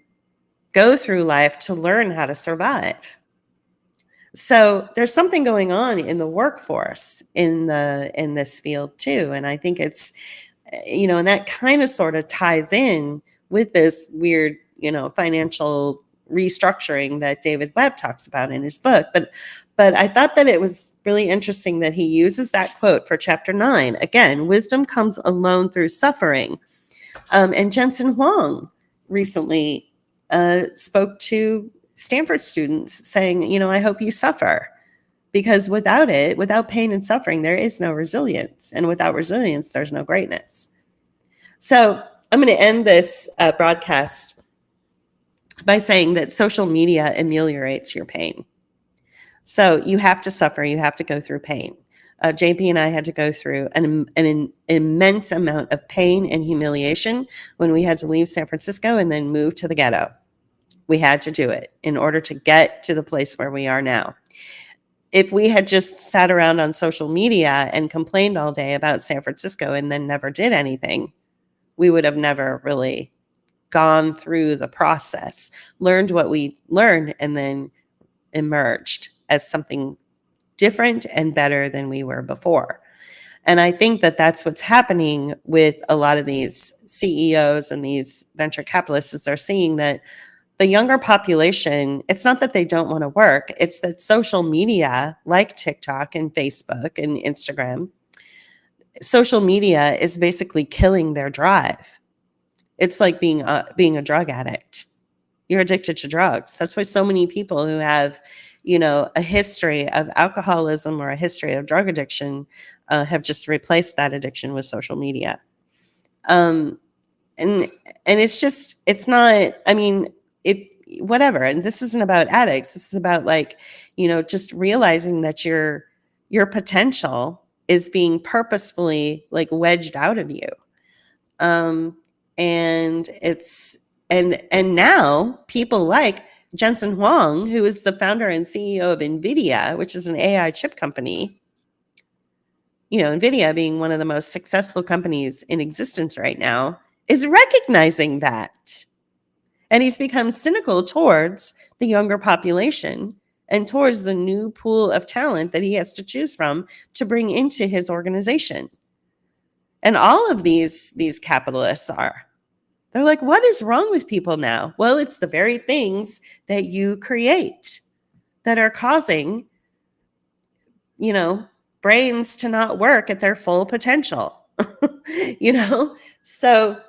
go through life to learn how to survive. So there's something going on in the workforce in this field too. And I think it's, and that kind of sort of ties in with this weird, financial restructuring that David Webb talks about in his book. But I thought that it was really interesting that he uses that quote for chapter 9. Again, "Wisdom comes alone through suffering." And Jensen Huang recently spoke to Stanford students saying, "I hope you suffer, because without pain and suffering, there is no resilience. And without resilience, there's no greatness." So I'm going to end this broadcast by saying that social media ameliorates your pain. So you have to suffer, you have to go through pain. JP and I had to go through an immense amount of pain and humiliation when we had to leave San Francisco and then move to the ghetto. We had to do it in order to get to the place where we are now. If we had just sat around on social media and complained all day about San Francisco and then never did anything, we would have never really gone through the process, learned what we learned, and then emerged as something different and better than we were before. And I think that that's what's happening with a lot of these CEOs and these venture capitalists is they're seeing that the younger population, it's not that they don't want to work, it's that social media like TikTok and Facebook and Instagram, social media is basically killing their drive. It's like being a drug addict. You're addicted to drugs. That's why so many people who have, a history of alcoholism or a history of drug addiction have just replaced that addiction with social media. And it's not, whatever. And this isn't about addicts. This is about just realizing that your potential is being purposefully wedged out of you. And now people like Jensen Huang, who is the founder and CEO of NVIDIA, which is an AI chip company, NVIDIA being one of the most successful companies in existence right now, is recognizing that. And he's become cynical towards the younger population and towards the new pool of talent that he has to choose from to bring into his organization. And all of these capitalists they're like, what is wrong with people now? Well, it's the very things that you create that are causing, brains to not work at their full potential, So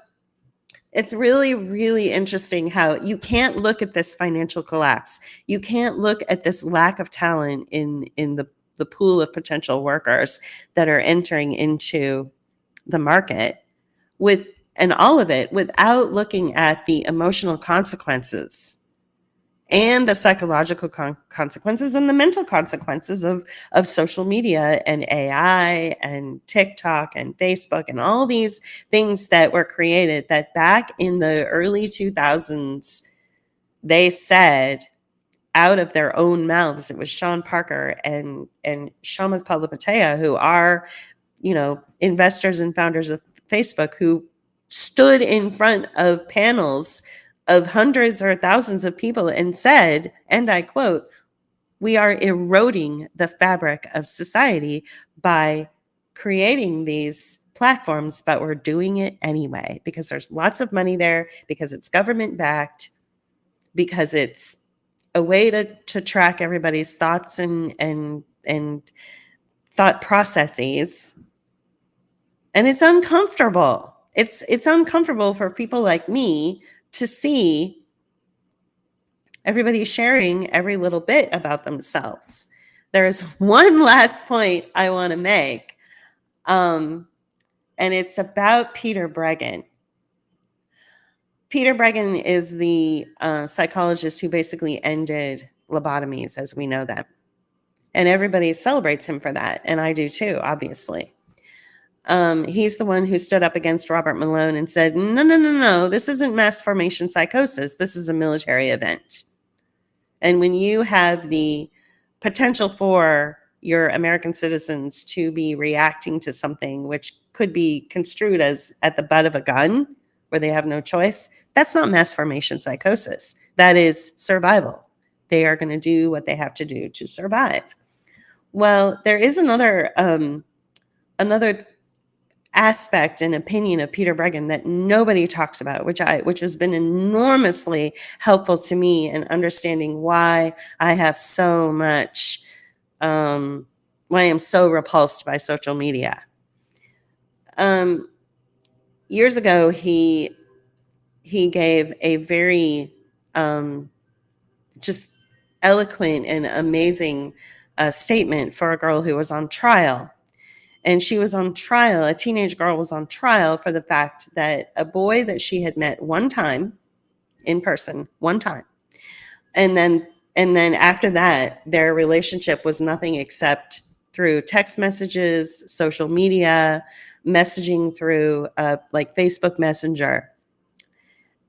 it's really, really interesting how you can't look at this financial collapse. You can't look at this lack of talent in the pool of potential workers that are entering into the market and all of it without looking at the emotional consequences and the psychological consequences and the mental consequences of social media and AI and TikTok and Facebook and all these things that were created that back in the early 2000s, they said out of their own mouths. It was Sean Parker and Shamath Palihapitiya, who are, investors and founders of Facebook, who stood in front of panels of hundreds or thousands of people and said, and I quote, "We are eroding the fabric of society by creating these platforms, but we're doing it anyway because there's lots of money there, because it's government backed, because it's a way to track everybody's thoughts and thought processes. And it's uncomfortable. It's uncomfortable for people like me to see everybody sharing every little bit about themselves. There is one last point I want to make, and it's about Peter Breggin. Peter Breggin is the psychologist who basically ended lobotomies as we know them. And everybody celebrates him for that, and I do too, obviously. He's the one who stood up against Robert Malone and said, no, this isn't mass formation psychosis. This is a military event. And when you have the potential for your American citizens to be reacting to something which could be construed as at the butt of a gun, where they have no choice, that's not mass formation psychosis. That is survival. They are going to do what they have to do to survive. Well, there is another aspect and opinion of Peter Breggin that nobody talks about, which has been enormously helpful to me in understanding why I have so much, why I am so repulsed by social media. Years ago, he gave a very just eloquent and amazing statement for a girl who was on trial. And she was on trial, a teenage girl was on trial for the fact that a boy that she had met one time in person one time. And then after that, their relationship was nothing except through text messages, social media, messaging through like Facebook Messenger.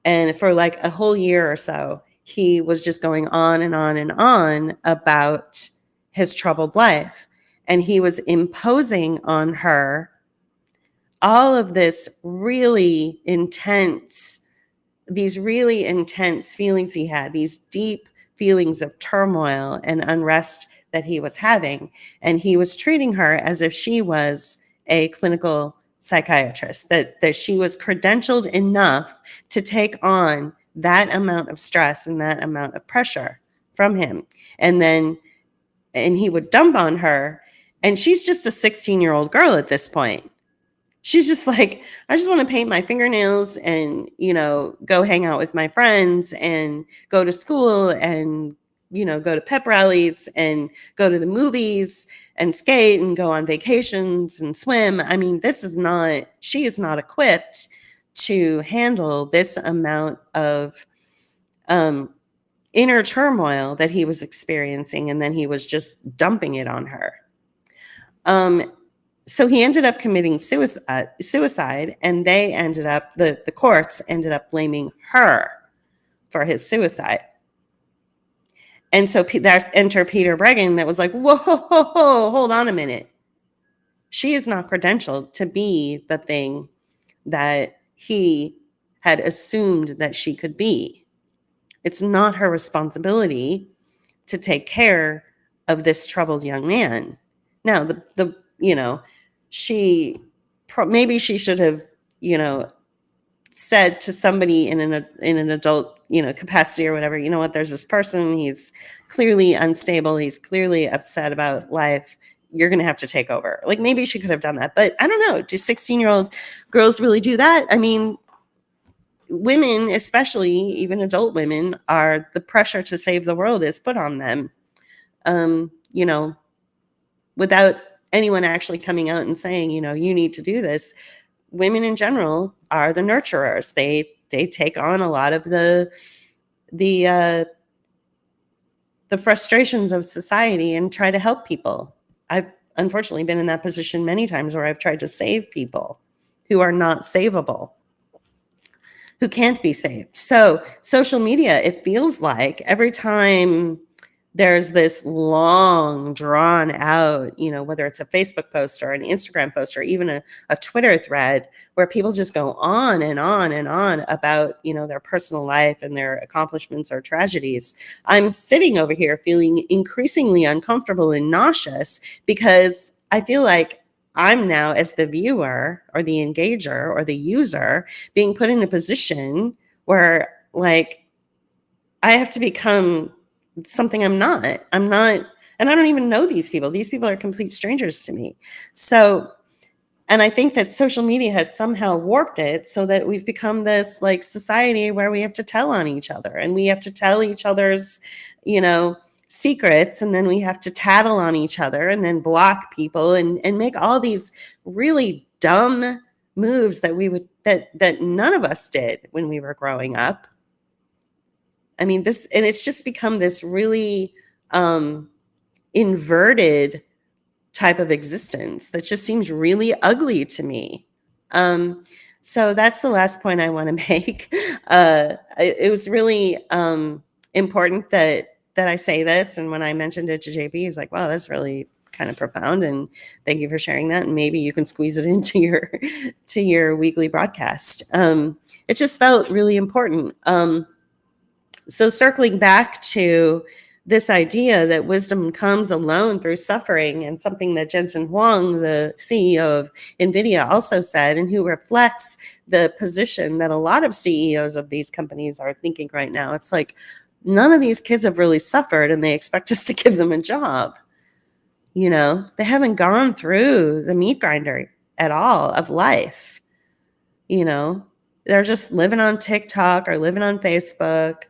And for like a whole year or so, he was just going on and on and on about his troubled life. And he was imposing on her all of these really intense feelings he had, these deep feelings of turmoil and unrest that he was having. And he was treating her as if she was a clinical psychiatrist, that she was credentialed enough to take on that amount of stress and that amount of pressure from him. And he would dump on her. And she's just a 16-year-old girl at this point. She's just like, I just want to paint my fingernails and, go hang out with my friends and go to school and, go to pep rallies and go to the movies and skate and go on vacations and swim. I mean, she is not equipped to handle this amount of inner turmoil that he was experiencing. And then he was just dumping it on her. So he ended up committing suicide, and they ended up, the courts ended up blaming her for his suicide. And so there enter Peter Breggin that was like, whoa, hold on a minute. She is not credentialed to be the thing that he had assumed that she could be. It's not her responsibility to take care of this troubled young man. Now, maybe she should have, said to somebody in an adult, capacity or whatever, you know what, there's this person, he's clearly unstable, he's clearly upset about life, you're going to have to take over. Like, maybe she could have done that, but I don't know. Do 16-year-old girls really do that? I mean, women, especially even adult women, the pressure to save the world is put on them, without anyone actually coming out and saying, you need to do this. Women in general are the nurturers. They take on a lot of the frustrations of society and try to help people. I've unfortunately been in that position many times where I've tried to save people who are not savable, who can't be saved. So social media, it feels like every time there's this long drawn out, whether it's a Facebook post or an Instagram post or even a Twitter thread, where people just go on and on and on about, their personal life and their accomplishments or tragedies. I'm sitting over here feeling increasingly uncomfortable and nauseous because I feel like I'm now, as the viewer or the engager or the user, being put in a position where, like, I have to become something I'm not, and I don't even know these people. These people are complete strangers to me. So, and I think that social media has somehow warped it so that we've become this like society where we have to tell on each other and we have to tell each other's, secrets, and then we have to tattle on each other and then block people and make all these really dumb moves that none of us did when we were growing up. I mean, and it's just become this really inverted type of existence that just seems really ugly to me. So that's the last point I want to make. It was really important that I say this. And when I mentioned it to JP, he's like, wow, that's really kind of profound. And thank you for sharing that. And maybe you can squeeze it into your weekly broadcast. It just felt really important. So circling back to this idea that wisdom comes alone through suffering, and something that Jensen Huang, the CEO of NVIDIA, also said, and who reflects the position that a lot of CEOs of these companies are thinking right now. It's like, none of these kids have really suffered and they expect us to give them a job. They haven't gone through the meat grinder at all of life. They're just living on TikTok or living on Facebook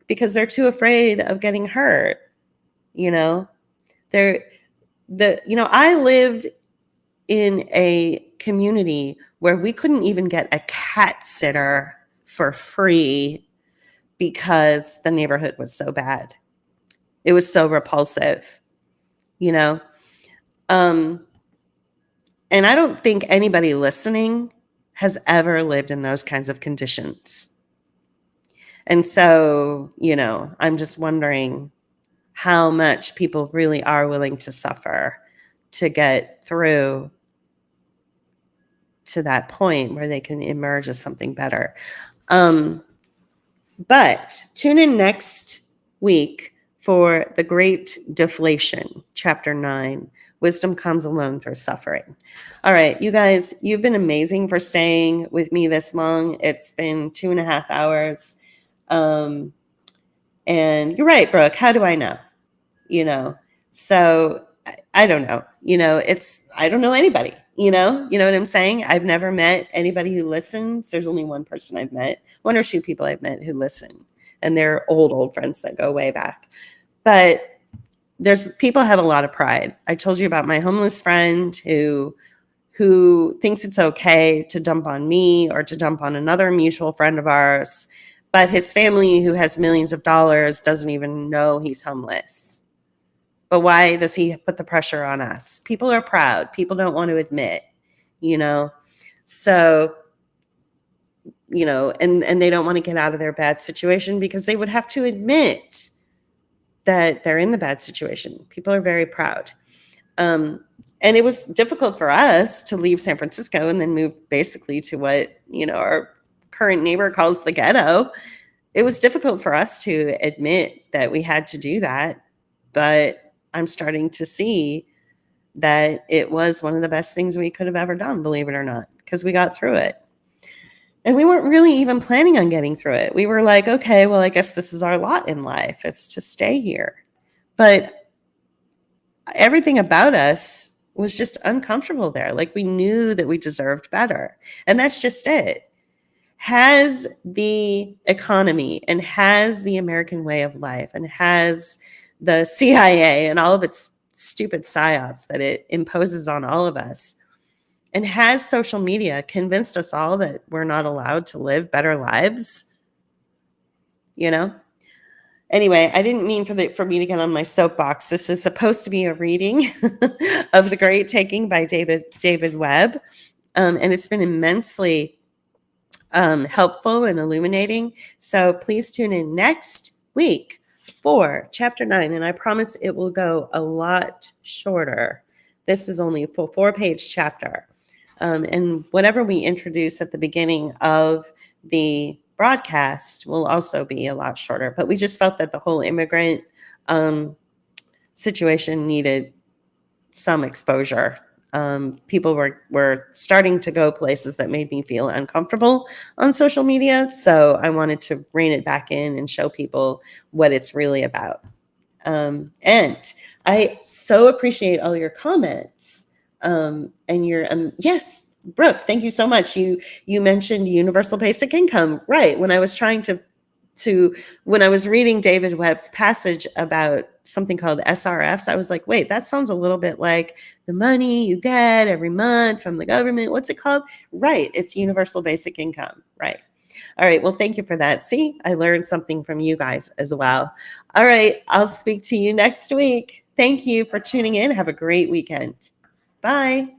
because they're too afraid of getting hurt. I lived in a community where we couldn't even get a cat sitter for free because the neighborhood was so bad. It was so repulsive, you know? And I don't think anybody listening has ever lived in those kinds of conditions. And so, I'm just wondering how much people really are willing to suffer to get through to that point where they can emerge as something better. But tune in next week for The Great Deflation, Chapter 9. Wisdom comes alone through suffering. All right, you guys, you've been amazing for staying with me this long. It's been 2.5 hours. And you're right, Brooke. How do I know? So I don't know. I don't know anybody. You know what I'm saying? I've never met anybody who listens. There's only one person I've met, one or two people I've met who listen, and they're old friends that go way back. But people have a lot of pride. I told you about my homeless friend who thinks it's okay to dump on me or to dump on another mutual friend of ours, but his family, who has millions of dollars, doesn't even know he's homeless. But why does he put the pressure on us? People are proud. People don't want to admit, So, and they don't want to get out of their bad situation because they would have to admit that they're in the bad situation. People are very proud. And it was difficult for us to leave San Francisco and then move basically to what, our current neighbor calls the ghetto. It was difficult for us to admit that we had to do that. But I'm starting to see that it was one of the best things we could have ever done, believe it or not, because we got through it. And we weren't really even planning on getting through it. We were like, okay, well, I guess this is our lot in life, is to stay here. But everything about us was just uncomfortable there. Like, we knew that we deserved better. And that's just it. Has the economy and has the American way of life and has the CIA and all of its stupid psyops that it imposes on all of us, and has social media convinced us all that we're not allowed to live better lives? Anyway, I didn't mean for me to get on my soapbox. This is supposed to be a reading of The Great Taking by David Webb, and it's been immensely helpful and illuminating. So please tune in next week for Chapter 9, and I promise it will go a lot shorter. This is only a full 4-page chapter. And whatever we introduce at the beginning of the broadcast will also be a lot shorter. But we just felt that the whole immigrant situation needed some exposure. People were starting to go places that made me feel uncomfortable on social media. So I wanted to rein it back in and show people what it's really about. And I so appreciate all your comments. And your, yes, Brooke, thank you so much. You mentioned universal basic income, right? When I was trying when I was reading David Webb's passage about something called SRFs, I was like, wait, that sounds a little bit like the money you get every month from the government. What's it called? Right. It's universal basic income. Right. All right. Well, thank you for that. See, I learned something from you guys as well. All right. I'll speak to you next week. Thank you for tuning in. Have a great weekend. Bye.